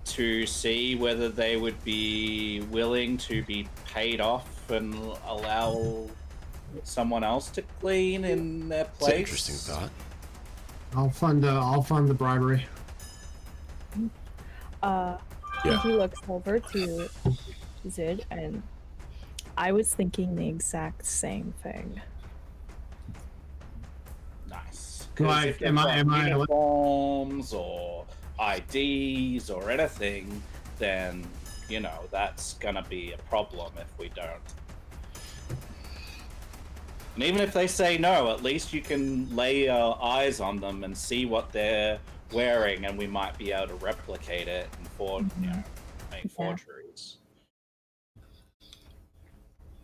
to see whether they would be willing to be paid off and allow someone else to clean in their It's place. an interesting thought. I'll fund the bribery. Yeah. He looks over to Zid, and I was thinking the exact same thing. Nice. Like, If they've am got I- uniforms or IDs or anything, then that's gonna be a problem if we don't. And even if they say no, at least you can lay your eyes on them and see what they're wearing, and we might be able to replicate it and make Yeah. forgeries.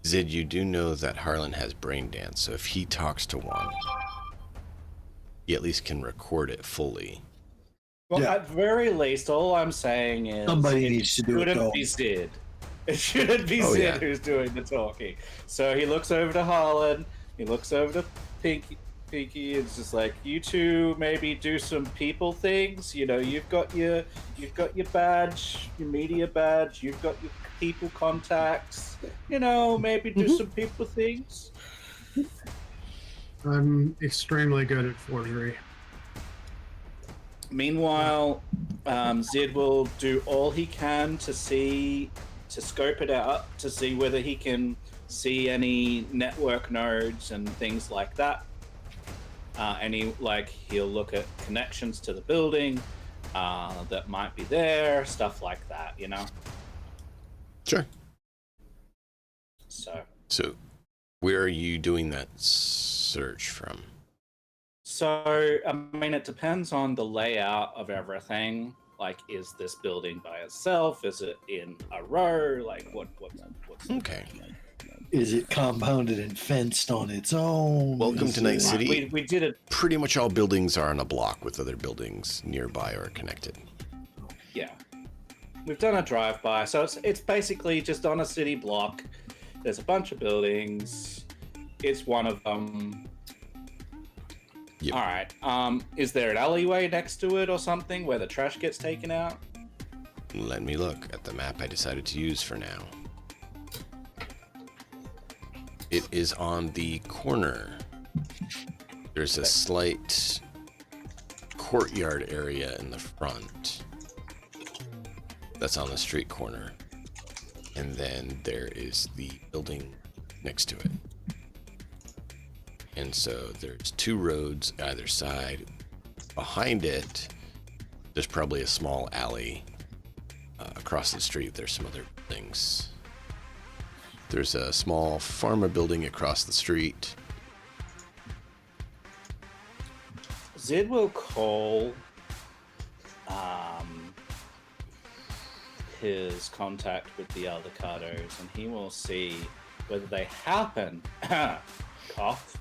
Zid, you do know that Harlan has brain dance, so if he talks to one, he at least can record it fully. Well, Yeah. at very least, all I'm saying is Somebody needs to do it, shouldn't though. be Zid. It shouldn't be Oh, Zid yeah. who's doing the talking. So he looks over to Harlan. He looks over to Pinky. It's just like, you two maybe do some people things. You've got your badge, your media badge. You've got your people contacts. Maybe do some people things. I'm extremely good at forgery. Meanwhile, Zid will do all he can to scope it out, to see whether he can see any network nodes and things like that. He'll look at connections to the building that might be there, stuff like that, Sure. So Where are you doing that search from? It depends on the layout of everything. Like, is this building by itself? Is it in a row? Like, what's Okay. Is it compounded and fenced on its own? Welcome Is to Night it- City. We did it. Pretty much all buildings are on a block with other buildings nearby or connected. Yeah, we've done a drive-by, so it's basically just on a city block. There's a bunch of buildings. It's one of them. Yep. All right. Is there an alleyway next to it or something where the trash gets taken out? Let me look at the map I decided to use for now. It is on the corner. There's a slight courtyard area in the front. That's on the street corner. And then there is the building next to it. And so there's 2 roads either side. Behind it, there's probably a small alley. Across the street, there's some other things. There's a small pharma building across the street. Zid will call his contact with the Aldecados, and he will see whether they happen cough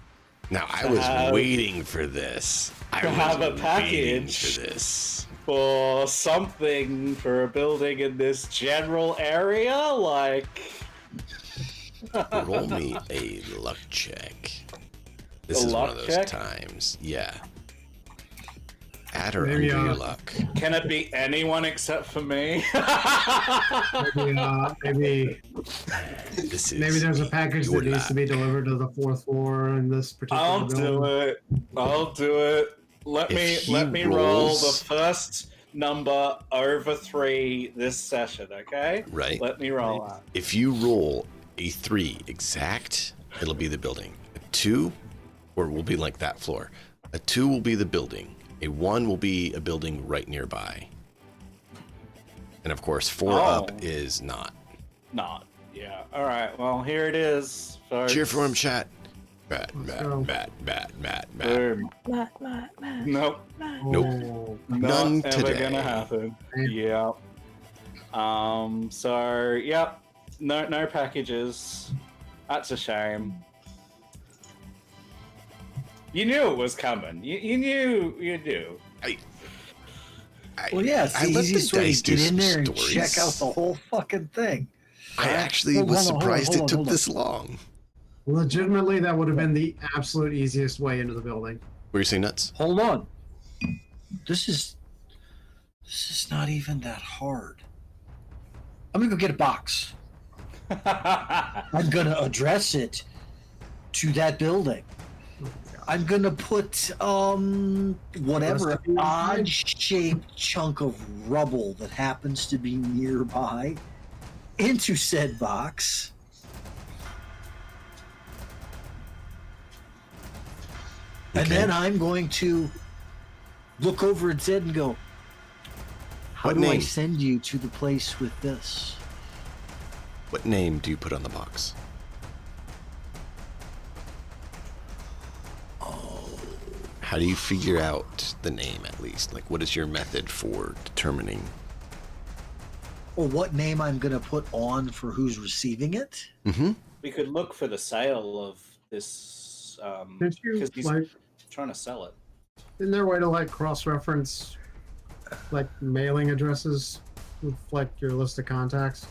Now, I To was have- waiting for this. I to was have a waiting package. for this. for something for a building in this general area, like. Roll me a luck check. This A is one luck of those check? times. Yeah. Add or Maybe, undo your luck. Can it be anyone except for me? Maybe This is maybe there's a package your that needs to luck. be delivered to the 4th floor in this particular I'll building. do it. I'll do it. Let If he me roll rolls- the first number over 3 this session, okay? Right? Let me roll that. If you roll a 3 exact, it'll be the building. A 2, or will be like that floor. A 2 will be the building. A 1 will be a building right nearby. And of course, 4 up Oh. is not. Not. Yeah. All right. Well, here it is. Folks. Cheer for him, chat. Bat, Let's bat, go. bat, bat, bat, bat. Boom. Matt. Nope. Nope. Oh, None Not ever today. gonna happen. man. Yep. So yep. No packages. That's a shame. You knew it was coming. You knew. Well, yeah, it's I the let the easiest way dice to do get in some there and stories. check out the whole fucking thing. I actually Hold was on, surprised it took hold on. this long. legitimately, that would have been the absolute easiest way into the building. Were you saying nuts? Hold on. This is not even that hard. I'm gonna go get a box. I'm gonna address it to that building. I'm gonna put whatever Recipe? odd shaped chunk of rubble that happens to be nearby into said box. And Okay. then I'm going to look over at Zed and go, how What do I name? send you to the place with this? What name do you put on the box? How do you figure out the name at least? Like, what is your method for determining? Or what name I'm going to put on for who's receiving it? Mm-hmm. We could look for the sale of this Did you because he's like? trying to sell it. Isn't there a way to like cross-reference like mailing addresses with like your list of contacts?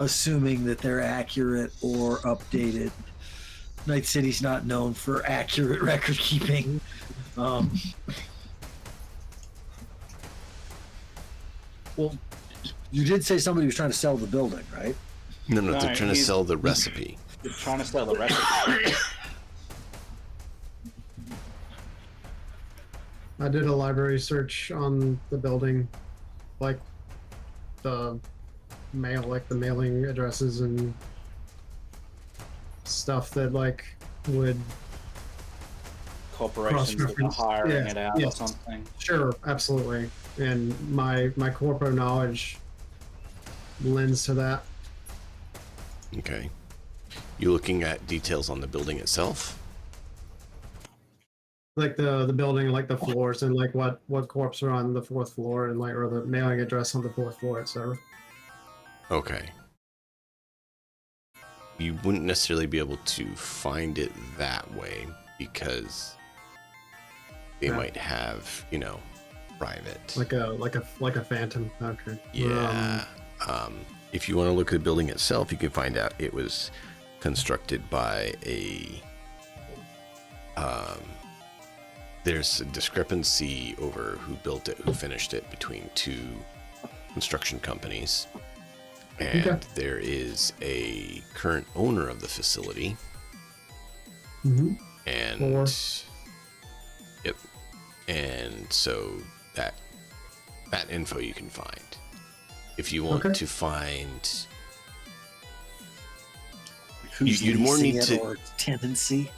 Assuming that they're accurate or updated. Night City's not known for accurate record keeping. Well, you did say somebody was trying to sell the building, right? No, No, they're trying to he's- sell the recipe. He's trying to sell the recipe. I did a library search on the building, like the mail, like the mailing addresses and stuff that like would. Corporations that are Cross-reference. hiring Yeah, it out or yes. something. Sure, absolutely, and my corpo knowledge lends to that. Okay. You looking at details on the building itself? Like the building, like the floors, and like what corps are on the 4th floor, and like or the mailing address on the 4th floor, etc. Okay. you wouldn't necessarily be able to find it that way because they might have, private. Like a phantom. Okay. Yeah. If you want to look at the building itself, you can find out it was constructed by there's a discrepancy over who built it, who finished it between two construction companies. And there is a current owner of the facility. Mm-hmm. And yep. And so that info you can find. If you want to find Who's you'd more leasing need it to or tenancy.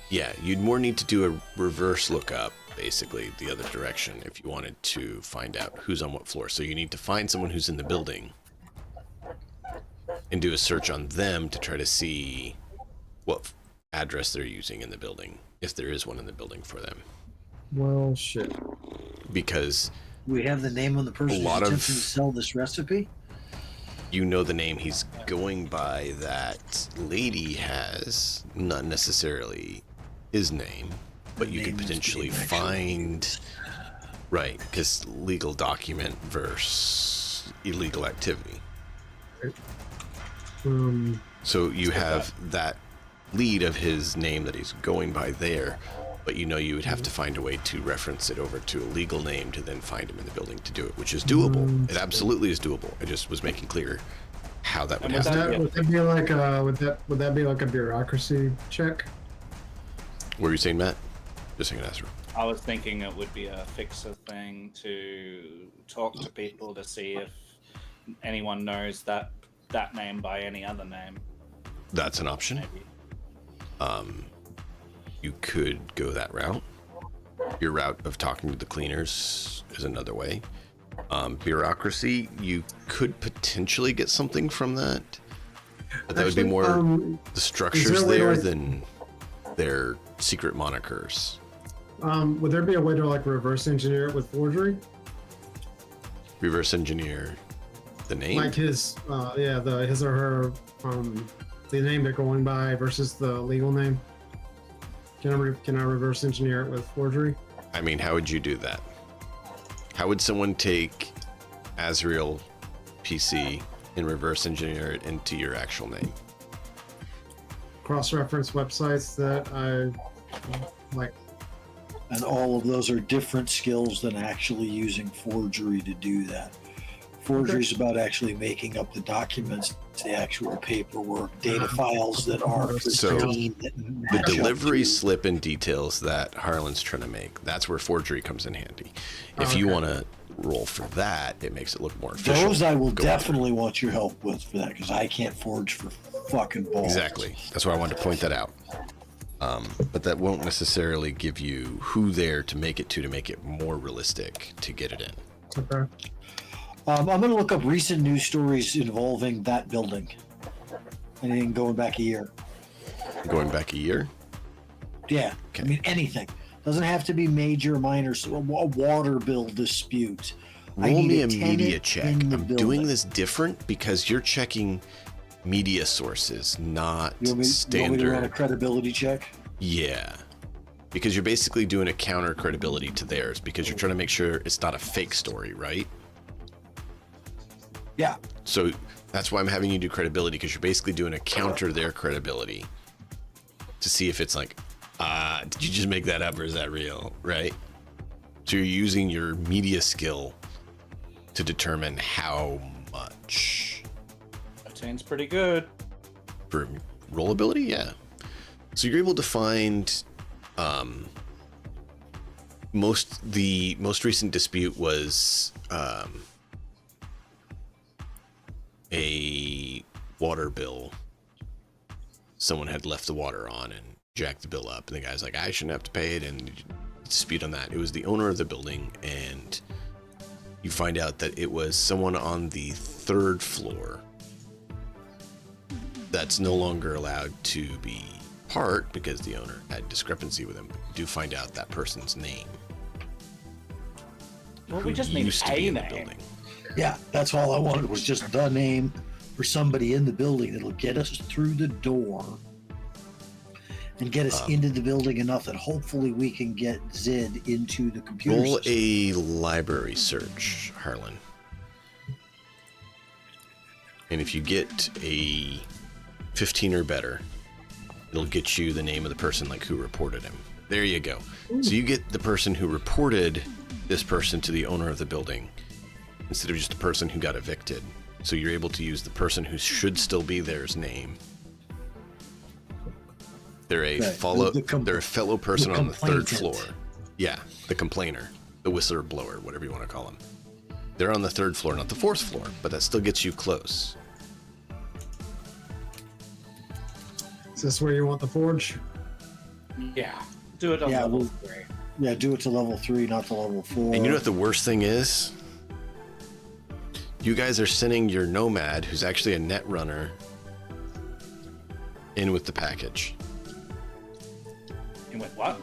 Yeah, you'd more need to do a reverse lookup, basically, the other direction, if you wanted to find out who's on what floor. So you need to find someone who's in the building and do a search on them to try to see what address they're using in the building, if there is one in the building for them. Well, shit. Because We have the name of the person who's lot of- attempting to sell this recipe. you know the name he's going by that lady has, not necessarily his name, but you could name is potentially being actually find, right, because legal document versus illegal activity. So you have that lead of his name that he's going by there, but you would have to find a way to reference it over to a legal name to then find him in the building to do it, which is doable. It absolutely is doable. I just was making clear how that would And with happen. Would that be like would that be like a bureaucracy check? What were you saying, Matt? Just saying, answer. I was thinking it would be a fixer thing to talk to people to see if anyone knows that name by any other name. That's an option. Maybe. You could go that route. Your route of talking to the cleaners is another way. Bureaucracy, you could potentially get something from that, but that would be more the structures there than their secret monikers. Would there be a way to like reverse engineer it with forgery? Reverse engineer the name? Like his his or her the name they're going by versus the legal name. Can I reverse engineer it with forgery? I mean, how would you do that? How would someone take Azrael PC and reverse engineer it into your actual name? Cross-reference websites that I like. And all of those are different skills than actually using forgery to do that. Forgery is about actually making up the documents, the actual paperwork, data files that are pristine. The delivery slip and details that Harlan's trying to make, that's where forgery comes in handy. If you want to roll for that, it makes it look more official. Those I will definitely want your help with for that, because I can't forge for fucking balls. Exactly. That's why I wanted to point that out. But that won't necessarily give you who there to make it more realistic to get it in. Okay. I'm going to look up recent news stories involving that building. Anything going back a year. Going back a year? Yeah. Okay. I mean, anything. Doesn't have to be major, minor. So a water bill dispute. Roll me a media check. I'm building. doing this different because you're checking media sources, not You want me to run a standard. credibility check? Yeah. Because you're basically doing a counter credibility to theirs because you're trying to make sure it's not a fake story, right? Yeah. So that's why I'm having you do credibility, because you're basically doing a counter their credibility to see if it's like, did you just make that up or is that real, right? So you're using your media skill to determine how much. 13's pretty good. For rollability, yeah. So you're able to find the most recent dispute was a water bill. Someone had left the water on and jacked the bill up, and the guy's like, I shouldn't have to pay it, and dispute on that. It was the owner of the building, and you find out that it was someone on the 3rd floor that's no longer allowed to be part because the owner had discrepancy with him. But you do find out that person's name. Well, we who just need used to a be in the name. building. Yeah, that's all I wanted was just the name for somebody in the building that'll get us through the door and get us into the building enough that hopefully we can get Zid into the computer Roll system. a library search, Harlan. And if you get a 15 or better, it'll get you the name of the person, like who reported him. There you go. So you get the person who reported this person to the owner of the building instead of just the person who got evicted. So you're able to use the person who should still be there's name. They're a they're a fellow person on the third floor. Yeah, the complainer, the whistleblower, whatever you want to call them. They're on the third floor, not the fourth floor, but that still gets you close. Is this where you want the forge? Yeah. Do it on level 3. Yeah, do it to level 3, not to level 4. And you know what the worst thing is? You guys are sending your nomad, who's actually a net runner, in with the package. You went what?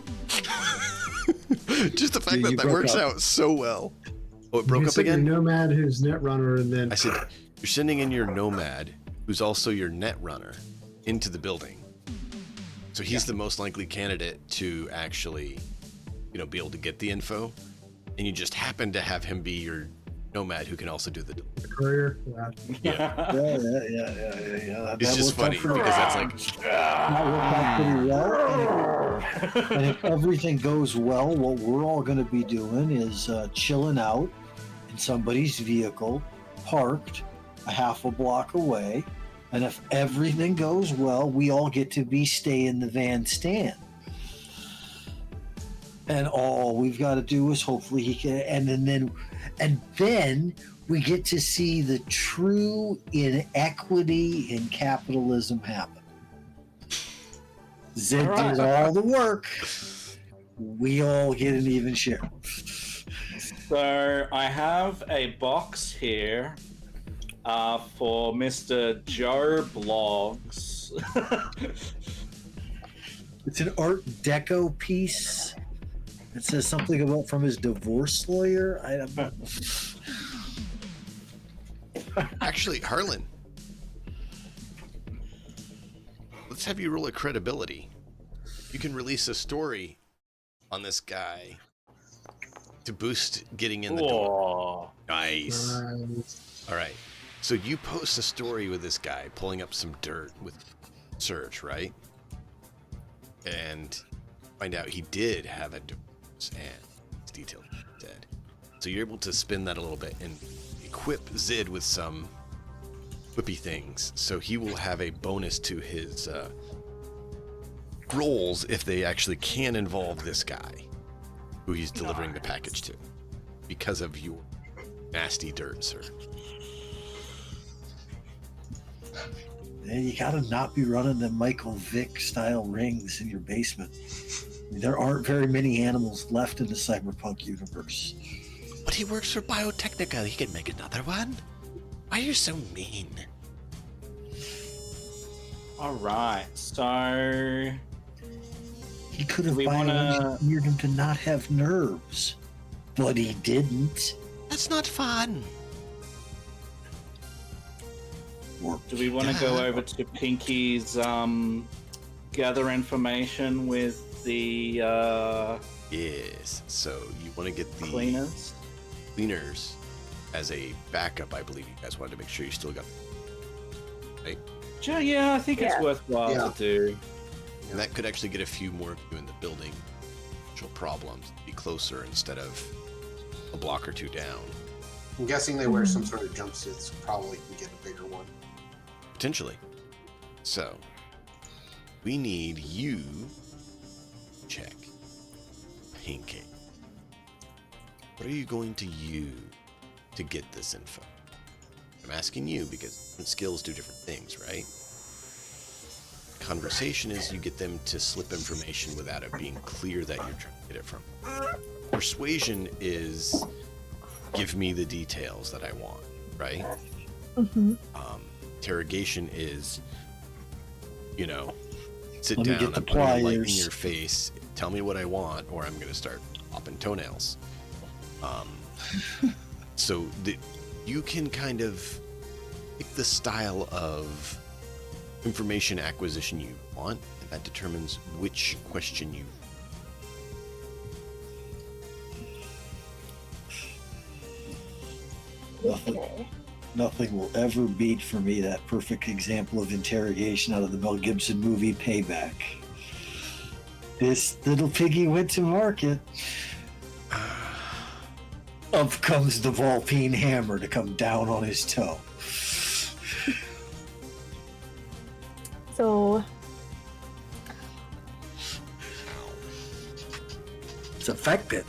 Just the fact You that broke works up. out so well. Oh, it broke You up said again? Your nomad who's net runner, and then I said, you're sending in your nomad, who's also your net runner, into the building. So he's the most likely candidate to actually, you know, be able to get the info. And you just happen to have him be your nomad who can also do the courier. Yeah. Yeah. It's just funny because that's like, That worked out pretty well. And if everything goes well, what we're all going to be doing is chilling out in somebody's vehicle, parked a half a block away. And if everything goes well, we all get to stay in the van stand. And all we've got to do is hopefully he can, and then we get to see the true inequity in capitalism happen. Zid does all the work. We all get an even share. So I have a box here for Mr. Joe Blogs. It's an Art Deco piece. It says something about from his divorce lawyer. I don't know. actually, Harlan, let's have you roll a credibility. You can release a story on this guy to boost getting in the door. Nice. All right. So you post a story with this guy pulling up some dirt with search, right? And find out he did have a divorce and it's detailed dead. So you're able to spin that a little bit and equip Zid with some whippy things. So he will have a bonus to his rolls if they actually can involve this guy who he's delivering the package to because of your nasty dirt, sir. Man, you gotta not be running the Michael Vick style rings in your basement. I mean, there aren't very many animals left in the Cyberpunk universe. But he works for Biotechnica. He can make another one. Why are you so mean? All right, so He could have We wanna- bioengineered him to not have nerves, but he didn't. That's not fun. do we want to go over to Pinky's gather information with the Yes. So you want to get the cleaners? cleaners as a backup. I believe you guys wanted to make sure you still got. Right? Yeah, I think it's worthwhile Yeah. to do. And that could actually get a few more of you in the building. Potential problems. Be closer instead of a block or two down. I'm guessing they wear some sort of jumpsuits. Probably can get a bigger one. Potentially. So, we need you check. Pinky. What are you going to use to get this info? I'm asking you because different skills do different things, right? Conversation is you get them to slip information without it being clear that you're trying to get it from. Persuasion is give me the details that I want, right? Mm-hmm. Interrogation is, you know, sit Let me down, get the I'm putting a light in pliers. your face, tell me what I want, or I'm going to start popping toenails. So you can kind of pick the style of information acquisition you want, and that determines which question you. Okay. Nothing will ever beat for me that perfect example of interrogation out of the Mel Gibson movie Payback. This little piggy went to market. Up comes the Volpine hammer to come down on his toe. So It's a fact pit.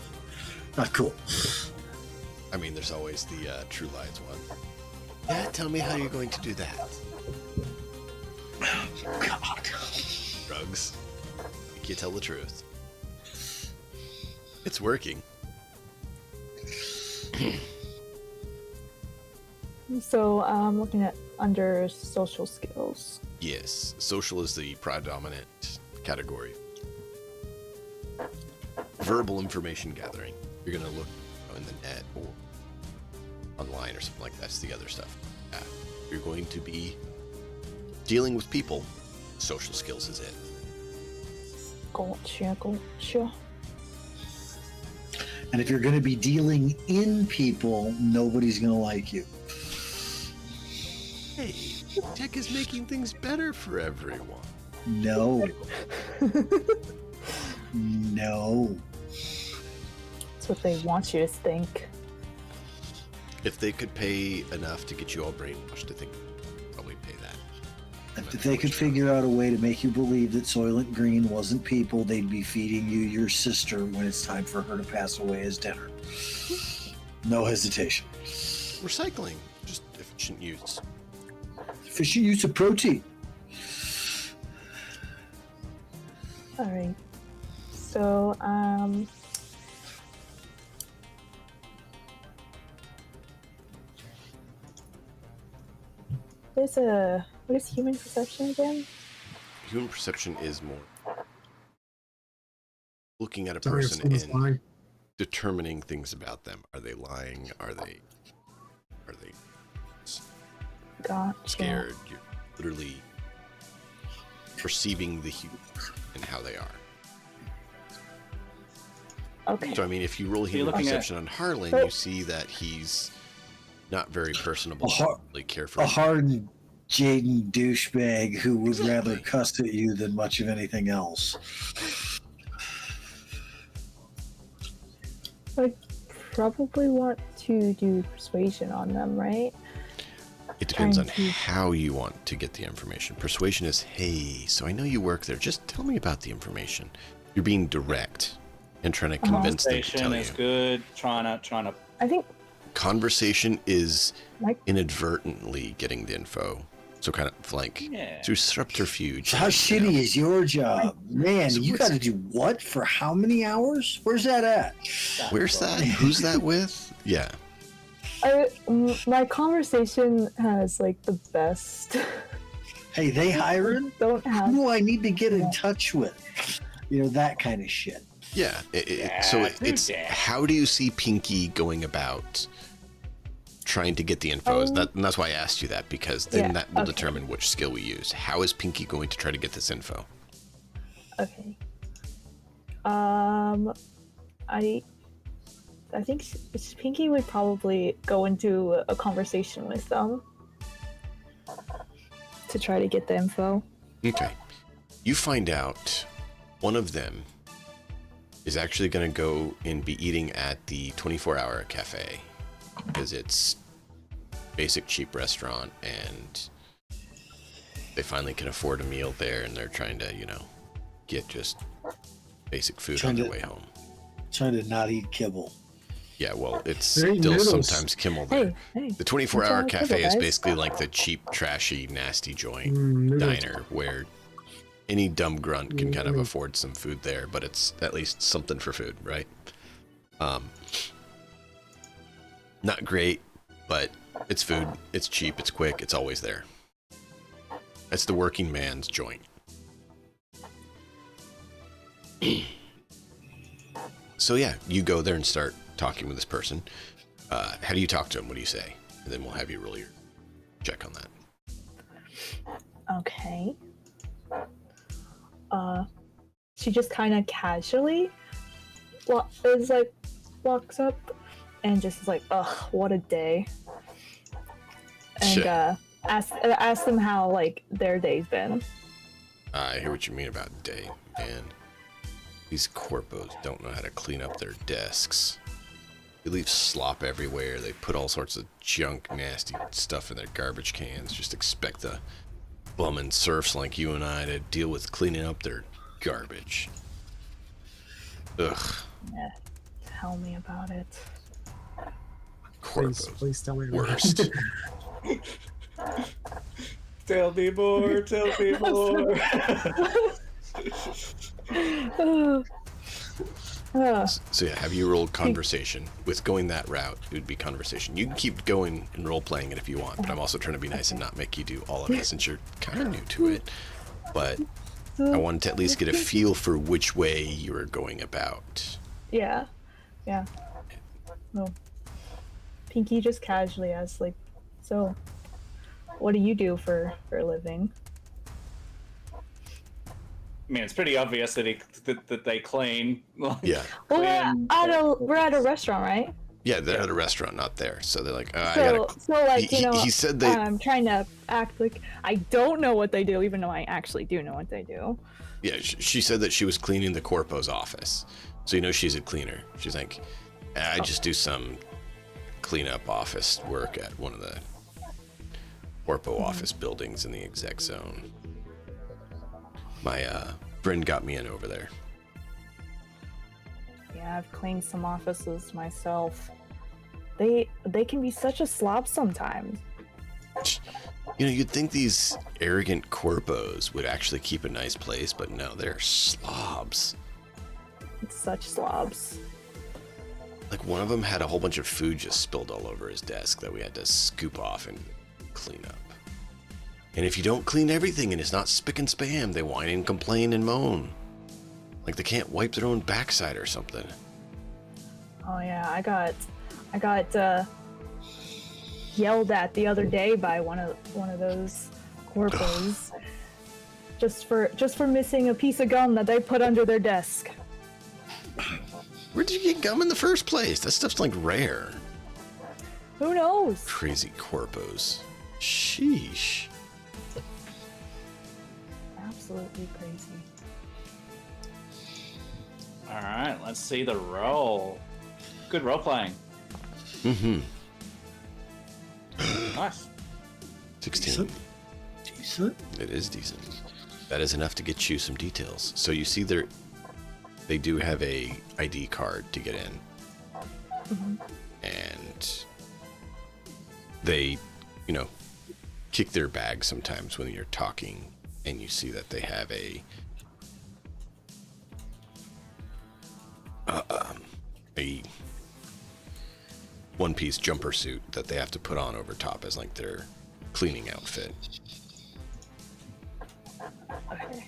Not cool. I mean, there's always the True Lies one. Yeah, tell me how you're going to do that. God. Drugs. You can't tell the truth. It's working. So I'm looking at under social skills. Yes, social is the predominant category. Verbal information gathering. You're gonna look in the net or online or something like that. That's the other stuff. You're going to be dealing with people. Social skills is it. Gotcha, gotcha. And if you're going to be dealing in people, nobody's going to like you. Hey, tech is making things better for everyone. No. No. That's what they want you to think. If they could pay enough to get you all brainwashed, I think they'd probably pay that. If they could figure out a way to make you believe that Soylent Green wasn't people, they'd be feeding you your sister when it's time for her to pass away as dinner. No hesitation. Recycling, just efficient use. Efficient use of protein. All right. So what is human perception again? Human perception is more looking at a Sorry if person someone's and lying. determining things about them. Are they lying? Are they Gotcha. scared? You're literally perceiving the human and how they are. Okay. So I mean, if you roll So you're human looking at- perception on Harlan, you see that he's not very personable. A har- Doesn't really care for A hardened Jaden douchebag who would rather Exactly. cuss at you than much of anything else. I probably want to do persuasion on them, right? It depends on Trying to- how you want to get the information. Persuasion is, hey, so I know you work there. Just tell me about the information. You're being direct and trying to convince them to Conversation tell is you. good. Trying to. I think Conversation is like inadvertently getting the info. So kind of flank Yeah. through subterfuge. So how you know. shitty is your job? Man, So you what's- got to do what for how many hours? Where's that at? Where's that? Who's that with? Yeah. my conversation has like the best. Hey, they hiring? Don't have. Who do I need to get in touch with? You know, that kind of shit. Yeah. Yeah, So do it's that. how do you see Pinky going about trying to get the info? And that's why I asked you that, because then Yeah, that will okay. determine which skill we use. How is Pinky going to try to get this info? Okay. I think Pinky would probably go into a conversation with them to try to get the info. Okay. You find out one of them is actually going to go and be eating at the 24-hour cafe because it's basic cheap restaurant and they finally can afford a meal there and they're trying to, get just basic food on Trying their to- way home. Trying to not eat kibble. Yeah, well, it's They're eating still noodles. sometimes Kimmel there. Hey. The 24-hour What's wrong with cafe you is guys? basically like the cheap, trashy, nasty joint Noodles. diner where any dumb grunt can kind of Mhm. afford some food there, but it's at least something for food, right? Not great, but it's food. It's cheap. It's quick. It's always there. It's the working man's joint. So yeah, you go there and start talking with this person. How do you talk to him? What do you say? And then we'll have you roll your check on that. Okay. She just kind of casually walks up and just is like, ugh, what a day. And ask them how like their day's been. I hear what you mean about day, man. These corpos don't know how to clean up their desks. They leave slop everywhere. They put all sorts of junk, nasty stuff in their garbage cans. Just expect the bumming serfs like you and I to deal with cleaning up their garbage. Ugh. Yeah, tell me about it. Corpos. Please tell me about Worst. Tell me more. Tell me more. So yeah, have you rolled conversation? With going that route, it would be conversation. You can keep going and role playing it if you want, but I'm also trying to be nice and not make you do all of it since you're kind of new to it. But I wanted to at least get a feel for which way you were going about. Yeah. Well, Pinky just casually asks, like, so, what do you do for a living? I mean, it's pretty obvious that they clean. Yeah. Well, Clean- we're at a restaurant, right? Yeah, they're at a restaurant, not there. So they're like, I So, gotta. like, He said they. I'm trying to act like I don't know what they do, even though I actually do know what they do. Yeah, she said that she was cleaning the corpo's office. So she's a cleaner. She's like, I just do some cleanup office work at one of the corpo office buildings in the exec zone. My friend got me in over there. Yeah, I've cleaned some offices myself. They can be such a slob sometimes. You'd think these arrogant corpos would actually keep a nice place, but no, they're slobs. Such slobs. Like one of them had a whole bunch of food just spilled all over his desk that we had to scoop off and clean up. And if you don't clean everything and it's not spick and spam, they whine and complain and moan. Like they can't wipe their own backside or something. Oh yeah, I got yelled at the other day by one of those corpos just for missing a piece of gum that they put under their desk. Where did you get gum in the first place? That stuff's like rare. Who knows? Crazy corpos. Sheesh. Absolutely crazy. All right, let's see the roll. Good role playing. Mm-hmm. Nice. 16. Decent. It is decent. That is enough to get you some details. So you see they do have a ID card to get in. Mm-hmm. And they, kick their bag sometimes when you're talking, and you see that they have a one-piece jumper suit that they have to put on over top as like their cleaning outfit. Okay.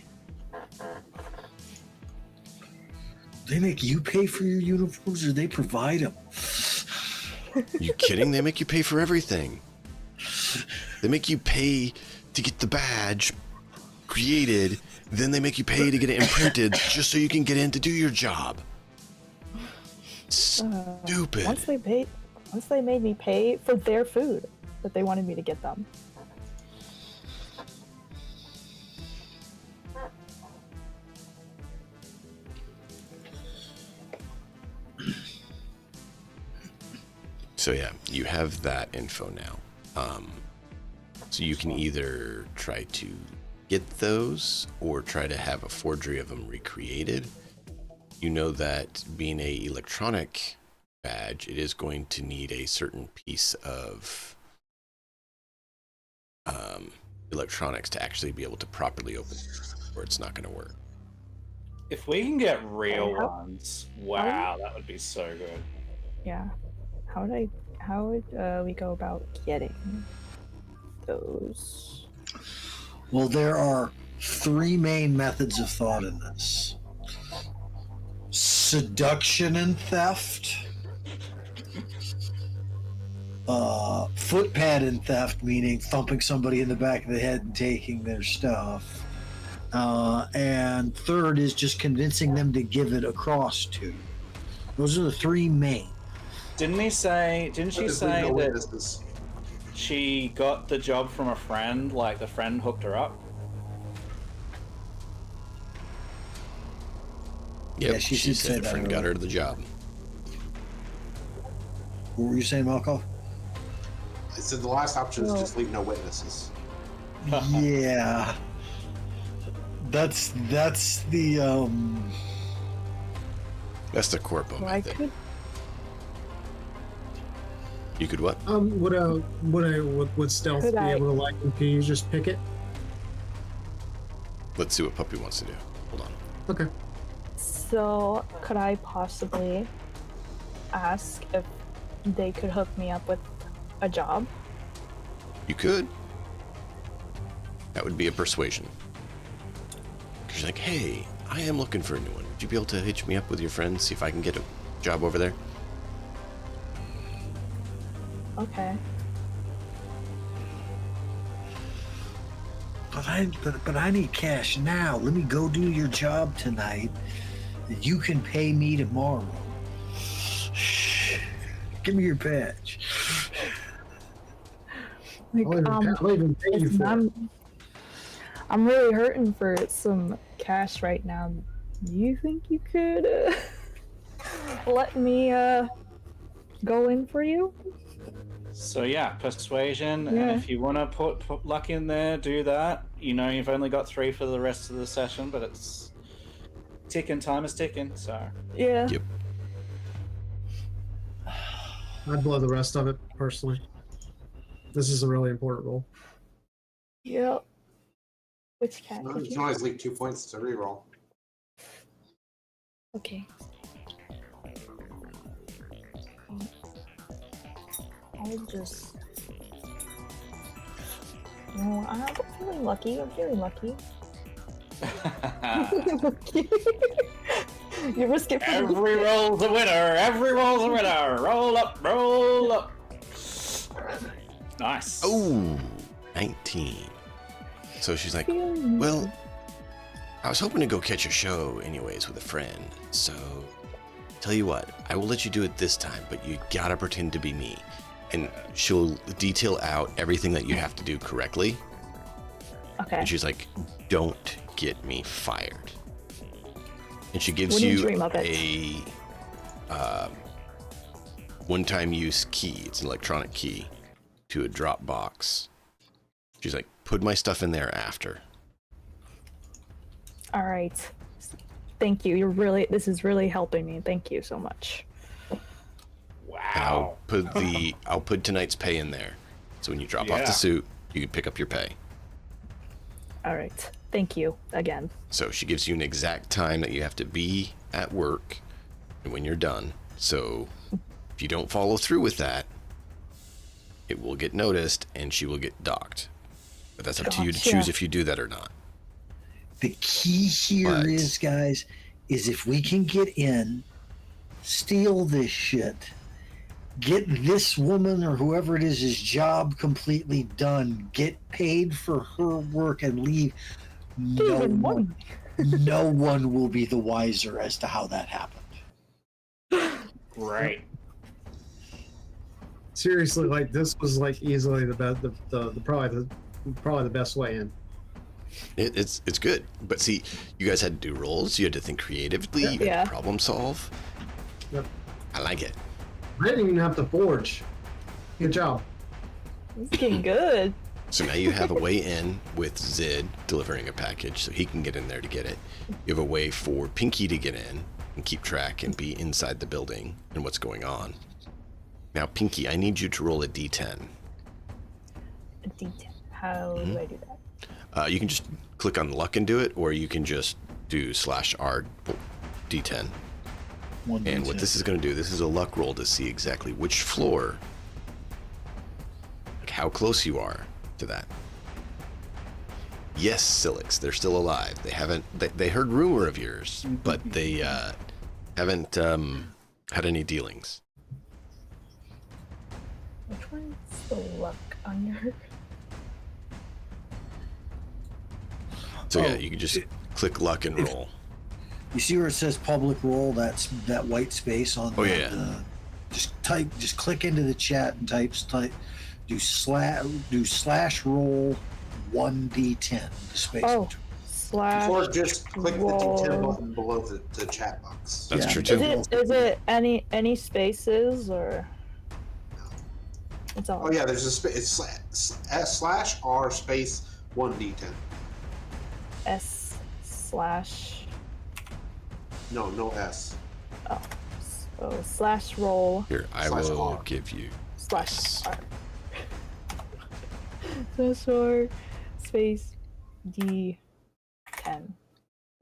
They make you pay for your uniforms, or they provide them? You kidding? They make you pay for everything. They make you pay to get the badge created, then they make you pay to get it imprinted just so you can get in to do your job. Stupid. Once they made me pay for their food that they wanted me to get them. So yeah, you have that info now. So you can either try to get those or try to have a forgery of them recreated. You know that being a electronic badge, it is going to need a certain piece of electronics to actually be able to properly open it, or it's not going to work. If we can get real How- ones, wow, that would be so good. Yeah. How would we go about getting those? Well, there are three main methods of thought in this: seduction and theft, foot pattern theft, meaning thumping somebody in the back of the head and taking their stuff. And third is just convincing them to give it across to. Those are the three main. Didn't she say No that witnesses. she got the job from a friend, like the friend hooked her up? Yep, Yeah, she she did say said a that friend got earlier. her the job. What were you saying, Malco? I said the last option is just leave no witnesses. Yeah. That's the That's the corpo Well, I method. could. You could what? Would stealth Could be I- able to like? Can you just pick it? Let's see what Puppy wants to do. Hold on. Okay. So, could I possibly ask if they could hook me up with a job? You could. That would be a persuasion. Because you're like, hey, I am looking for a new one. Would you be able to hitch me up with your friends, see if I can get a job over there? Okay. but I need cash now. Let me go do your job tonight. You can pay me tomorrow. Give me your badge. Like, I'll even pay you listen, for it. I'm really hurting for some cash right now. Do you think you could let me go in for you? So yeah, persuasion, Yeah. and if you want to put luck in there, do that. You know, you've only got 3 for the rest of the session, but it's ticking. Time is ticking. So Yeah. Yep. I'd blow the rest of it personally. This is a really important role. Yep. Which cat You could can you? always leave 2 points to reroll. Okay. I'll just. No, I'm feeling lucky. I'm feeling lucky. You ever skip every roll's a winner. Every roll's a winner. Roll up, roll up. Nice. Oh, 19. So she's like, well, I was hoping to go catch a show anyways with a friend. So, tell you what, I will let you do it this time, but you gotta pretend to be me. And she'll detail out everything that you have to do correctly. Okay. And she's like, don't get me fired. And she gives Wouldn't you dream of it. a one-time use key. It's an electronic key to a drop box. She's like, put my stuff in there after. All right. Thank you. This is really helping me. Thank you so much. And Wow. I'll put tonight's pay in there. So when you drop off Yeah. the suit, you can pick up your pay. All right. Thank you again. So she gives you an exact time that you have to be at work and when you're done. So if you don't follow through with that, it will get noticed and she will get docked. But that's up to you to Gotcha. choose if you do that or not. The key here But- is, guys, is if we can get in, steal this shit, get this woman or whoever it is his job completely done, get paid for her work, and leave. No Even one, no one will be the wiser as to how that happened. Great. Seriously, like this was like easily the best, probably the best way in. It's good. But see, you guys had to do rolls. You had to think creatively. You had Yeah. to problem solve. Yep. I like it. I didn't even have to forge. Good job. It's getting good. So now you have a way in with Zid delivering a package so he can get in there to get it. You have a way for Pinky to get in and keep track and be inside the building and what's going on. Now, Pinky, I need you to roll a d10. A D10. How do I do that? You can just click on luck and do it, or you can just do /R d10. And what this is going to do, this is a luck roll to see exactly which floor, like how close you are to that. Yes, Silix, they're still alive. They haven't, they heard rumor of yours, but they haven't had any dealings. Which one Luck on your. So yeah, Oh, you can just click luck and roll. You see where it says public roll? That's that white space on Oh, the, yeah. just click into the chat and do slash roll 1d10, the space. Oh, between. slash. Or just click the D10 roll. button below the chat box. That's Yeah, true because too. Is it any spaces or? It's all. Oh yeah, there's a space. It's slash R space 1d10. S slash. No S. Oh, so slash roll Here, I Slash will R. give you slash this. R. Slash R space D10.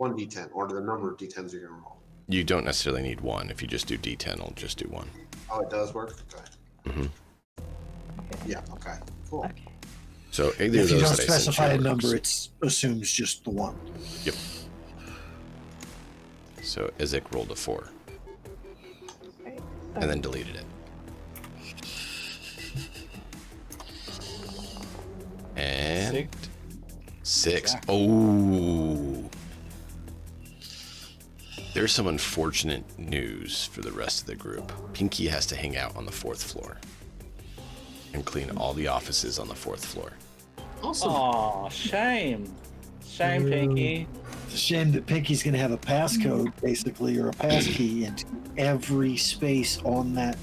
1d10, or the number of d10s you're gonna roll. You don't necessarily need one. If you just do D10, it'll just do one. Oh, it does work. Okay. hmm Okay. Yeah. Okay. Cool. Okay. So either If of you those don't that I sent specify you a works. number, it assumes just the one. Yep. So Isaac rolled a 4 Right. and then deleted it. And 6. Exactly. Oh. There's some unfortunate news for the rest of the group. Pinky has to hang out on the 4th floor and clean all the offices on the 4th floor. Awesome. Oh, shame. Shame, Pinky. It's a shame that Pinky's going to have a passcode, basically, or a passkey into every space on that.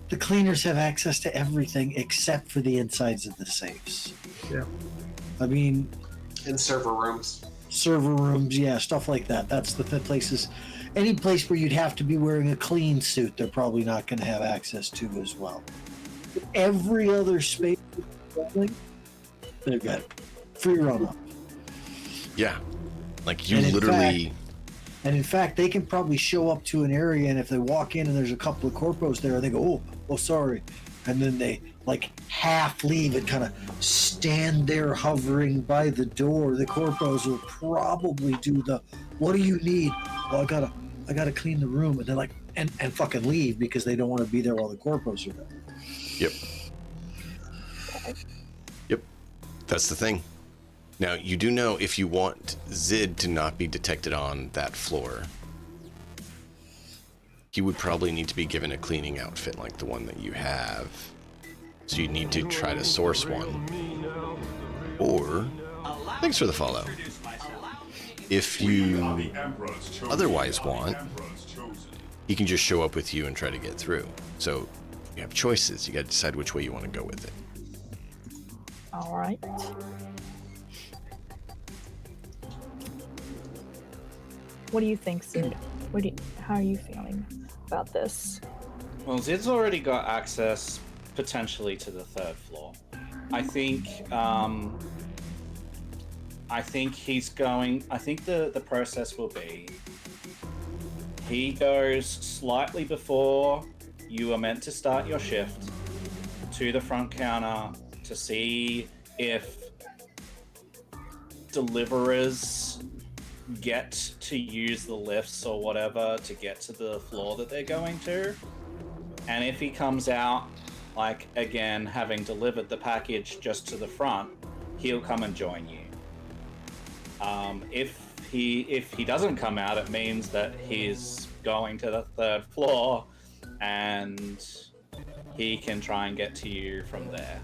The cleaners have access to everything except for the insides of the safes. Yeah. I mean, In server rooms. server rooms, yeah, stuff like that. That's the places. Any place where you'd have to be wearing a clean suit, they're probably not going to have access to as well. But every other space, they've got free run up. Yeah. Like you And in literally... And in fact, they can probably show up to an area, and if they walk in and there's a couple of corpos there, they go, oh, sorry. And then they like half leave and kind of stand there hovering by the door. The corpos will probably do the, what do you need? Well, I gotta clean the room. And they're like, and fucking leave because they don't want to be there while the corpos are there. Yep. Yep. That's the thing. Now, you do know if you want Zid to not be detected on that floor, he would probably need to be given a cleaning outfit like the one that you have. So you need to try to source one. Or, thanks for the follow. If you otherwise want, he can just show up with you and try to get through. So you have choices. You got to decide which way you want to go with it. All right. What do you think, Sid? How are you feeling about this? Well, Zid's already got access potentially to the 3rd floor. I think he's going. I think the process will be he goes slightly before you are meant to start your shift to the front counter to see if deliverers get to use the lifts or whatever to get to the floor that they're going to. And if he comes out, like, again, having delivered the package just to the front, he'll come and join you. If he doesn't come out, it means that he's going to the 3rd floor and he can try and get to you from there.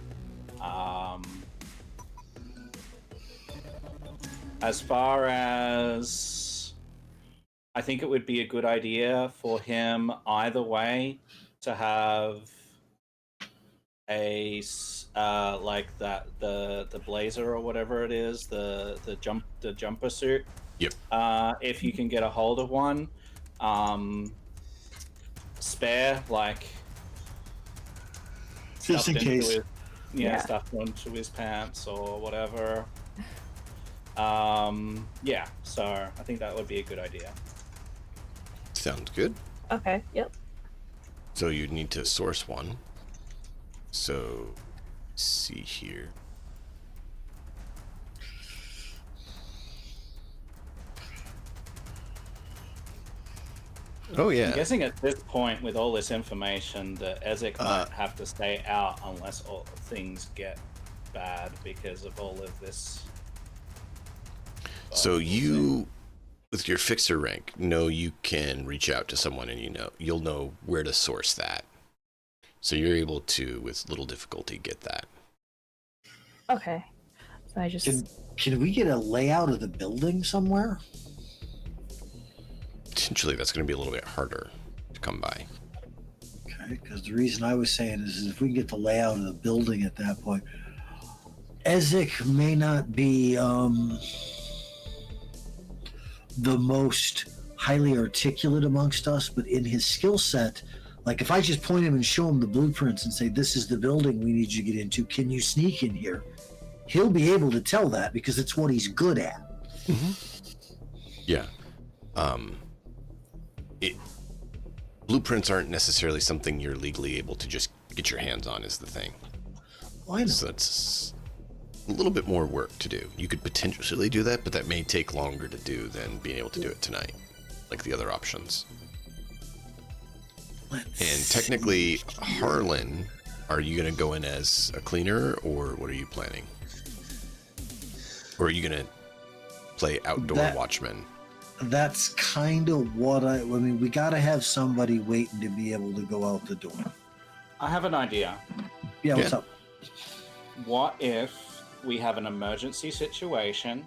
As far as, I think it would be a good idea for him either way to have a like that the blazer or whatever it is, the jumper suit. Yep. If you can get a hold of one, spare, like Just in stuffed into case. his, stuffed into his pants or whatever. Yeah, so I think that would be a good idea. Sounds good. Okay. Yep. So you need to source one. So, let's see here. Oh I'm yeah. guessing at this point, with all this information, that Ezek Uh, might have to stay out unless all things get bad because of all of this. So We'll see. you, with your fixer rank, know you can reach out to someone, and you'll know where to source that. So you're able to, with little difficulty, get that. Okay. So I just Can we get a layout of the building somewhere? Potentially, that's going to be a little bit harder to come by. Okay, because the reason I was saying is if we can get the layout of the building at that point, Ezek may not be the most highly articulate amongst us, but in his skill set, like if I just point him and show him the blueprints and say, this is the building we need you to get into, can you sneak in here? He'll be able to tell that because it's what he's good at. Yeah. Blueprints aren't necessarily something you're legally able to just get your hands on, is the thing. Why not? So that's a little bit more work to do. You could potentially do that, but that may take longer to do than being able to do it tonight, like the other options. And technically, Harlan, are you going to go in as a cleaner, or what are you planning? Or are you going to play outdoor watchman? That's kind of what I mean, we got to have somebody waiting to be able to go out the door. I have an idea. Yeah, what's up? What if we have an emergency situation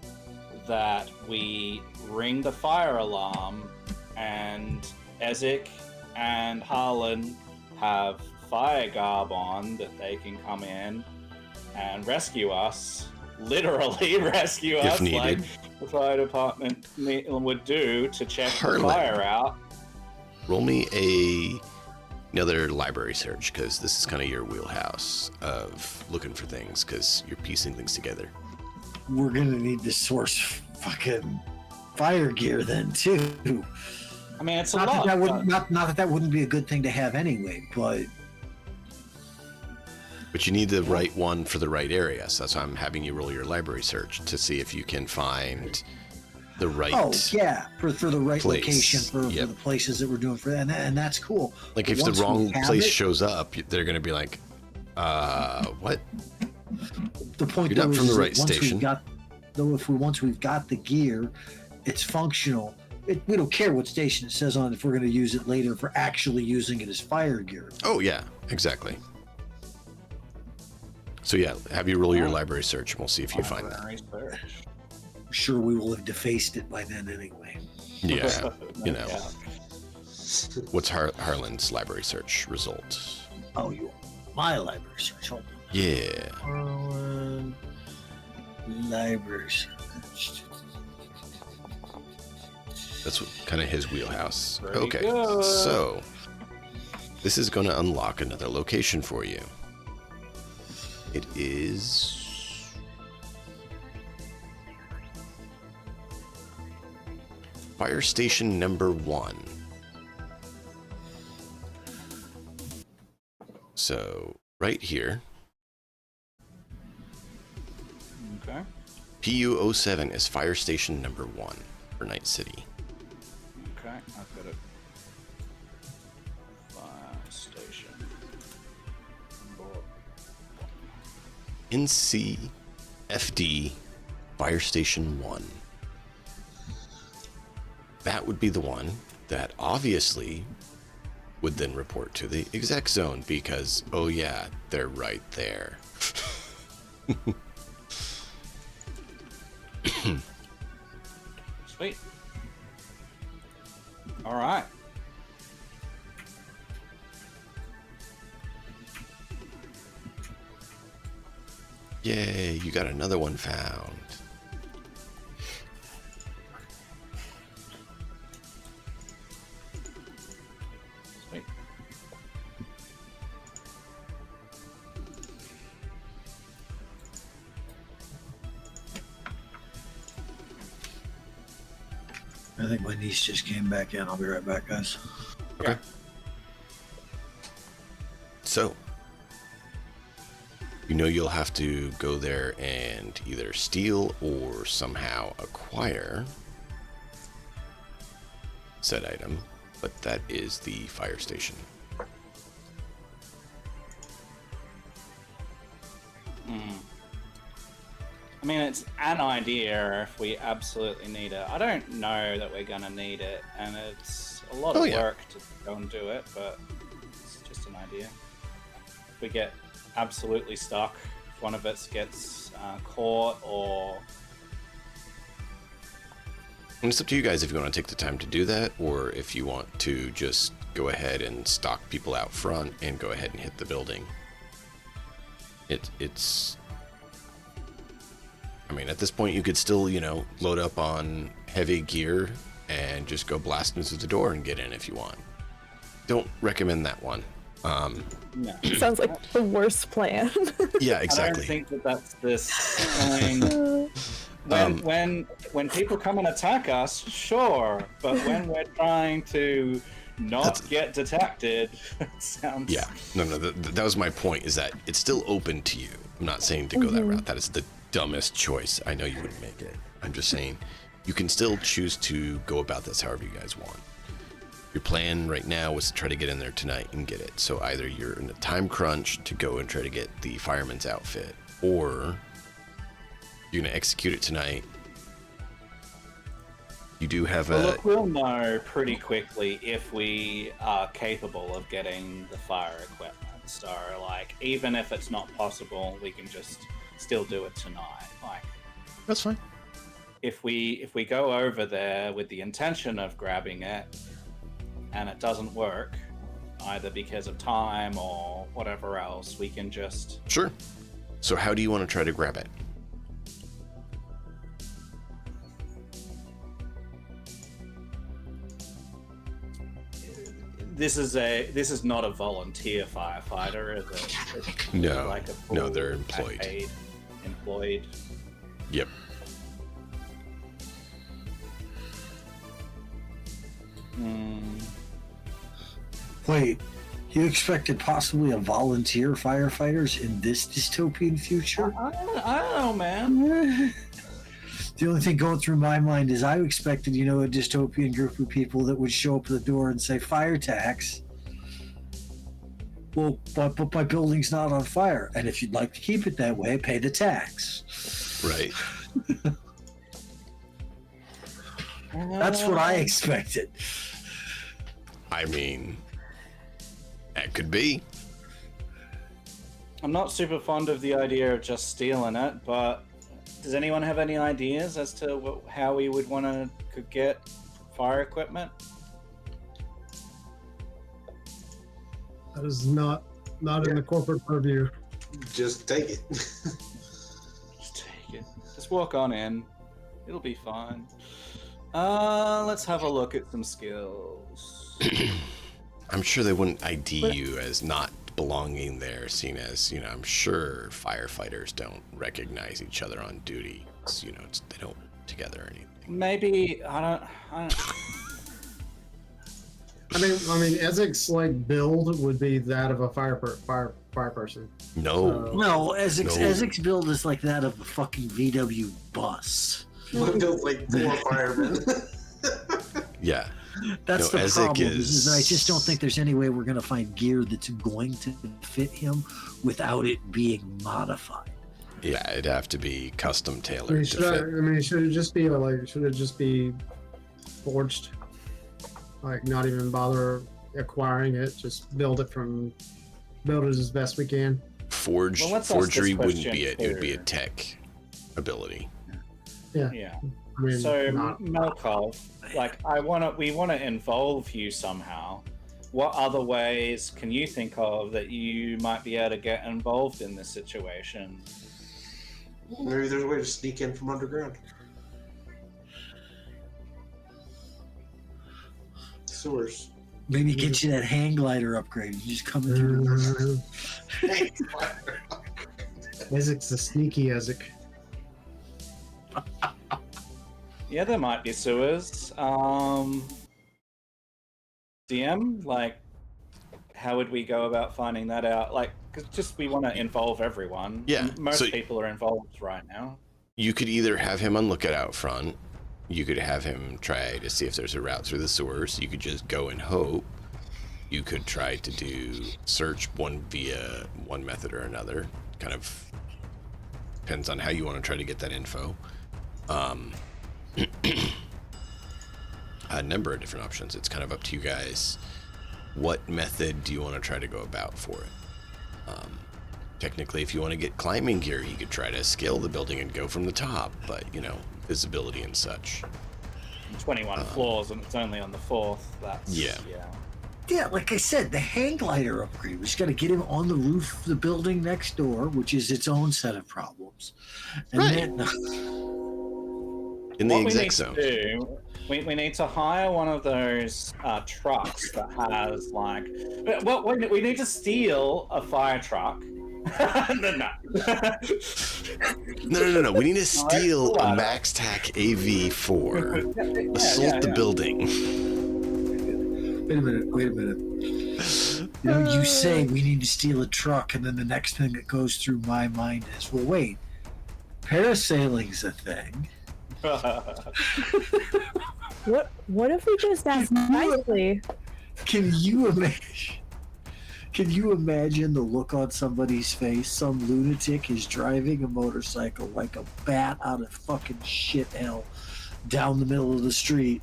that we ring the fire alarm and Ezek and Harlan have fire garb on that they can come in and rescue us, literally rescue If us, needed. like the fire department would do to check Harlan. the fire out. Roll me another library search, because this is kind of your wheelhouse of looking for things, because you're piecing things together. We're gonna need to source fucking fire gear then too. I mean, it's a Not lot. that that but- wouldn't not that wouldn't be a good thing to have anyway, but But you need the right one for the right area, so that's why I'm having you roll your library search to see if you can find the right... oh yeah, for the right place. location for Yep. the places that we're doing for that, and that's cool. Like, But if the once we wrong have place it- shows up, they're going to be like, what? the point You're though not is from the that right once station. Once we've got the gear, it's functional. We don't care what station it says on it if we're going to use it later for actually using it as fire gear. Oh, yeah, exactly. So, yeah, have you roll your library search, and we'll see if you find that. Library search. I'm sure we will have defaced it by then anyway. Yeah, you know. Yeah. What's Harlan's library search result? Oh, you my library search. Hold on. Yeah. Harlan library search. That's kind of his wheelhouse. Pretty Okay, good. so this is going to unlock another location for you. It is... Fire station number 1. So, right here, Okay. PU-07 is fire station number 1 for Night City. Okay. I've got it. Fire station. NCFD Fire Station 1. That would be the one that obviously would then report to the exec zone because, oh yeah, they're right there. Sweet. All right. Yay, you got another one found. Sweet. I think my niece just came back in. I'll be right back, guys. Okay. So, you know you'll have to go there and either steal or somehow acquire said item. but that is the fire station. I mean, it's an idea if we absolutely need it. I don't know that we're going to need it, and it's a lot of work to go and do it, but it's just an idea. If we get absolutely stuck, if one of us gets caught or... And it's up to you guys if you want to take the time to do that, or if you want to just go ahead and stalk people out front and go ahead and hit the building. It's... I mean, at this point, you could still, load up on heavy gear and just go blasting through the door and get in if you want. Don't recommend that one. No. Sounds like the worst plan. Yeah, exactly. I don't think that's this thing. When people come and attack us, sure, but when we're trying to not get detected, it sounds... Yeah, no, that was my point, is that it's still open to you. I'm not saying to go that route. That is the dumbest choice. I know you wouldn't make it. I'm just saying you can still choose to go about this however you guys want. Your plan right now was to try to get in there tonight and get it. So either you're in a time crunch to go and try to get the fireman's outfit, or you're going to execute it tonight. You do have look, we'll know pretty quickly if we are capable of getting the fire equipment. So, even if it's not possible, we can just still do it tonight. That's fine. If we go over there with the intention of grabbing it and it doesn't work, either because of time or whatever else, we can just... Sure. So how do you want to try to grab it? This is not a volunteer firefighter, is it? It's No, a no, they're employed. paid employed. Yep. Wait, you expected possibly a volunteer firefighters in this dystopian future? I don't know, man. The only thing going through my mind is I expected, a dystopian group of people that would show up at the door and say, fire tax. Well, but my building's not on fire. And if you'd like to keep it that way, pay the tax. Right. That's what I expected. I mean, that could be. I'm not super fond of the idea of just stealing it, but does anyone have any ideas as to how we would want to get fire equipment? That is not in the corporate purview. Just take it. Just take it. Just walk on in. It'll be fine. Let's have a look at some skills. I'm sure they wouldn't ID you as not belonging there, seeing as, I'm sure firefighters don't recognize each other on duty. They don't together or anything. Maybe, I don't I mean, Ezek's build would be that of a fire person. No. No, Ezek's build is like that of a fucking VW bus. Built like 4 firemen. Yeah. That's No, the Ezek problem. is- I just don't think there's any way we're going to find gear that's going to fit him without it being modified. Yeah, it'd have to be custom I mean, tailored to fit. should it just be forged? Not even bother acquiring it, just build it as best we can. Forged Well, let's ask this forgery wouldn't question be it. It would be a clearer. tech ability. Yeah. I mean, So, not- Melkov, we want to involve you somehow. What other ways can you think of that you might be able to get involved in this situation? Maybe there's a way to sneak in from underground. Sewers. Maybe get you that hang glider upgrade. You just come in through the Ezek's a sneaky Ezek. Yeah, there might be sewers. DM, how would we go about finding that out? Because we want to involve everyone. Yeah, Most so- people are involved right now. You could either have him on lookout out front, You could have him try to see if there's a route through the sewers. You could just go and hope. You could try to do search via one method or another. Kind of depends on how you want to try to get that info. A number of different options. It's kind of up to you guys. What method do you want to try to go about for it? Technically, if you want to get climbing gear, you could try to scale the building and go from the top, but, visibility and such. 21 floors, and it's only on the 4th. That's... Yeah. Yeah, like I said, the hang glider upgrade. We just got to get him on the roof of the building next door, which is its own set of problems. And Right. then, In the What we exec need zone. to do, we need to hire one of those trucks that has like... Well, we need to steal a fire truck. No. No. We need to steal a ladder. Max Tac AV4. Assault the building. wait a minute. You say we need to steal a truck, and then the next thing that goes through my mind is, well, wait, parasailing's a thing. What if we just ask nicely? Can you imagine the look on somebody's face? Some lunatic is driving a motorcycle like a bat out of fucking shit hell down the middle of the street,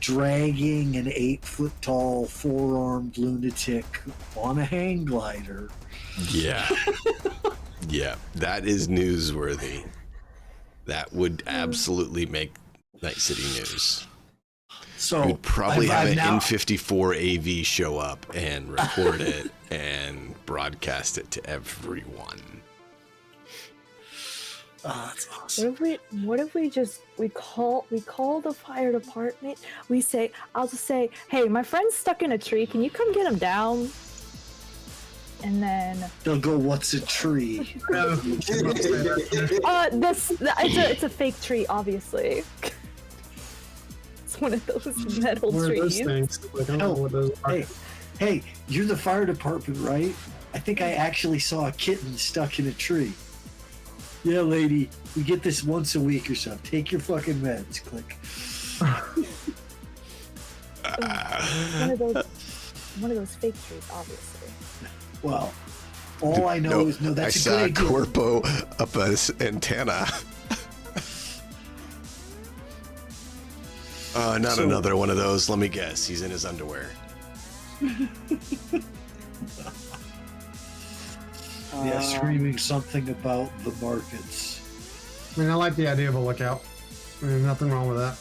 dragging an 8-foot-tall, 4-armed lunatic on a hang glider. Yeah. Yeah, that is newsworthy. That would absolutely make Night City news. So We'd probably have an now- N54 AV show up and record it and broadcast it to everyone. Oh, that's awesome. What if we call the fire department? I'll just say, hey, my friend's stuck in a tree. Can you come get him down? And then They'll go, what's a tree? it's a fake tree, obviously. It's one of those metal What are those trees. things? Like, I don't know what those are. Hey, you're the fire department, right? I think I actually saw a kitten stuck in a tree. Yeah, lady, we get this once a week or so. Take your fucking meds. Click. One of those fake trees, obviously. Well, all I know is I that's a saw good a idea. corpo up an antenna. Not So- another one of those. Let me guess. He's in his underwear. Yeah, screaming something about the markets. I mean, I like the idea of a lookout. I mean, nothing wrong with that.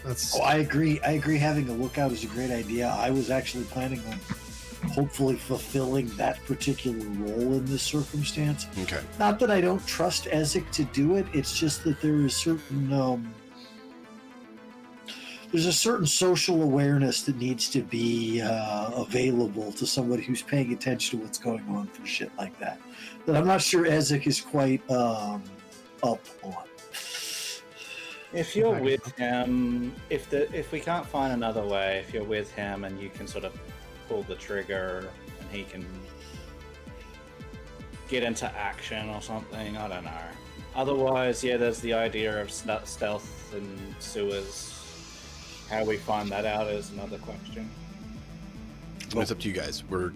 That's Oh, I agree. Having a lookout is a great idea. I was actually planning on hopefully fulfilling that particular role in this circumstance. Okay. Not that I don't trust Ezek to do it. It's just that there is there's a certain social awareness that needs to be available to somebody who's paying attention to what's going on for shit like that. That I'm not sure Ezek is quite up on. If you're with him, if we can't find another way, if you're with him and you can sort of pull the trigger and he can get into action or something, I don't know. Otherwise, yeah, there's the idea of stealth and sewers. How we find that out is another question. Well, it's up to you guys. We're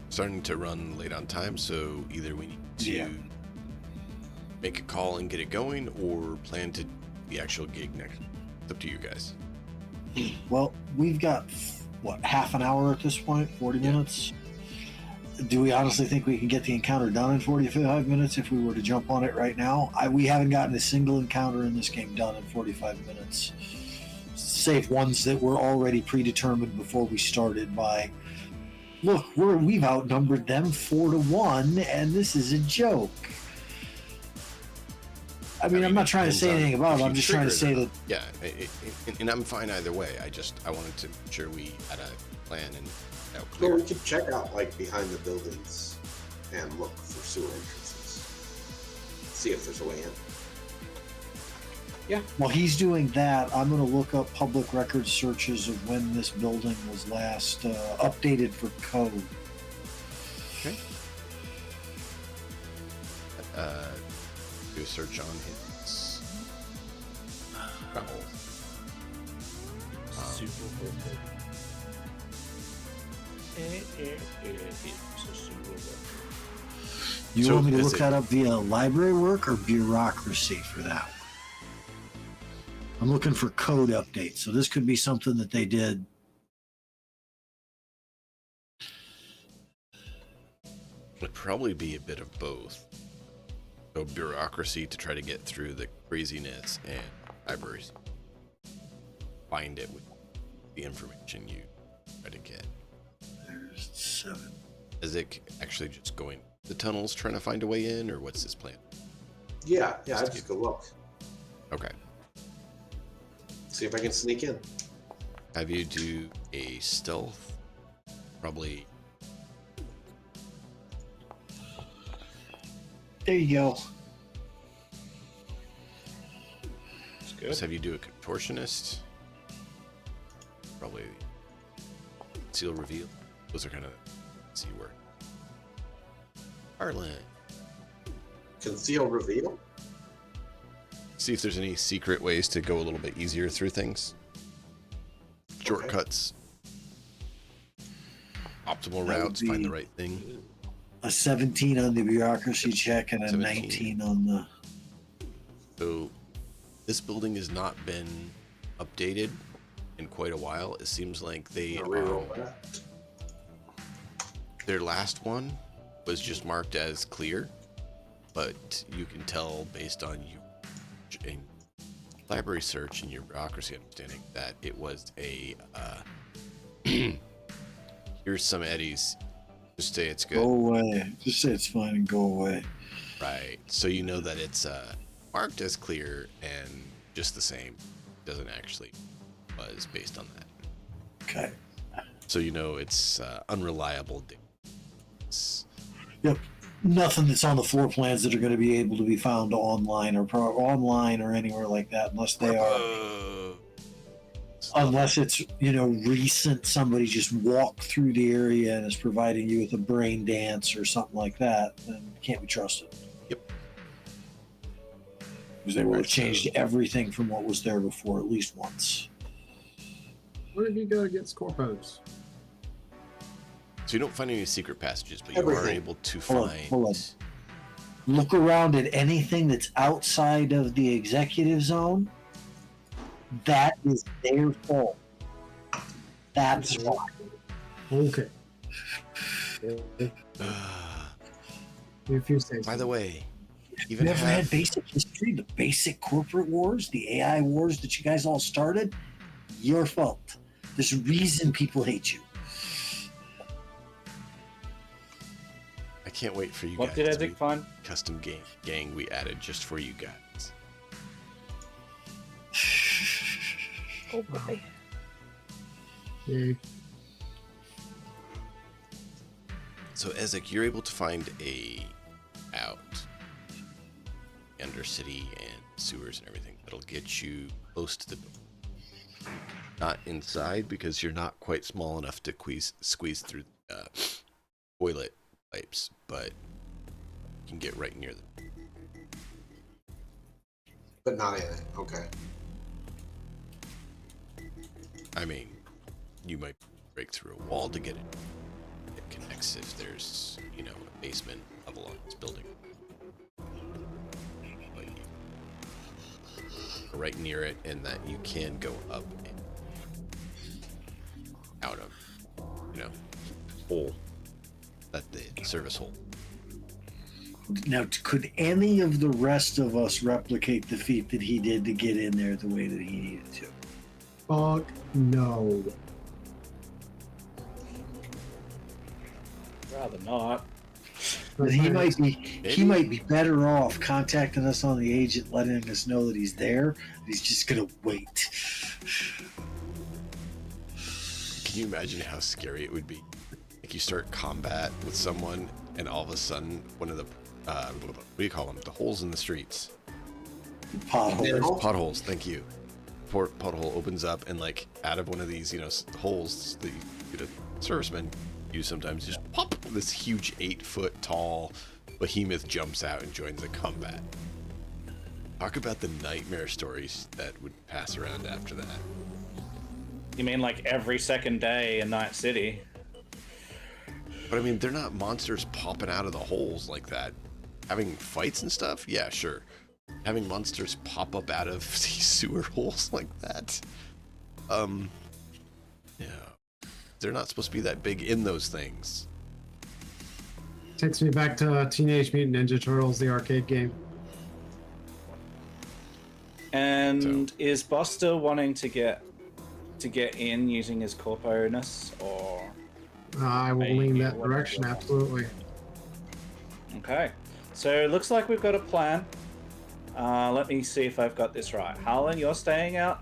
starting to run late on time, so either we need to make a call and get it going, or plan to the actual gig next. It's up to you guys. Well, we've got half an hour at this point, 40 minutes. Do we honestly think we can get the encounter done in 45 minutes if we were to jump on it right now? We haven't gotten a single encounter in this game done in 45 minutes, save ones that were already predetermined before we started by, look, we've outnumbered them 4-1, and this is a joke. I mean, I'm not trying to say anything about it. I'm just trying to say that. Yeah, and I'm fine either way. I wanted to make sure we had a plan and out Well, clear. we could check out like behind the buildings and look for sewer entrances. See if there's a way in. While he's doing that, I'm going to look up public record searches of when this building was last updated for code. Okay. Do a search on his travels. Super perfect. It's a super perfect. You So want me to is look it- that up via library work or bureaucracy for that one? I'm looking for code updates. So this could be something that they did. It'd probably be a bit of both. So bureaucracy to try to get through the craziness, and libraries find it with the information you try to get. There's 7. Is it actually just going the tunnels trying to find a way in, or what's his plan? Yeah, I just go look. Okay. See if I can sneak in. Have you do a stealth? Probably. There you go. It's Just good. have you do a contortionist. Probably seal reveal. Those are kind of see where. Harlan. Conceal reveal. See if there's any secret ways to go a little bit easier through things. Shortcuts. Optimal That would routes, find the be- right thing. A 17 on the bureaucracy check and a 17. 19 on the. So this building has not been updated in quite a while. It seems like they I'll reroll that. their last one was just marked as clear, but you can tell based on you in library search and your bureaucracy understanding that it was a here's some eddies, just say it's good. Go away. Just say it's fine and go away. Right, so you know that it's marked as clear and just the same, doesn't actually was based on that, Okay. so you know it's unreliable data. It's, Yep. Nothing that's on the floor plans that are going to be able to be found online or online or anywhere like that, unless they are, unless it's recent. Somebody just walked through the area and is providing you with a brain dance or something like that, then can't be trusted. Yep. Because they will have Right, so- changed everything from what was there before at least once. Where did you go against Corpos? So you don't find any secret passages, but you are Everything. able to Hold on, find. hold on. Look around at anything that's outside of the executive zone. That is their fault. That's why. Okay. If you say By so. the way, even Never have, had basic history, the basic corporate wars, the AI wars that you guys all started. Your fault. There's a reason people hate you. I can't wait for you What guys did to Isaac meet find? the custom gang we added just for you guys. Oh boy. Yay. So Ezek, you're able to find a out under city and sewers and everything that'll get you close to the building. Not inside because you're not quite small enough to squeeze through toilet pipes, but you can get right near them. But not in it. Okay. I mean, you might break through a wall to get it. It connects if there's, a basement level on this building. But you're right near it, and that you can go up and out of, hole. That the service hole. Now, could any of the rest of us replicate the feat that he did to get in there the way that he needed to? Fuck no. Rather not. But he might be Maybe. he might be better off contacting us on the agent, letting us know that he's there. He's just gonna wait. Can you imagine how scary it would be? Like you start combat with someone, and all of a sudden, one of the what do you call them? The holes in the streets. Pothole. Manhole? Potholes. Thank you. Pothole opens up, and like out of one of these, holes that servicemen use sometimes, just pop. This huge 8-foot tall behemoth jumps out and joins the combat. Talk about the nightmare stories that would pass around after that. You mean like every second day in Night City? But I mean, they're not monsters popping out of the holes like that. Having fights and stuff? Yeah, sure. Having monsters pop up out of these sewer holes like that? Yeah. They're not supposed to be that big in those things. Takes me back to Teenage Mutant Ninja Turtles, the arcade game. And is Buster wanting to get in using his corpo-ness, or? I will lean that direction, absolutely. Okay, so it looks like we've got a plan. Let me see if I've got this right. Harlan, you're staying out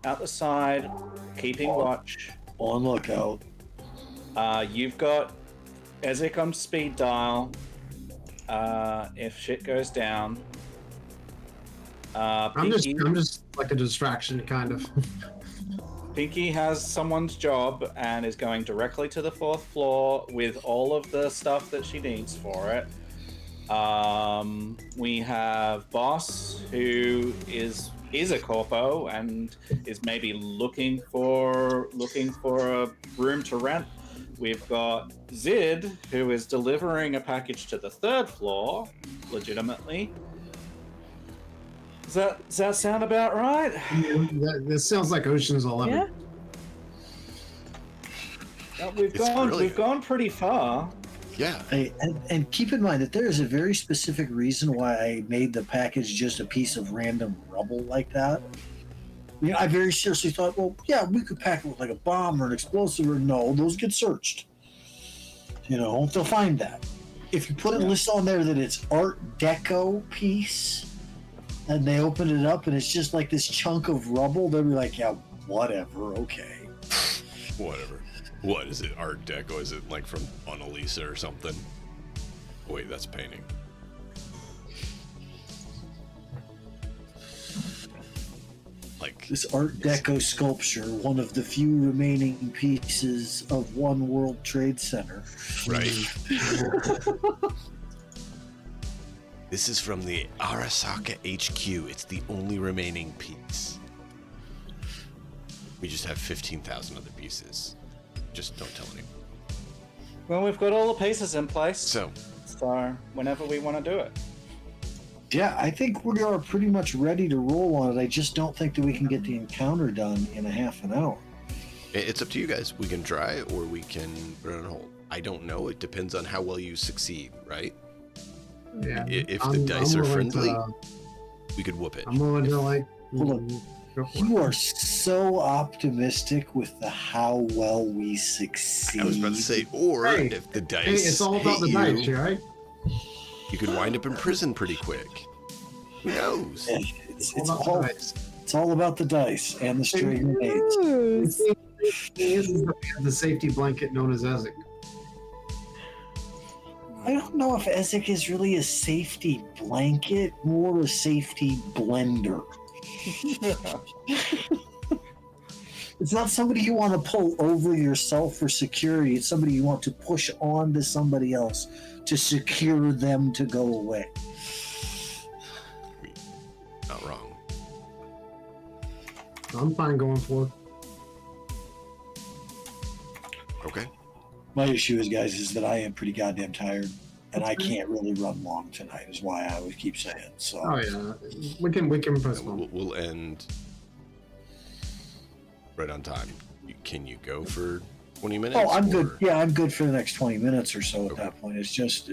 the side, keeping watch. On lookout. You've got Ezek on speed dial. If shit goes down. I'm just like a distraction, kind of. Pinky has someone's job and is going directly to the 4th floor with all of the stuff that she needs for it. We have Boss, who is a corpo and is maybe looking for a room to rent. We've got Zid, who is delivering a package to the 3rd floor, legitimately. Does that sound about right? This sounds like Ocean's 11. Yeah. We've gone pretty far. Yeah. And keep in mind that there is a very specific reason why I made the package just a piece of random rubble like that. You know, I very seriously thought, well, yeah, we could pack it with like a bomb or an explosive, or no, those get searched. You know, they'll find that. If you put a list on there that it's Art Deco piece, and they open it up and it's just like this chunk of rubble, they'll be like, yeah, whatever, okay. Whatever. What is it? Art Deco? Is it like from Mona Lisa or something? Wait, that's painting. Like This Art Deco sculpture, one of the few remaining pieces of One World Trade Center. right. This is from the Arasaka HQ. It's the only remaining piece. We just have 15,000 other pieces. Just don't tell anyone. Well, we've got all the pieces in place. So, Whenever we want to do it. Yeah, I think we are pretty much ready to roll on it. I just don't think that we can get the encounter done in a half an hour. it's up to you guys. We can try or we can put it on hold. I don't know. It depends on how well you succeed, right? Yeah. If the dice are friendly, we could whoop it. I'm willing to like. Hold on. Go for You it. are so optimistic with the how well we succeed. I was about to say, or Hey, if the dice Hey, it's all about hit the dice, you, right? you could wind up in prison pretty quick. Who knows? It's all about the dice and the stray grenades. Ooze. This is the safety blanket known as Ezek. I don't know if Ezek is really a safety blanket, more a safety blender. It's not somebody you want to pull over yourself for security. It's somebody you want to push on to somebody else to secure them to go away. Not wrong. I'm fine going for it. Okay. My issue is, guys, is that I am pretty goddamn tired, and I can't really run long tonight. Is why I always keep saying. So. Oh yeah, we can postpone. We'll end right on time. Can you go for 20 minutes? Oh, I'm or- good. Yeah, I'm good for the next 20 minutes or so at Okay. that point. It's just,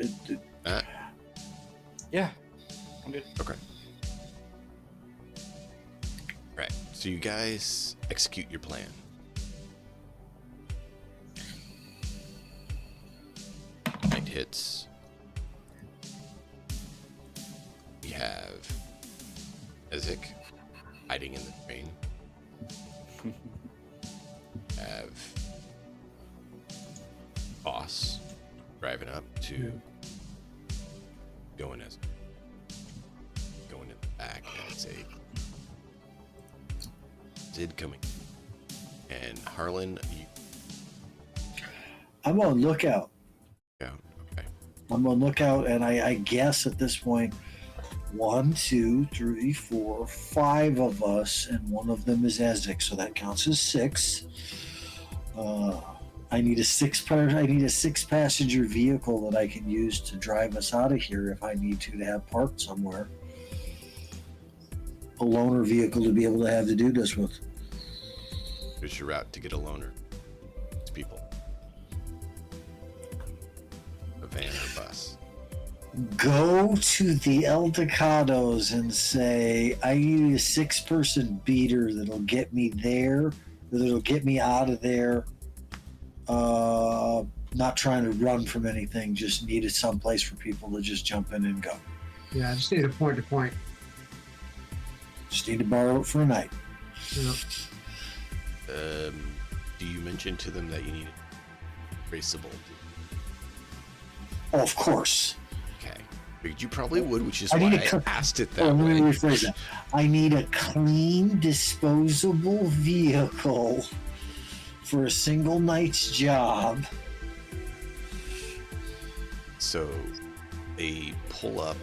Matt? Yeah, I'm good. Okay. Right. So you guys execute your plan. Night hits. We have Ezek hiding in the train. Have Boss driving up to going in the back and say Sid coming. And Harlan, you I'm on lookout. go. Okay. I'm on lookout, and I guess at this point, 1, 2, 3, 4, 5 of us, and one of them is Ezek, so that counts as 6. I need a 6-passenger vehicle that I can use to drive us out of here if I need to have parked somewhere. A loaner vehicle to be able to have to do this with. Here's your route to get a loaner. It's people. A van or bus. Go to the El Ducados and say, I need a 6-person beater that'll get me there, that'll get me out of there. Not trying to run from anything, just needed someplace for people to just jump in and go. Yeah, I just need a point to point. Just need to borrow it for a night. Yeah. Do you mention to them that you need it traceable? Oh, of course. Okay. But you probably would, which is I why need I asked it that Let way. me rephrase that. I need a clean, disposable vehicle for a single night's job. So they pull up.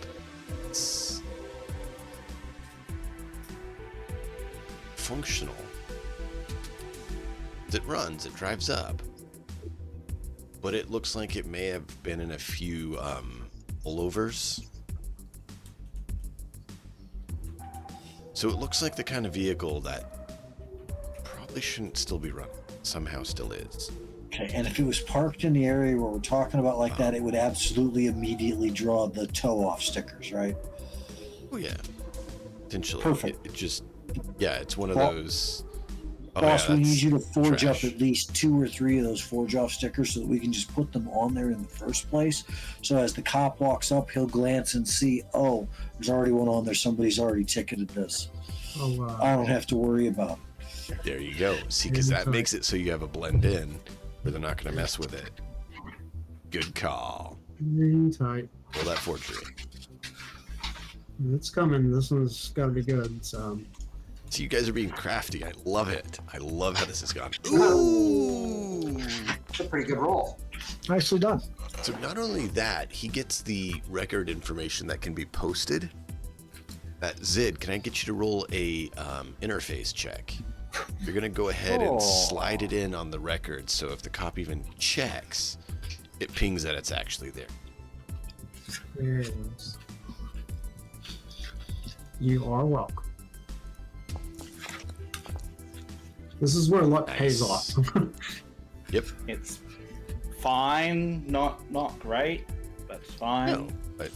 It's functional. It runs, it drives up. But it looks like it may have been in a few pullovers. So it looks like the kind of vehicle that probably shouldn't still be running. Somehow still is. Okay, and if it was parked in the area where we're talking about like that, it would absolutely immediately draw the tow off stickers, right? Oh yeah. Potentially. Perfect. It just, yeah, it's one of Well, those. Boss, we need you to forge trash. up at least 2 or 3 of those forge off stickers so that we can just put them on there in the first place. So as the cop walks up, he'll glance and see, oh, there's already one on there. Somebody's already ticketed this. Oh, I don't have to worry about it. There you go. See, because that makes it so you have a blend in where they're not going to mess with it. Good call. hang tight. Roll that forgery. It's coming. This one's got to be good. So So you guys are being crafty. I love it. I love how this has gone. Ooh! It's a pretty good roll. Nicely done. So not only that, he gets the record information that can be posted. Zid, can I get you to roll a interface check? You're gonna go ahead and slide it in on the record, so if the cop even checks, it pings that it's actually there. there it is. You are welcome. This is where luck pays Nice. off. Yep. It's fine, not great, but fine. No, but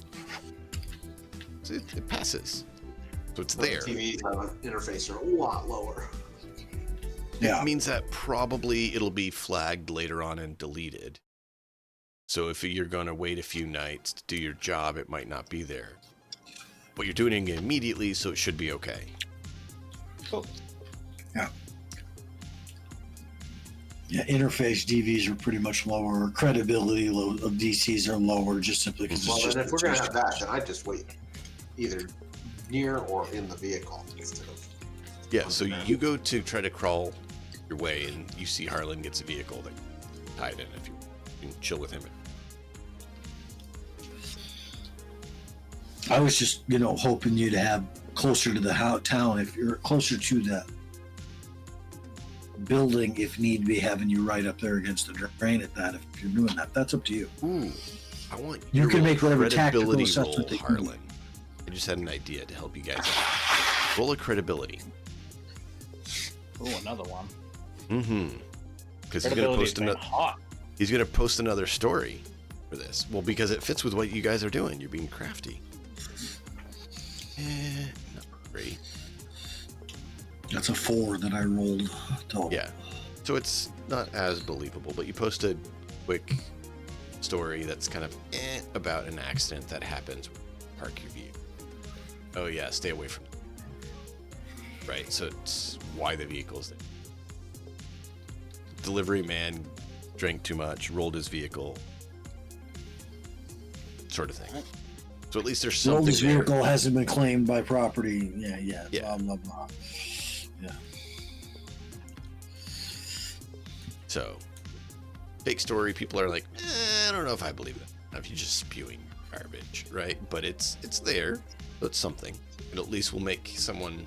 it passes. So it's there. TVs have an interface are a lot lower. Yeah. It means that probably it'll be flagged later on and deleted. So if you're going to wait a few nights to do your job, it might not be there. But you're doing it immediately, so it should be okay. Cool. Yeah, interface DVs are pretty much lower. Credibility of DCs are lower just simply because Well, it's just. then if we're going to have that, then I just wait either near or in the vehicle instead of. Yeah, so you go to try to crawl your way, and you see Harlan gets a vehicle that tied in. If you can chill with him. I was just, hoping you to have closer to the town. If you're closer to that building, if need be, having you right up there against the drain at that. If you're doing that, that's up to you. Ooh, I want You your can make whatever tactical credibility assessment roll, that you can do. Harlan. I just had an idea to help you guys out. Roll a credibility. Oh, another one. Mm-hmm. Because he's gonna Credibility's post been another. hot. He's gonna post another story for this. Well, because it fits with what you guys are doing. You're being crafty. Not great. That's a 4 that I rolled total. Yeah. So it's not as believable, but you post a quick story that's kind of about an accident that happens. Park your vehicle. Oh yeah, stay away from. Right. So it's why the vehicle's there. Delivery man drank too much, rolled his vehicle, sort of thing. So at least there's something This there. vehicle hasn't been claimed by property. Yeah. Yeah. Blah, blah, blah. Yeah. So, fake story, people are like, I don't know if I believe it. If you're just spewing garbage, right? But it's there, so it's something. It at least will make someone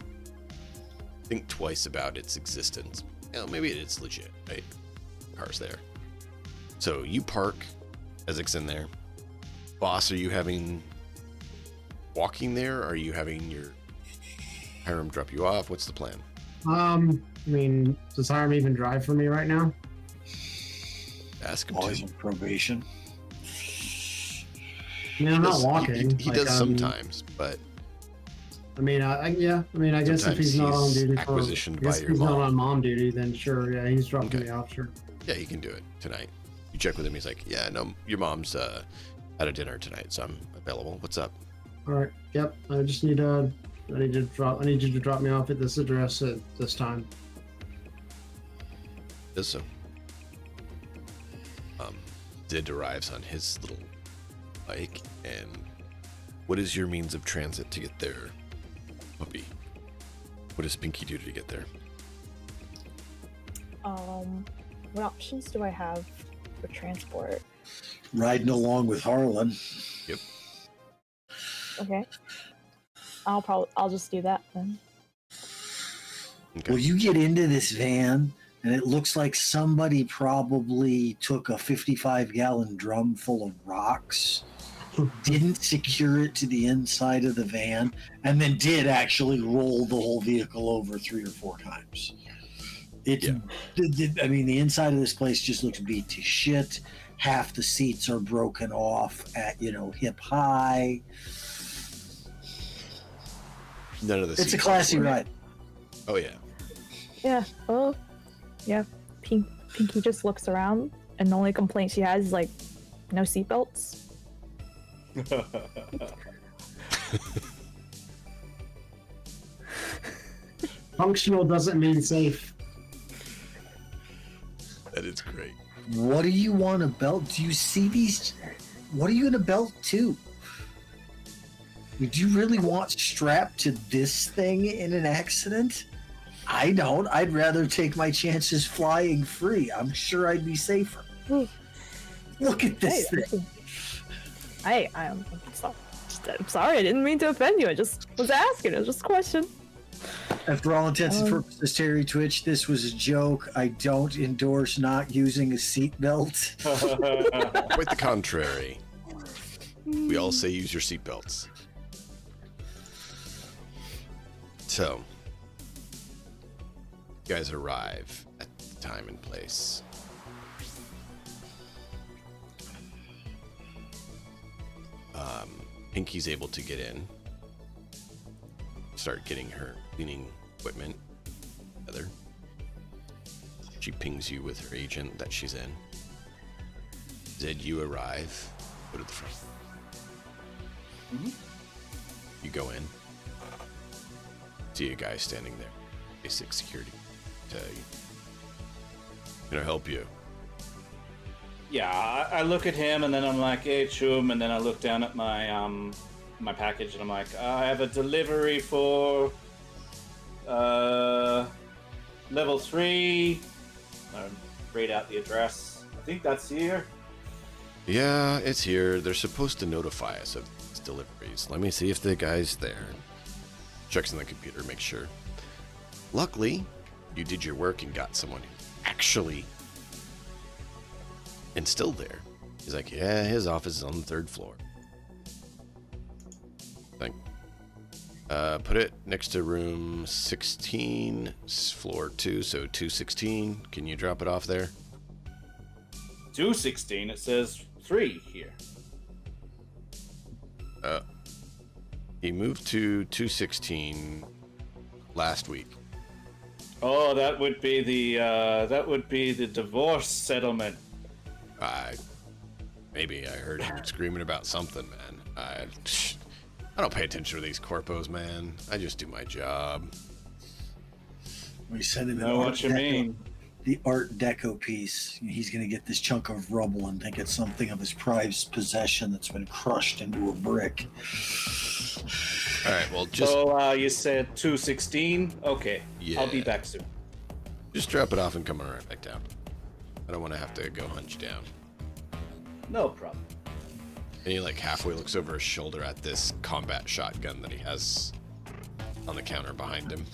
think twice about its existence. You know, maybe it's legit, right? Car's there. So you park. Ezek's in there. Boss, are you walking there? Or are you having your Hiram drop you off? What's the plan? I mean, does Hiram even drive for me right now? Ask him Always to. on probation. I mean, I'm not walking. He does sometimes, but I mean, I guess if sometimes he's not on he's duty acquisitioned by if your he's not mom. on mom duty, then sure, yeah, he's dropping Okay. me off, sure. Yeah, he can do it tonight. You check with him. He's like, yeah, no, your mom's at a dinner tonight, so I'm available. What's up? All right. Yep. I just need I need you to drop me off at this address at this time. Does so. Zid arrives on his little bike, and what is your means of transit to get there, puppy? What does Pinky do to get there? What options do I have for transport? Riding along with Harlan. Yep. Okay. I'll just do that then. Okay. Well, you get into this van, and it looks like somebody probably took a 55-gallon drum full of rocks, didn't secure it to the inside of the van, and then did actually roll the whole vehicle over 3 or 4 times. It's, I mean, the inside of this place just looks beat to shit. Half the seats are broken off at, hip high. None of the It's a seats are classy working. ride. Oh yeah. Yeah. Oh, yeah. Pinky just looks around, and the only complaint she has is like, no seatbelts. Functional doesn't mean safe. That is great. What do you want to belt? Do you see these? What are you going to belt to? Would you really want strapped to this thing in an accident? I don't. I'd rather take my chances flying free. I'm sure I'd be safer. Look at this thing. I'm sorry. I didn't mean to offend you. I just was asking. It was just a question. And for all intents and purposes, Terry Twitch, this was a joke. I don't endorse not using a seatbelt. Quite the contrary. We all say use your seatbelts. So, you guys arrive at the time and place. Pinky's able to get in, start getting her cleaning equipment together. She pings you with her agent that she's in. Zed, you arrive, go to the front. You go in, see a guy standing there, basic security. Tell you, can I help you? Yeah, I look at him and then I'm like, hey, Chum, and then I look down at my my package and I'm like, I have a delivery for level 3. I read out the address. I think that's here. Yeah, it's here. They're supposed to notify us of these deliveries. Let me see if the guy's there. Checks on the computer, make sure. Luckily, you did your work and got someone who actually and still there. He's like, yeah, his office is on the 3rd floor. Like, put it next to room 16, floor 2, so 216. Can you drop it off there? 216. It says 3 here. He moved to 216 last week. Oh, that would be the divorce settlement. Maybe I heard him screaming about something, man. I don't pay attention to these corpos, man. I just do my job. We send him Know what you mean? The Art Deco piece. He's going to get this chunk of rubble and think it's something of his prized possession that's been crushed into a brick. All right, well, just So you said 216. Okay, I'll be Yeah. back soon. just drop it off and come right back down. I don't want to have to go hunt you down. No problem. And he like halfway looks over his shoulder at this combat shotgun that he has on the counter behind him.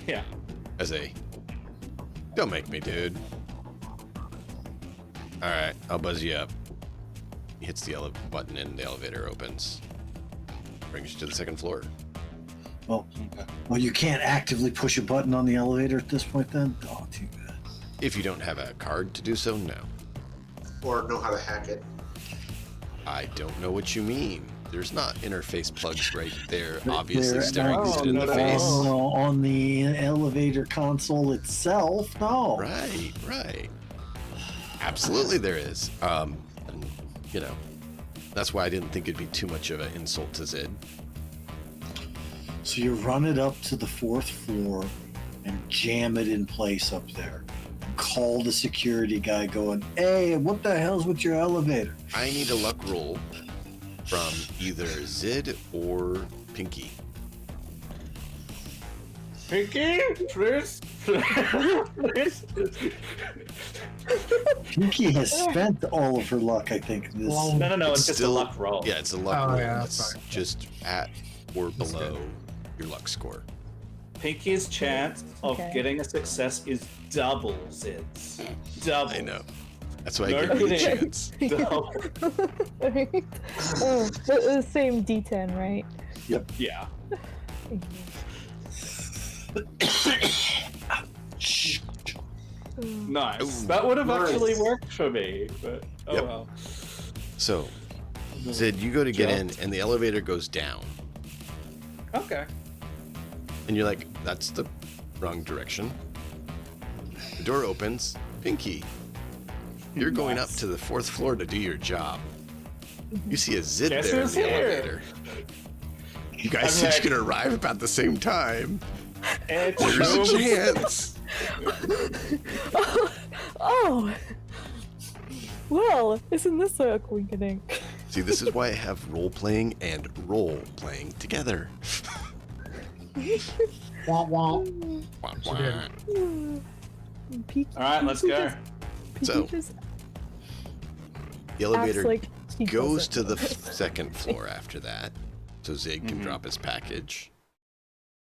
Yeah. As a, don't make me, dude. All right, I'll buzz you up. He hits the button and the elevator opens. Brings you to the second floor. Well, you can't actively push a button on the elevator at this point then? Oh, too bad. If you don't have a card to do so, no. Or know how to hack it. I don't know what you mean. There's not interface plugs right there, obviously There- staring no, it in the no, face. Oh, on the elevator console itself? No. Right. Absolutely there is. And, you know, that's why I didn't think it'd be too much of an insult to Zid. So you run it up to the 4th floor and jam it in place up there. Call the security guy going, hey, what the hell's with your elevator? I need a luck roll from either Zid or Pinky. Pinky, please. Pinky has spent all of her luck, I think. This. No, it's just still- a luck roll. Yeah, it's a luck Oh, roll. yeah, It's that's fine. just at or That's below your luck score. Pinky's chance of Okay. getting a success is double Zid's. Double. I know. That's why I No gave you the kidding. chance. Double. Right? Oh, the same D10, right? Yeah. Nice. Ooh. That would have Nice. actually worked for me, but oh Yep. well. So, Zid, you go to get in, Jumped. and the elevator goes down. Okay. And you're like, that's the wrong direction. The door opens. Pinky, you're going up Nice. to the 4th floor to do your job. You see a Zid Guess there in who's the here? elevator. You guys I'm each like- gonna arrive about the same time. It's There's a chance. Oh! Well, isn't this a coincidence? See, this is why I have role playing and role playing together. Womp womp. Wah, She wah. did. All right, let's go. So, The elevator acts like she goes doesn't. to the second floor after that, so Zig can Mhm. drop his package.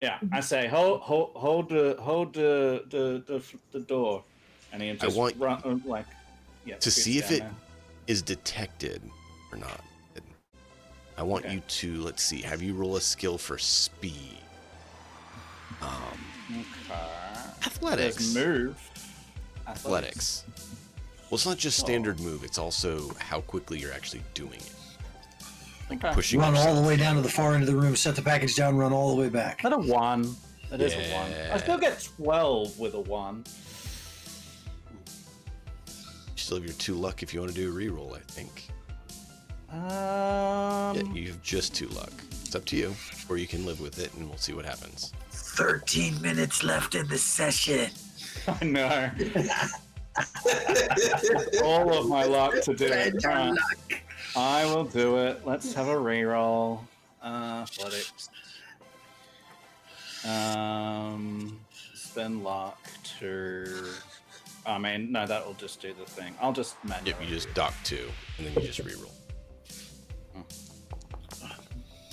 Yeah, I say hold the door, and he just want run like to scoots see if down it- Is detected or not? I want Okay. you to, let's see, have you roll a skill for speed. there. Okay. Athletics. There's move. Athletics. Well, it's not just standard move, it's also how quickly you're actually doing it. Like Okay. pushing Run all yourself. the way down to the far end of the room, set the package down, run all the way back. That a 1. That is a 1. I still Yeah. get 12 with a 1. You still have your 2 luck if you want to do a reroll, I think. Yeah, you have just 2 luck. It's up to you, or you can live with it and we'll see what happens. 13 minutes left in the session. I know. All of my luck to do it. Alright. I will do it. Let's have a reroll. Athletics. Spend luck to. I mean, no, that will just do the thing. I'll just manually. Yep, you just dock 2, and then you just reroll.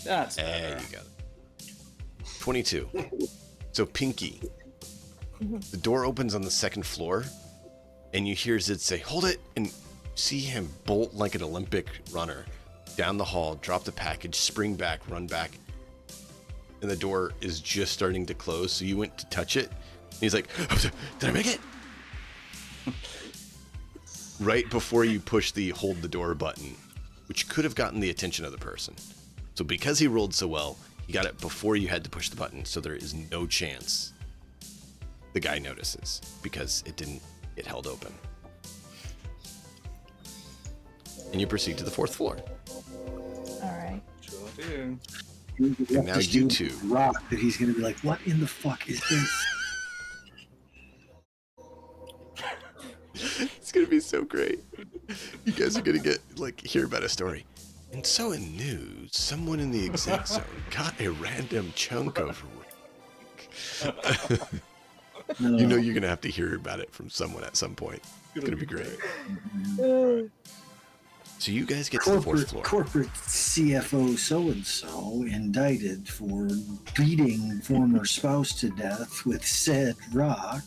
That's And better. you got it. 22. So Pinky, the door opens on the second floor, and you hear Zid say, "Hold it!" and see him bolt like an Olympic runner down the hall, drop the package, spring back, run back, and the door is just starting to close. So you went to touch it, and he's like, "Did I make it?" Right before you push the hold the door button, which could have gotten the attention of the person. So because he rolled so well, he got it before you had to push the button, so there is no chance the guy notices because it didn't get held open. And you proceed to the 4th floor. Alright. Sure do. And now you two. Rock that he's gonna be like, what in the fuck is this? It's gonna be so great. You guys are gonna hear about a story. And so in news, someone in the exec zone got a random chunk of rank. You know you're gonna have to hear about it from someone at some point. It's gonna be great. So you guys get to the fourth floor. Corporate CFO so-and-so indicted for beating former spouse to death with said rock.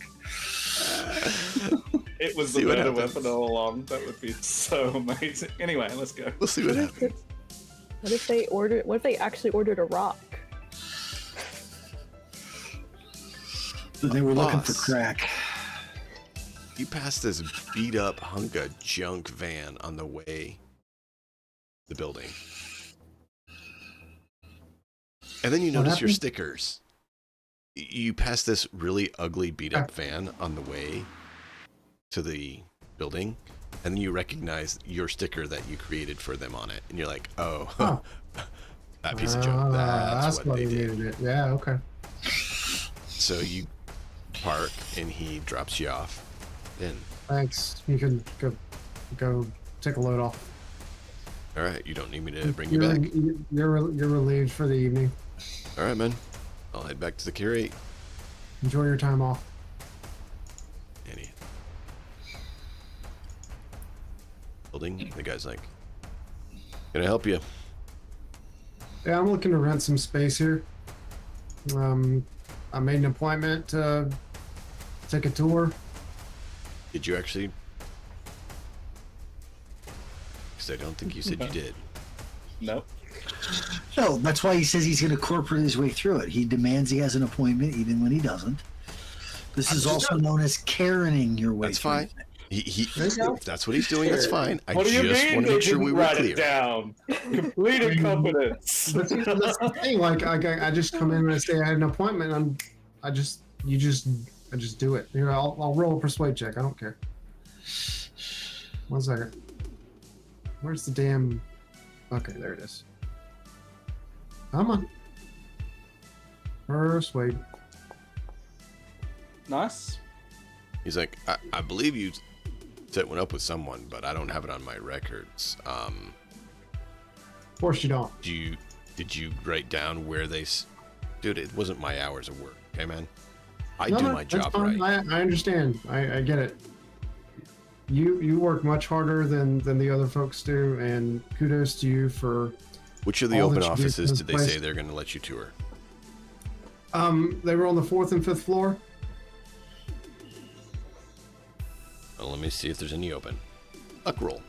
It was the murder weapon all along. That would be so amazing. Anyway, let's go. We'll see what happens. What if they actually ordered a rock? So they were looking for Boss. crack. You pass this beat up hunk of junk van on the way to the building. And then you What notice your happened? stickers. You pass this really ugly beat up van on the way to the building, and then you recognize your sticker that you created for them on it. And you're like, oh, that piece of junk. That's what why they we did. needed it. Yeah, okay. So you park and he drops you off. And Thanks. You can go take a load off. all right, you don't need me to bring you back. You're relieved for the evening. All right, man. I'll head back to the curate. Enjoy your time off. Any building. The guy's like, "Can I help you?" Yeah, I'm looking to rent some space here. I made an appointment to take a tour. Did you actually? Because I don't think you said you did. Nope. No, that's why he says he's going to corporate his way through it. He demands he has an appointment even when he doesn't. This is also known as Karening your way That's through fine. it. If that's what he's doing, that's fine. I What do you just mean want to they make sure we didn't were write clear. it down? Complete incompetence. That's the thing. Like I just come in and I say I had an appointment. And I just do it. Here, I'll roll a persuade check. I don't care. 1 second. Where's the damn? Okay, there it is. Come on. Persuade. Nice. He's like, I believe you set one up with someone, but I don't have it on my records. Of course you don't. Did you write down where they? Dude, it wasn't my hours of work. Okay, man. I No, do no, my that's job fine. right. I understand. I get it. You work much harder than the other folks do, and kudos to you for. Which of the all open that you do for offices this did they place. say they're going to let you tour? They were on the 4th and 5th floor. Well, let me see if there's any open. Luck roll.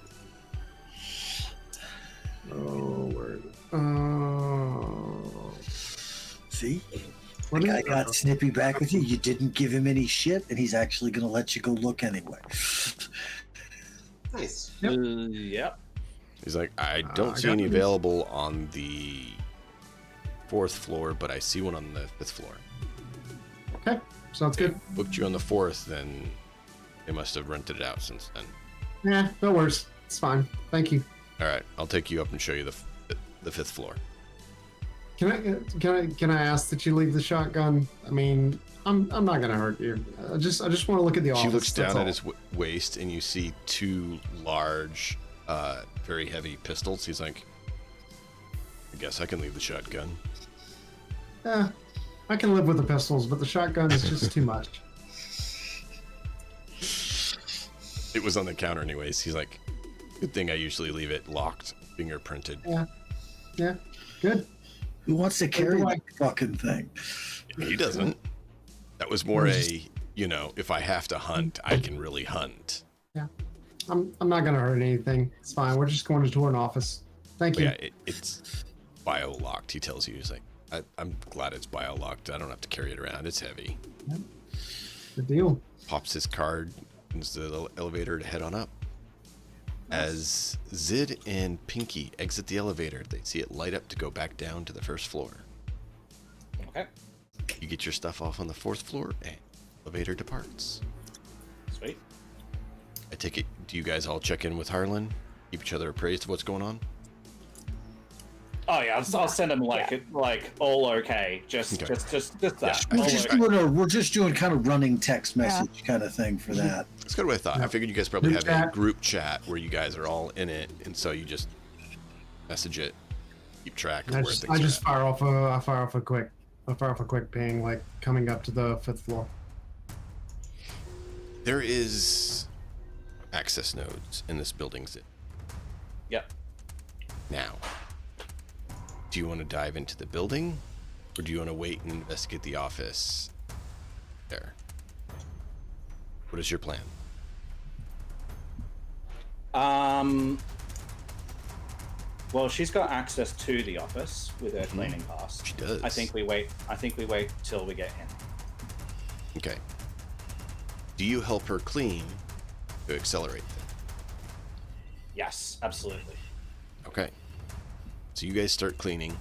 Oh, where is it? Oh. See? What The is guy it? got snippy back with you. You didn't give him any shit, and he's actually going to let you go look anyway. Nice. Yep. Yep. He's like, I I don't see got any this. available on the 4th floor, but I see one on the 5th floor. Okay, sounds good. Booked you on the 4th, then they must have rented it out since then. Yeah, no worries. It's fine. Thank you. All right, I'll take you up and show you the 5th floor. Can I ask that you leave the shotgun? I mean, I'm not gonna hurt you. I just want to look at the office. She looks that's down at all. his waist, and you see 2 large, very heavy pistols. He's like, I guess I can leave the shotgun. Yeah, I can live with the pistols, but the shotgun is just too much. It was on the counter anyways. He's like, good thing I usually leave it locked, fingerprinted. Yeah, good. Who wants to carry do that fucking thing? He doesn't. That was more if I have to hunt, I can really hunt. I'm not gonna hurt anything. It's fine. We're just going to tour an office. Thank But you. yeah, it's bio-locked, he tells you. He's like, I'm glad it's bio-locked. I don't have to carry it around. It's heavy. Good deal. Pops his card into the elevator to head on up. As Zid and Pinky exit the elevator, they see it light up to go back down to the 1st floor. Okay. You get your stuff off on the 4th floor, and elevator departs. Sweet. I take it, do you guys all check in with Harlan? Keep each other appraised of what's going on? Oh yeah, I'll send him like all okay. Just Okay. just that. Yeah, All We're just doing kind of running text message kind of thing for that. That's kind of what I thought. I figured you guys probably Group have a chat. group chat where you guys are all in it, and so you just message it, keep track of I where just, things I are just at. fire off a quick ping, like coming up to the 5th floor. There is access nodes in this building. Yep. Now, do you want to dive into the building, or do you want to wait and investigate the office there? What is your plan? Well, she's got access to the office with her cleaning pass. She does. I think we wait till we get in. Okay. Do you help her clean to accelerate them? Yes, absolutely. Okay. So you guys start cleaning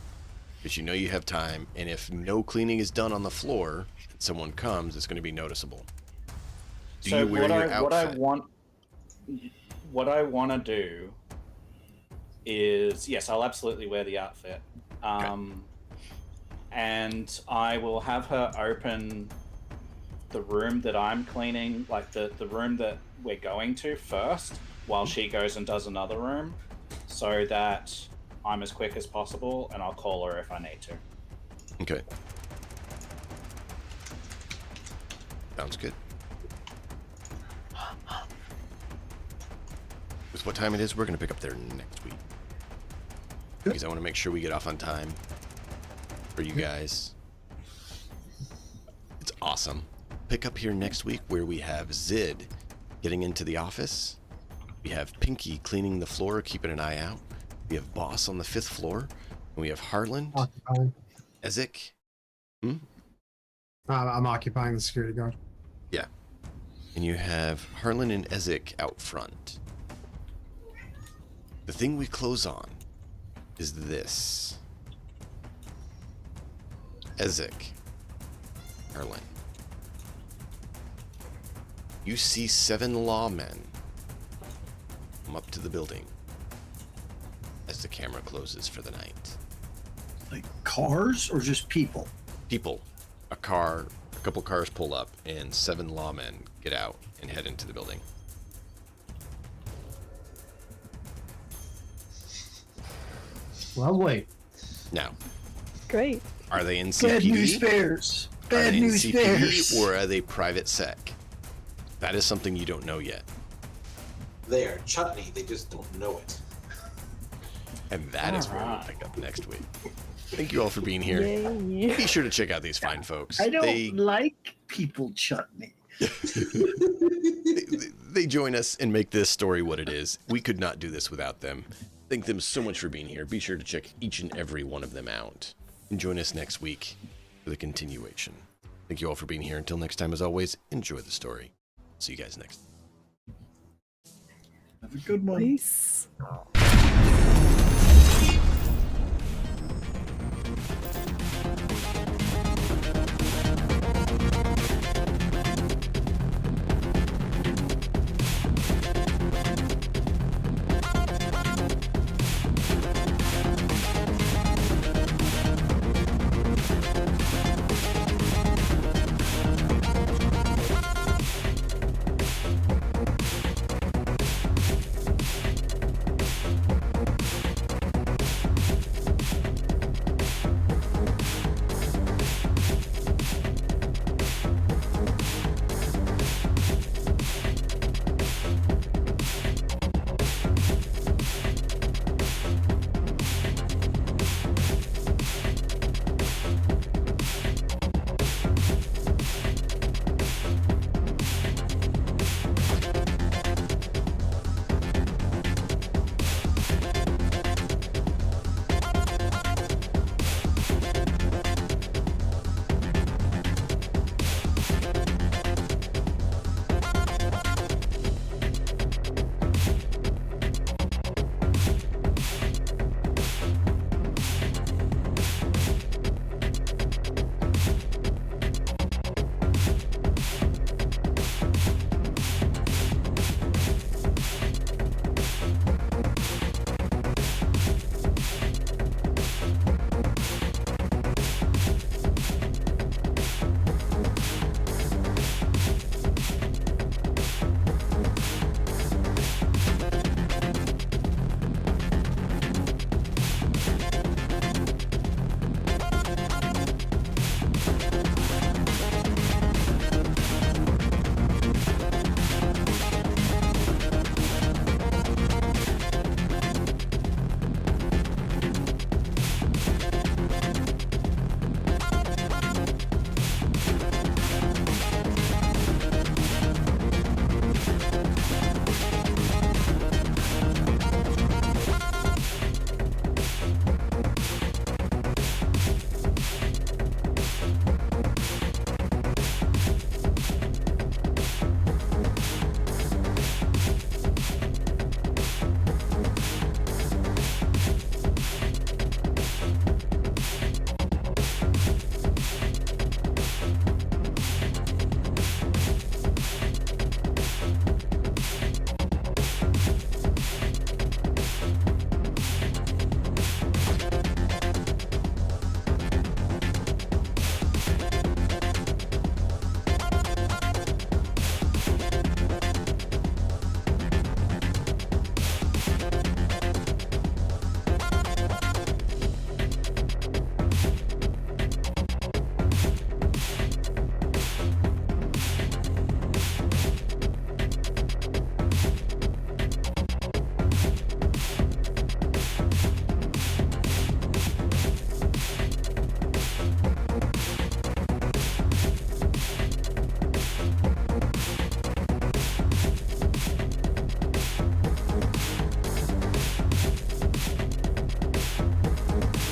because you know you have time, and if no cleaning is done on the floor and someone comes, it's going to be noticeable. Do So you wear your outfit? What I want to do is, yes, I'll absolutely wear the outfit. And I will have her open the room that I'm cleaning, like the room that we're going to first, while she goes and does another room, so that I'm as quick as possible, and I'll call her if I need to. Okay. Sounds good. With what time it is, we're going to pick up there next week. Because I want to make sure we get off on time for you guys. It's awesome. Pick up here next week where we have Zid getting into the office. We have Pinky cleaning the floor, keeping an eye out. We have Boss on the 5th floor. And we have Harlan, Occupying. Ezek. I'm occupying the security guard. Yeah. And you have Harlan and Ezek out front. The thing we close on is this. Ezek. Harlan. You see 7 lawmen come up to the building as the camera closes for the night. Like cars or just people? People. A couple cars pull up, and 7 lawmen get out and head into the building. Lovely. Now, Great. are they in Bad news CPD? bears. Are Bad they in news CPD, bears. or are they private sec? That is something you don't know yet. They are chutney, they just don't know it. And that is where we'll pick up next week. Thank you all for being here. Yay. Be sure to check out these fine folks. I don't like people chutney. They join us and make this story what it is. We could not do this without them. Thank them so much for being here. Be sure to check each and every one of them out. And join us next week for the continuation. Thank you all for being here. Until next time, as always, enjoy the story. See you guys next time. Have a good one. Peace.